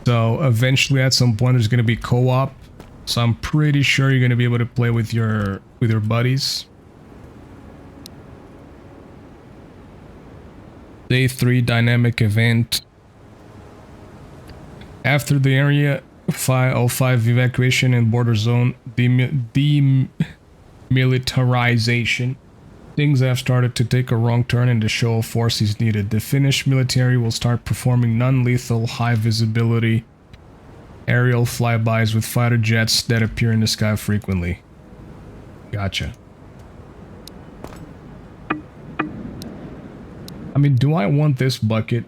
So eventually at some point there's going to be co-op. So I'm pretty sure you're going to be able to play with your buddies. Day 3 dynamic event. After the area 505 evacuation and border zone demilitarization, things have started to take a wrong turn and the show of force is needed. The Finnish military will start performing non-lethal, high-visibility aerial flybys with fighter jets that appear in the sky frequently. Gotcha. I mean, do I want this bucket?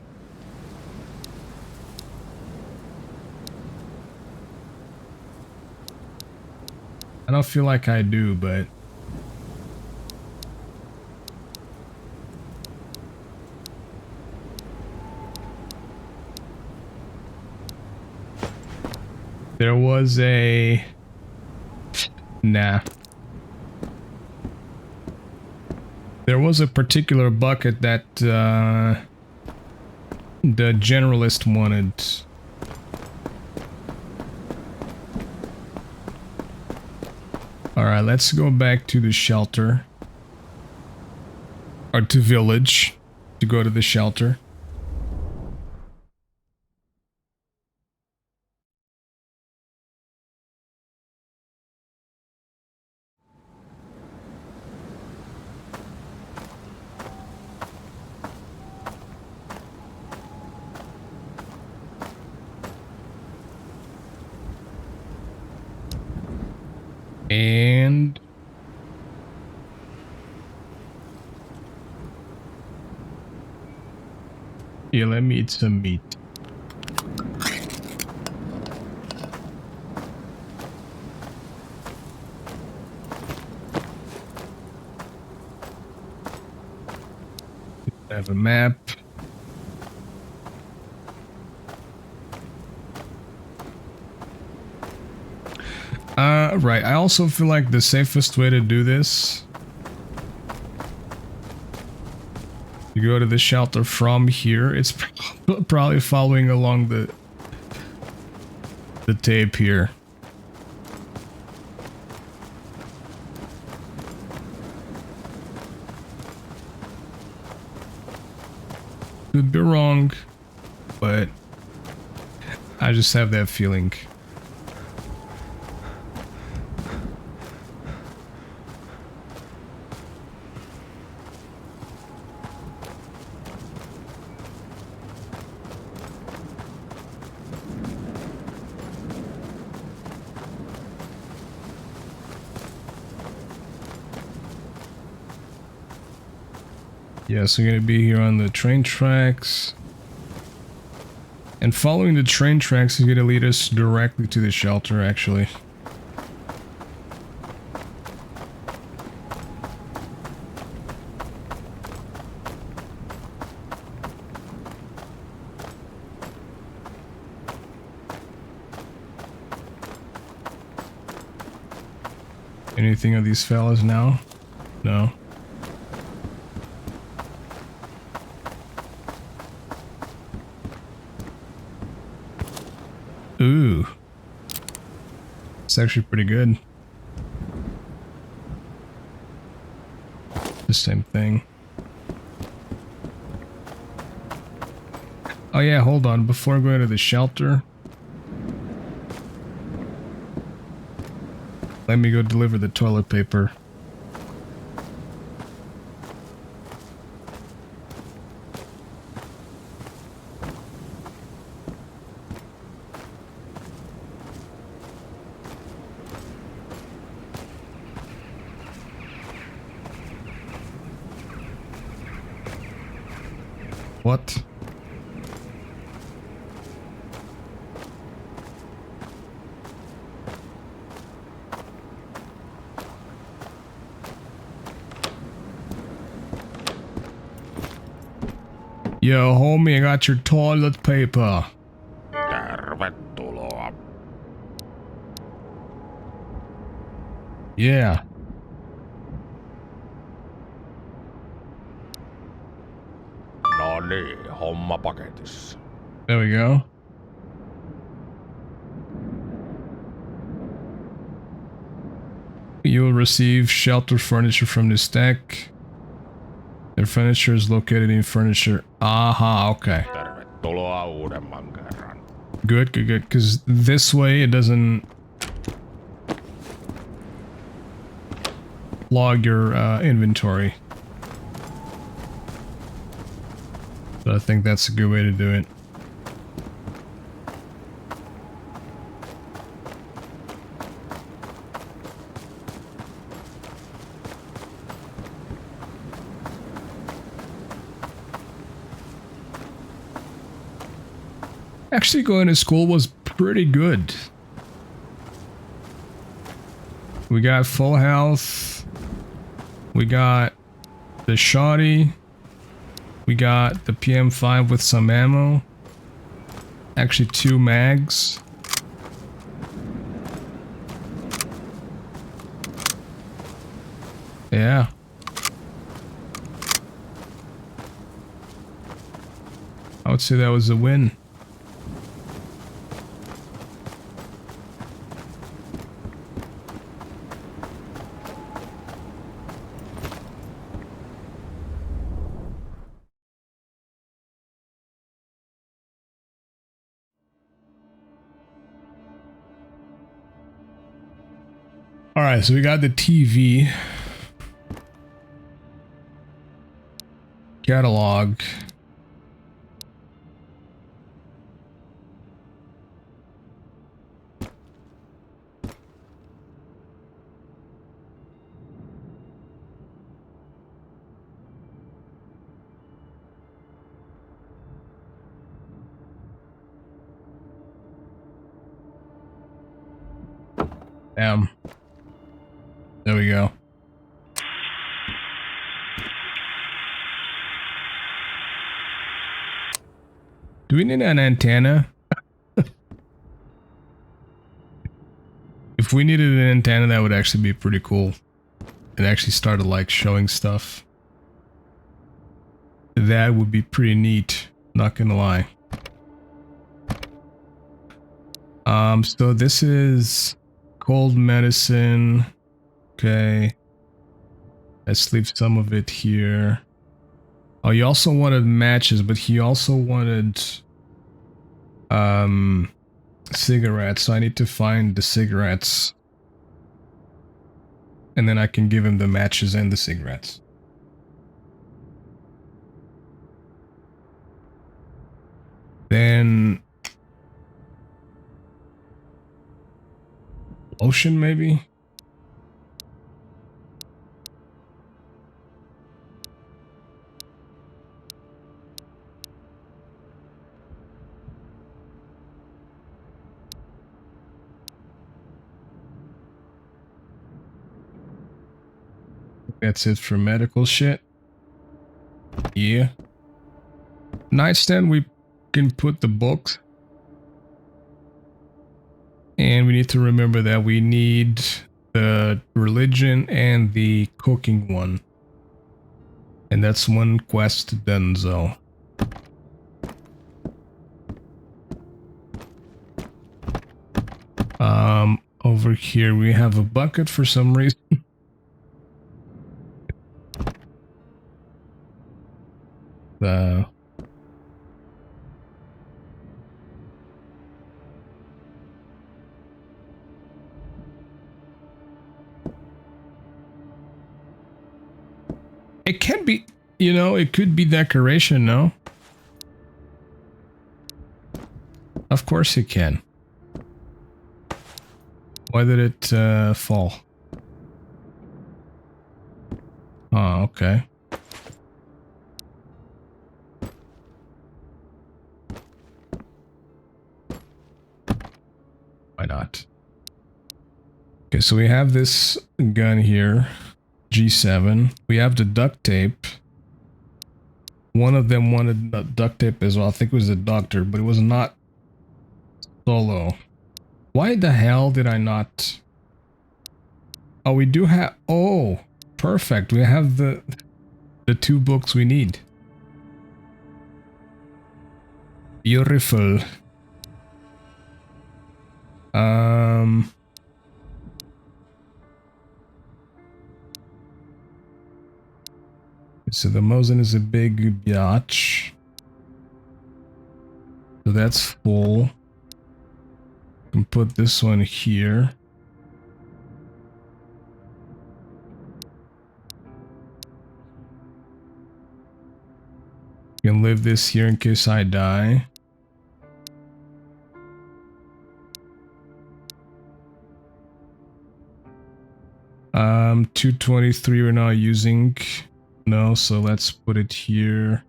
I don't feel like I do, but... There was a... Nah. There was a particular bucket that the generalist wanted. Alright, let's go back to the shelter. Or to village. To go to the shelter. And yeah, let me eat some meat. I have a map. Right. I also feel like the safest way to do this, you go to the shelter from here. It's probably following along the tape here. Could be wrong, but I just have that feeling. Yeah, so we're gonna be here on the train tracks. And following the train tracks is gonna lead us directly to the shelter, actually. Anything of these fellas now? No. Ooh. It's actually pretty good. The same thing. Oh yeah, hold on. Before going to the shelter, let me go deliver the toilet paper. What? Yo, homie, I got your toilet paper. Tervetuloa. Yeah. No niin, homma paketissa. There we go. You will receive shelter furniture from this deck. Their furniture is located in furniture. Aha, okay. Tervetuloa uudemman kerran. Good, good, good. Because this way it doesn't log your inventory. So I think that's a good way to do it. Actually, going to school was pretty good. We got full health. We got the shoddy. We got the PM5 with some ammo. Actually, 2 mags. Yeah. I would say that was a win. Alright, so we got the TV. Catalog. Damn. There we go. Do we need an antenna? If we needed an antenna, that would actually be pretty cool. It actually started like showing stuff. That would be pretty neat, not gonna lie. So this is cold medicine. Okay. Let's leave some of it here. Oh, you also wanted matches, but he also wanted cigarettes, so I need to find the cigarettes. And then I can give him the matches and the cigarettes. Then lotion maybe? That's it for medical shit. Yeah. Nightstand, we can put the books. And we need to remember that we need the religion and the cooking one. And that's one quest done, so. Over here we have a bucket for some reason. It can be, you know, it could be decoration, no? Of course it can. Why did it fall? Oh, okay. Why not? Okay, so we have this gun here. G7. We have the duct tape. One of them wanted duct tape as well. I think it was the doctor, but it was not Solo. Why the hell did I not... Oh, we do have... Oh, perfect. We have the 2 books we need. Beautiful. So the Mosin is a big biatch. So that's full. Can put this one here. Can leave this here in case I die. Um, 223 we're not using. No, so let's put it here.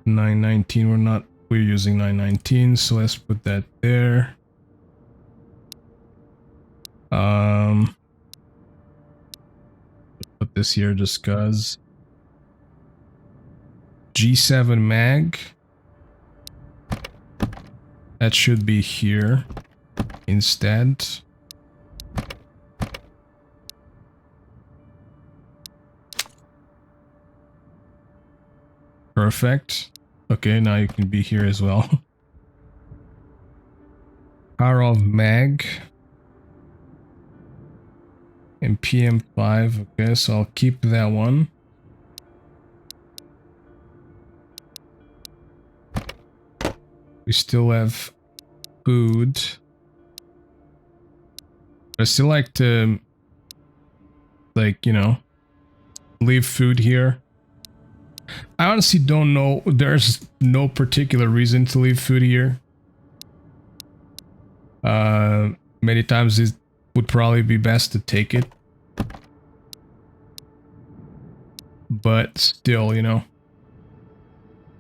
919 we're using 919, so let's put that there. Put this here just cuz. G7 mag. That should be here instead. Perfect. Okay, now you can be here as well. Power of mag. And PM5. Okay, so I'll keep that one. We still have food. I still like to, like, you know, leave food here. I honestly don't know. There's no particular reason to leave food here. Many times it would probably be best to take it. But still, you know.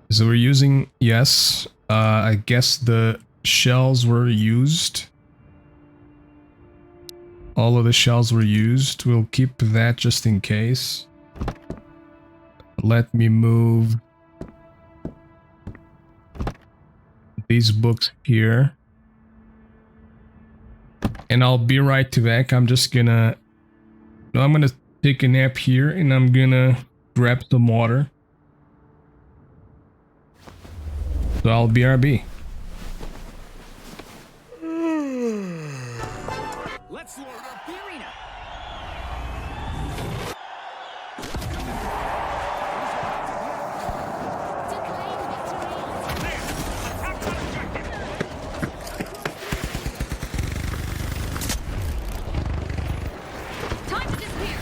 So we're using, yes, I guess the shells were used. All of the shells were used. We'll keep that just in case. Let me move these books here. And I'll be right back. I'm just gonna... No, I'm gonna take a nap here and I'm gonna grab some water. So I'll BRB. Let's load up the arena. Time to disappear.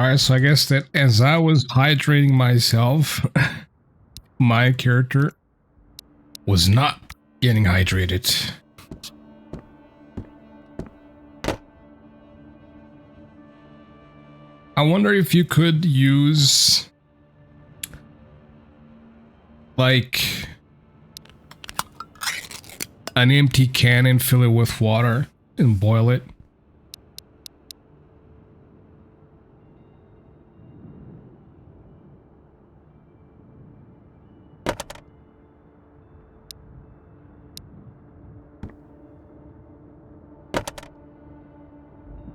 Alright, so I guess that as I was hydrating myself, my character was not getting hydrated. I wonder if you could use like an empty can and fill it with water and boil it.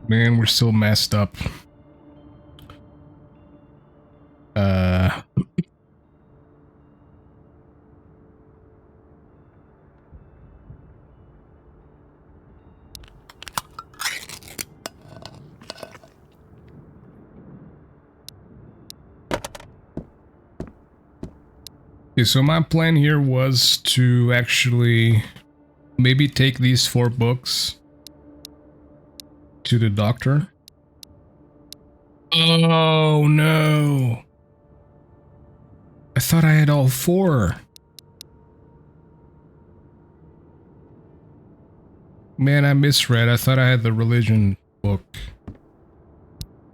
Man, we're still messed up. Okay, so my plan here was to actually maybe take these 4 books to the doctor. Oh no! I thought I had all 4. Man, I misread. I thought I had the religion book.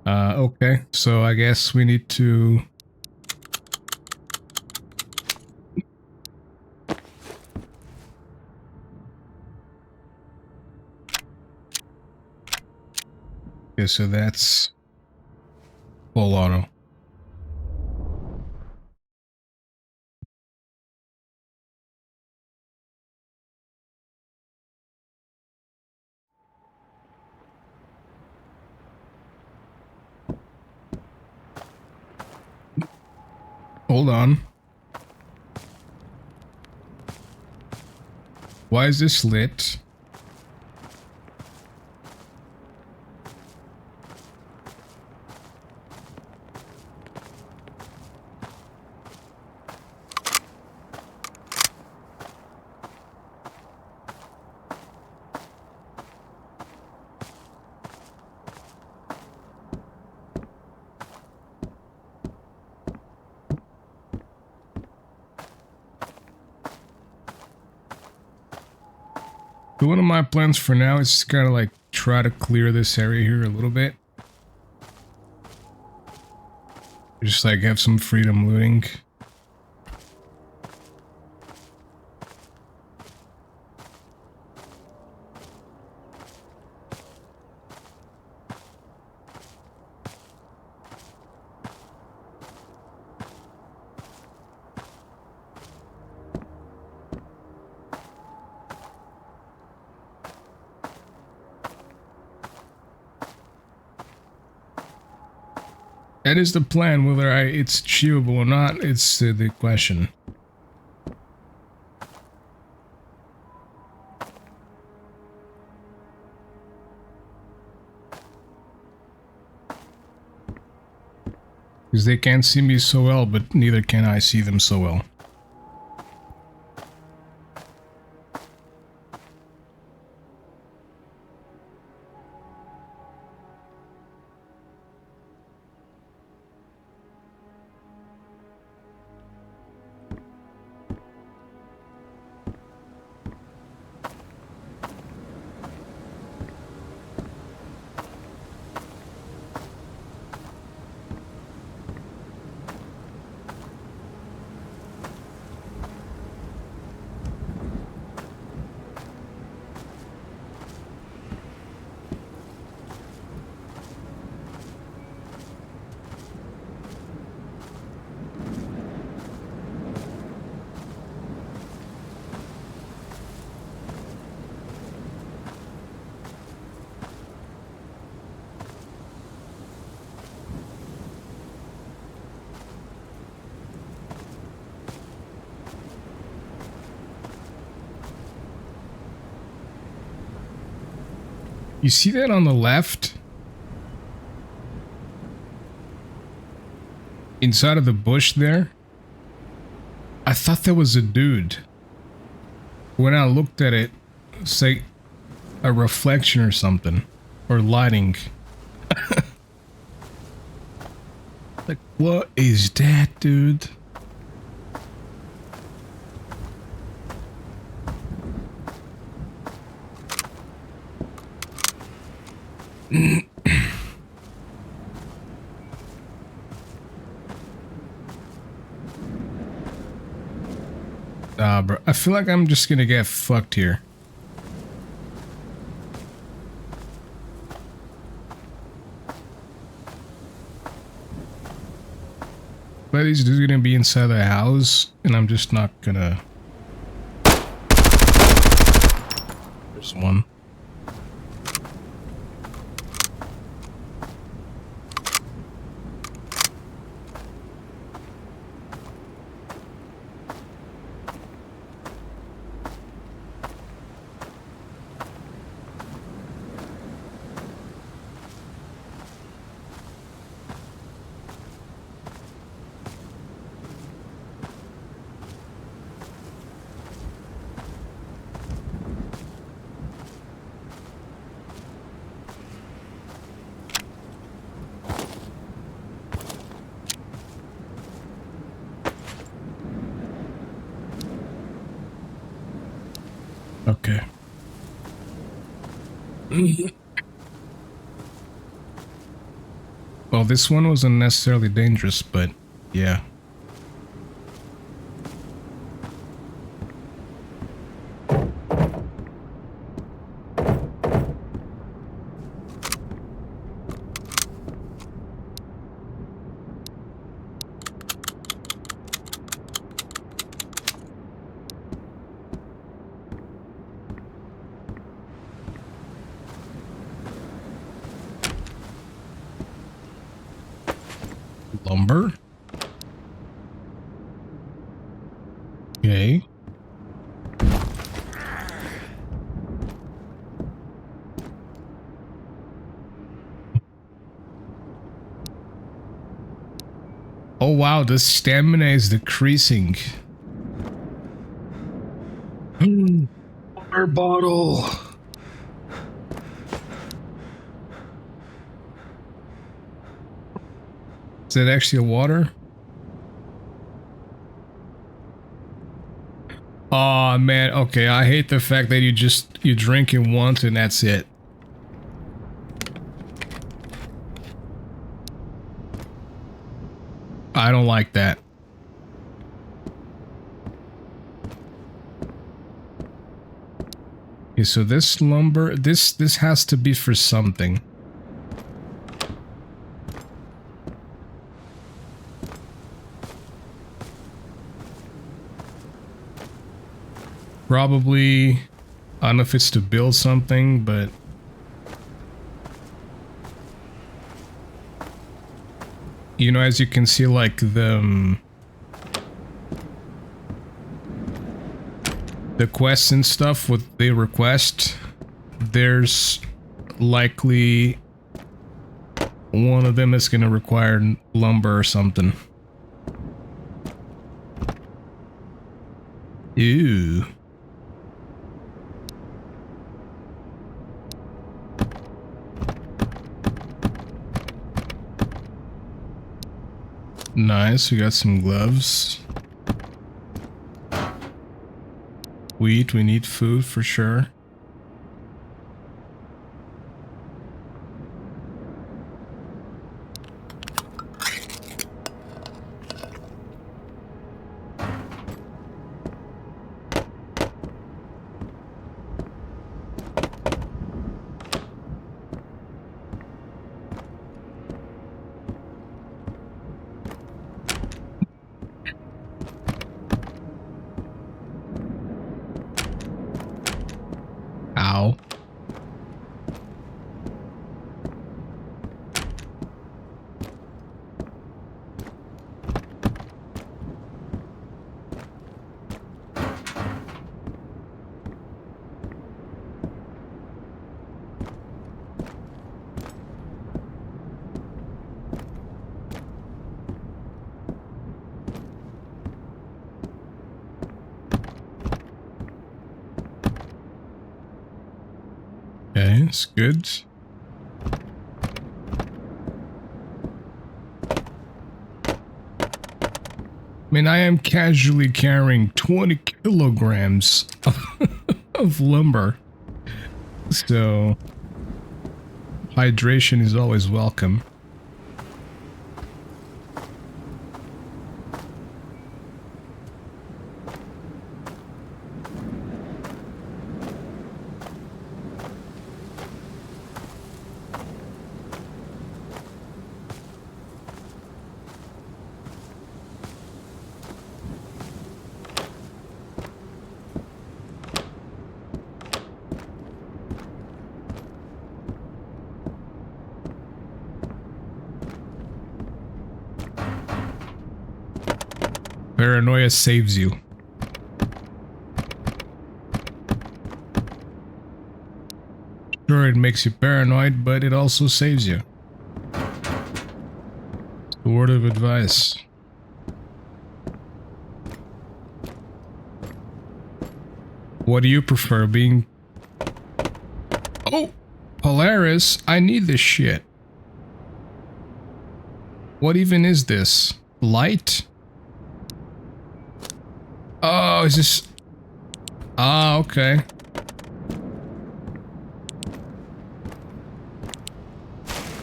Okay, so I guess we need to... Okay, so that's full auto. Hold on. Why is this lit? So one of my plans for now is to kind of like try to clear this area here a little bit. Just like have some freedom looting. That is the plan. Whether it's achievable or not, it's the question. Because they can't see me so well, but neither can I see them so well. You see that on the left? Inside of the bush there? I thought that was a dude. When I looked at it, it's like a reflection or something. Or lighting. What is that, dude? Bro, I feel like I'm just gonna get fucked here. But these dudes are gonna be inside the house, and I'm just not gonna. There's one. Okay. Well, this one wasn't necessarily dangerous, but yeah. Lumber. Okay. Oh wow, the stamina is decreasing. Water bottle. Is that actually a water? Oh man, okay, I hate the fact that you drink it once and that's it. I don't like that. Okay, so this lumber, this has to be for something. Probably, I don't know if it's to build something, but you know, as you can see, like the quests and stuff, what they request, there's likely one of them that's gonna require lumber or something. Ew. Nice, we got some gloves. Wheat, we need food for sure. Ow. Okay, it's good. I mean, I am casually carrying 20 kilograms of lumber. So, hydration is always welcome. Paranoia saves you. Sure, it makes you paranoid, but it also saves you. A word of advice. What do you prefer, being... Oh! Polaris, I need this shit. What even is this? Light? Oh, is this... Ah, okay.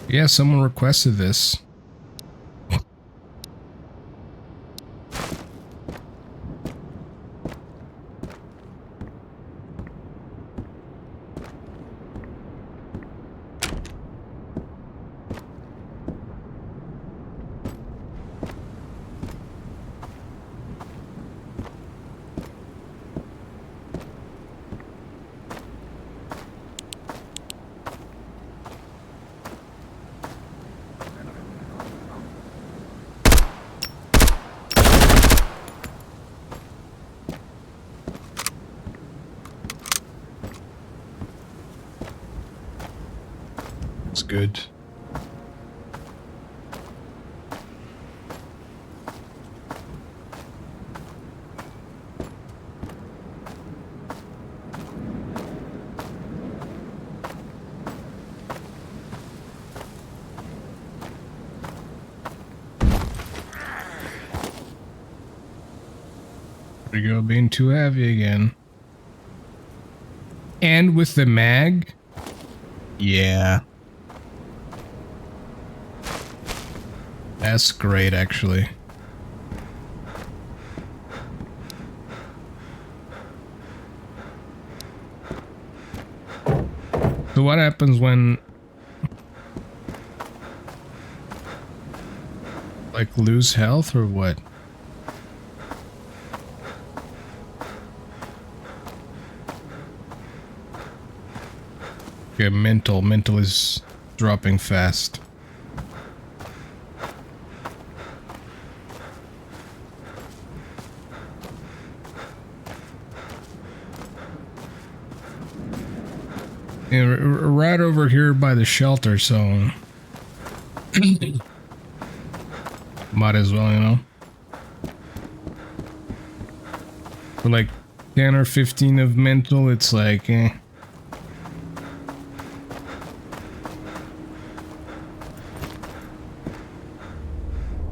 Yeah, someone requested this. It's good. There we go, being too heavy again. And with the mag? Yeah. That's great, actually. So what happens when... like, lose health or what? Okay, mental. Mental is dropping fast. And right over here by the shelter, so might as well, you know. For like 10 or 15 of mental, it's like, eh.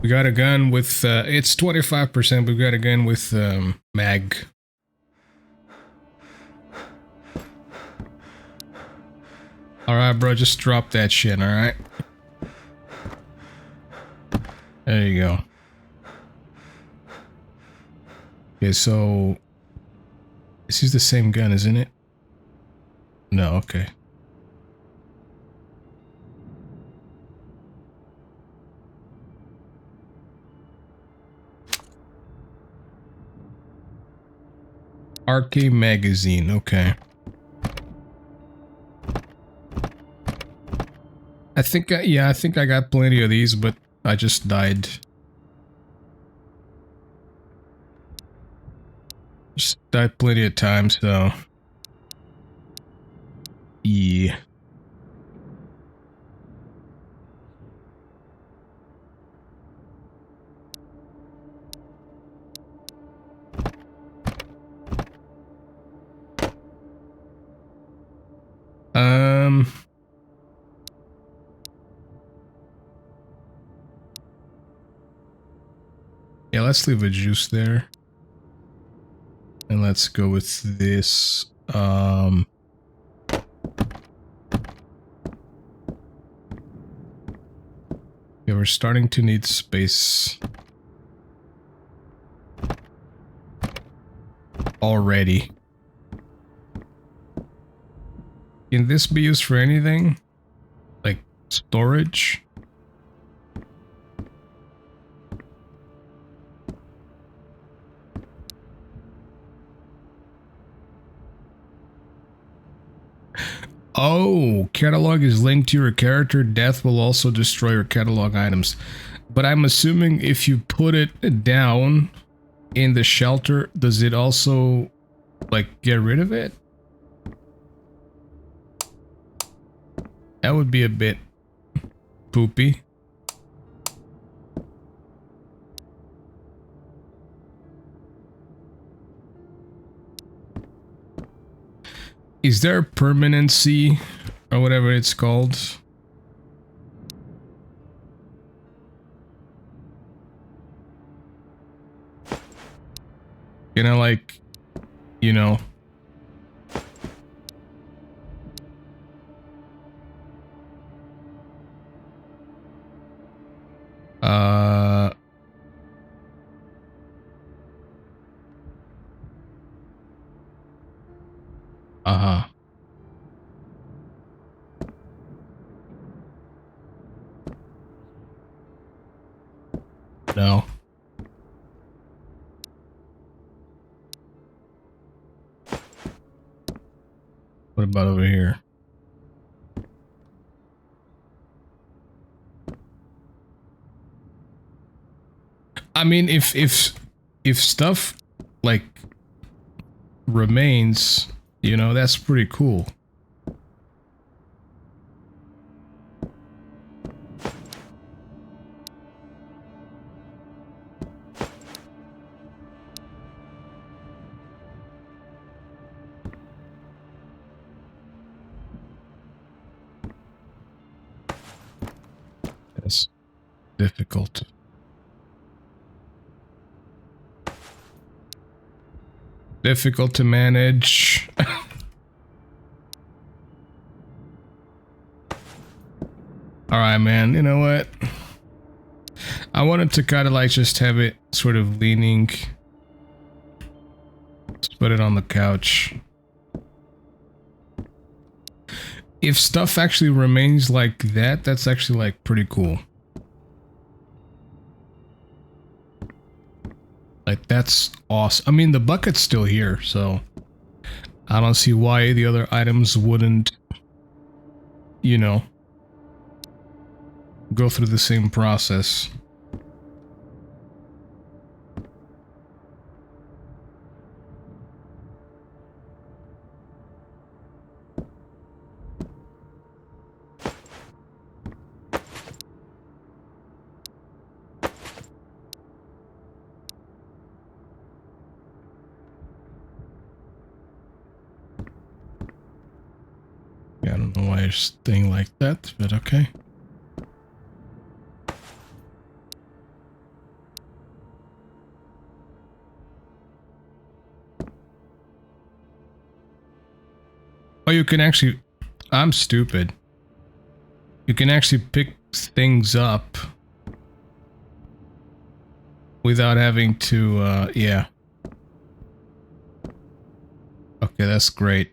We got a gun with, it's 25%, but we got a gun with mag. Alright, bro, just drop that shit, alright? There you go. Okay, so... this is the same gun, isn't it? No, okay. RK magazine, okay. I think, yeah, I think I got plenty of these, but I just died. Just died plenty of times, so... yeah. Yeah, let's leave a juice there. And let's go with this. Yeah, we're starting to need space already. Can this be used for anything? Like storage? Oh, catalog is linked to your character. Death will also destroy your catalog items. But I'm assuming if you put it down in the shelter, does it also, like, get rid of it? That would be a bit poopy. Is there permanency or whatever it's called? You know, like, you know. Uh-huh. No. What about over here? I mean, if stuff like remains, you know, that's pretty cool. That's difficult. Difficult to manage. Alright, man, you know what? I wanted to kind of like just have it sort of leaning. Let's put it on the couch. If stuff actually remains like that, that's actually like pretty cool. Like, that's awesome. I mean, the bucket's still here, so I don't see why the other items wouldn't, you know, go through the same process. Yeah, I don't know why it's staying like that, but okay. Oh, you can actually... I'm stupid. You can actually pick things up without having to, yeah. Okay, that's great.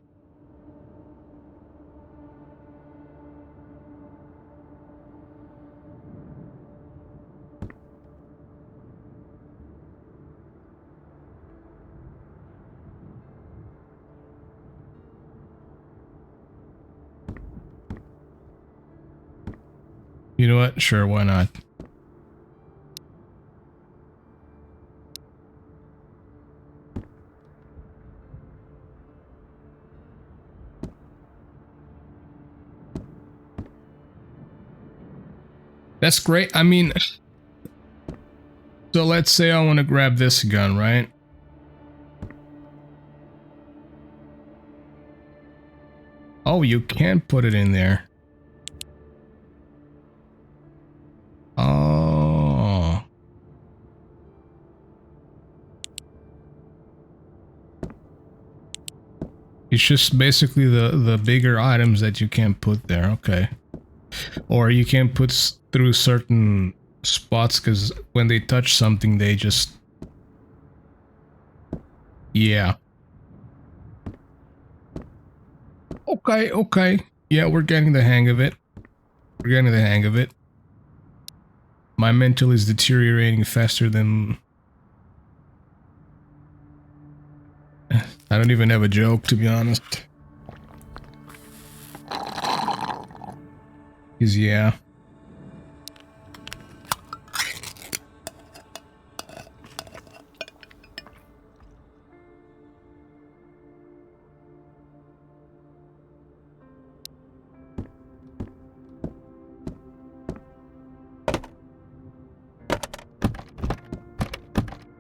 You know what? Sure, why not? That's great. I mean, so let's say I want to grab this gun, right? Oh, you can put it in there. Oh. It's just basically the bigger items that you can't put there. Okay. Or you can't put through certain spots because when they touch something, they just... Yeah. Okay, okay. Yeah, we're getting the hang of it. We're getting the hang of it. My mental is deteriorating faster than... I don't even have a joke, to be honest. Because, yeah.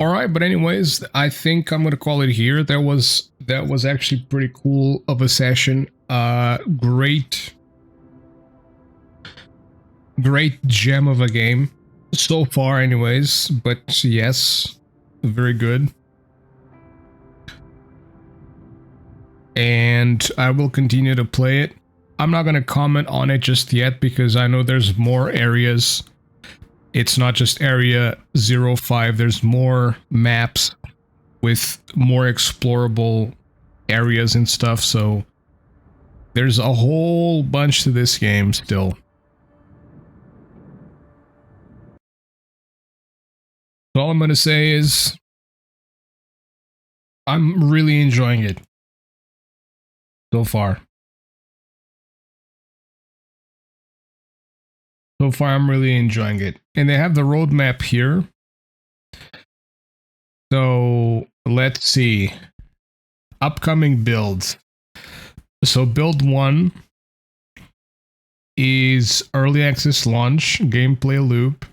Alright, but anyways, I think I'm gonna call it here. That was actually pretty cool of a session. Great gem of a game. So far anyways, but yes, very good. And I will continue to play it. I'm not gonna comment on it just yet because I know there's more areas. It's not just Area 05, there's more maps with more explorable areas and stuff, so there's a whole bunch to this game still. So all I'm gonna say is I'm really enjoying it so far. So far, I'm really enjoying it. And they have the roadmap here. So, let's see. Upcoming builds. So, build 1 is early access launch, gameplay loop,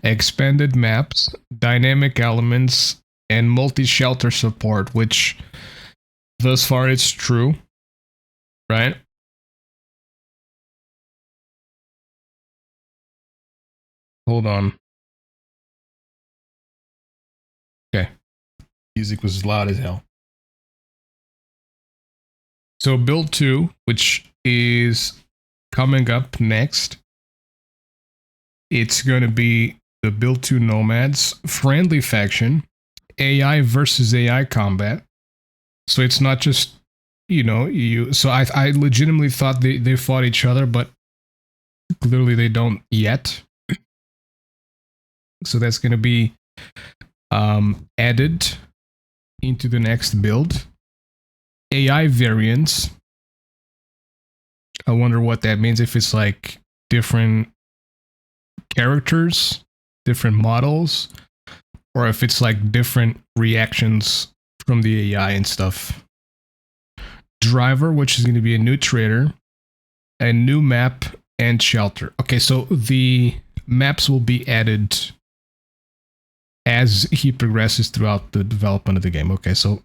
expanded maps, dynamic elements, and multi-shelter support, which thus far it's true, right? Hold on. Okay. Music was loud as hell. So build 2, which is coming up next. It's going to be the build 2 Nomads, friendly faction, AI versus AI combat. So it's not just, you know, you. So I legitimately thought they fought each other, but clearly they don't yet. So that's going to be added into the next build. AI variants. I wonder what that means, if it's like different characters, different models, or if it's like different reactions from the AI and stuff. Driver, which is going to be a new trader, a new map, and shelter. Okay, so the maps will be added as he progresses throughout the development of the game. Okay, so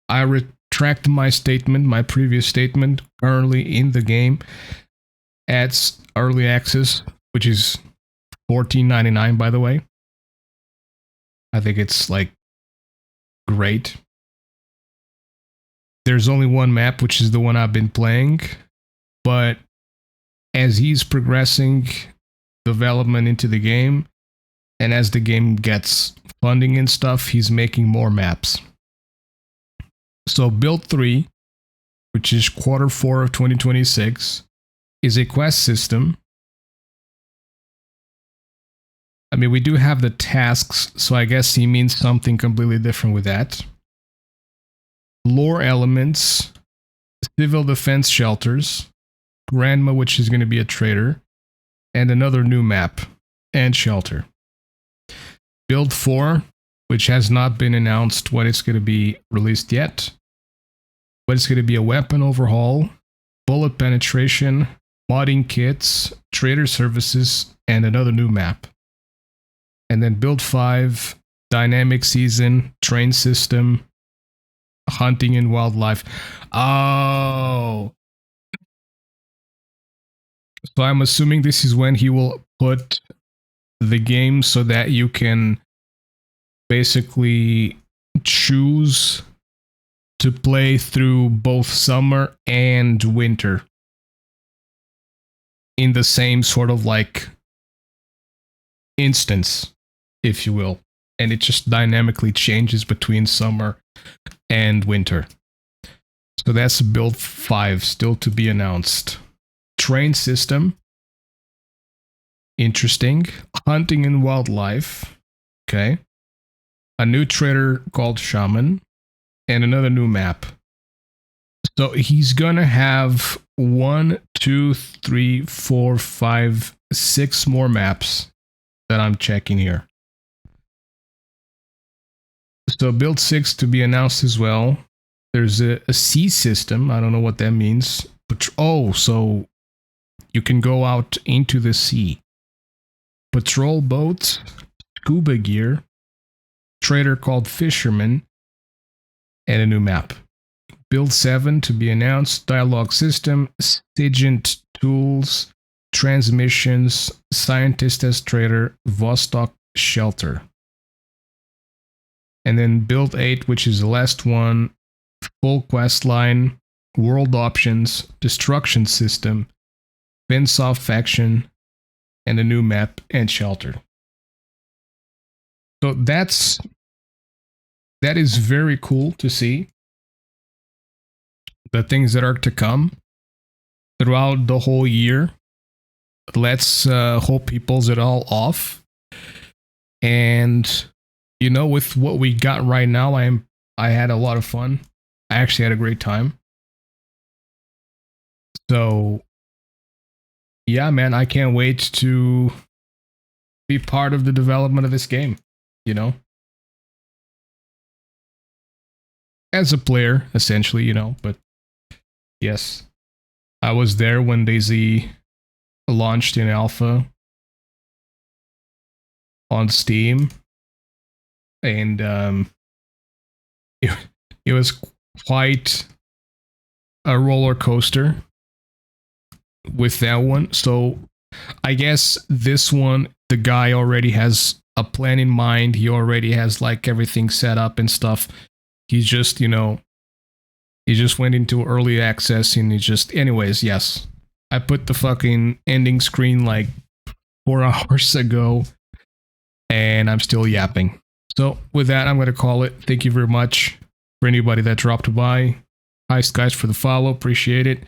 I retract my statement, my previous statement. Currently in the game at early access, which is $14.99, by the way. I think it's like great. There's only one map, which is the one I've been playing, but as he's progressing development into the game, and as the game gets funding and stuff, he's making more maps. So build 3, which is Q4 of 2026, is a quest system. I mean, we do have the tasks, so I guess he means something completely different with that. Lore elements, civil defense shelters, Grandma, which is going to be a trader, and another new map and shelter. Build 4, which has not been announced when it's going to be released yet, but it's going to be a weapon overhaul, bullet penetration, modding kits, trader services, and another new map. And then build 5, dynamic season, train system, hunting and wildlife. Oh! So I'm assuming this is when he will put the game so that you can basically choose to play through both summer and winter in the same sort of like instance, if you will. And it just dynamically changes between summer and winter. So that's build 5, still to be announced. Train system. Interesting. Hunting and wildlife. Okay. A new trader called Shaman. And another new map. So he's gonna have 1, 2, 3, 4, 5, 6 more maps that I'm checking here. So build 6 to be announced as well. There's a sea system. I don't know what that means. But so you can go out into the sea. Patrol boat, scuba gear, trader called Fisherman, and a new map. Build 7 to be announced. Dialogue system, Sigint tools, transmissions, scientist as trader, Vostok shelter. And then build 8, which is the last one, full quest line, world options, destruction system, fence off faction, and a new map and shelter. So that is very cool to see. The things that are to come throughout the whole year. Let's hope he pulls it all off. And you know, with what we got right now, I had a lot of fun. I actually had a great time. So yeah, man, I can't wait to be part of the development of this game, you know? As a player, essentially, you know, but yes. I was there when DayZ launched in alpha on Steam. And it was quite a roller coaster with that one. So I guess this one, the guy already has a plan in mind. He already has like everything set up and stuff. He's just, you know, he just went into early access and he just, anyways, yes. I put the fucking ending screen like 4 hours ago and I'm still yapping. So with that, I'm going to call it. Thank you very much for anybody that dropped by. Hi, guys, for the follow. Appreciate it.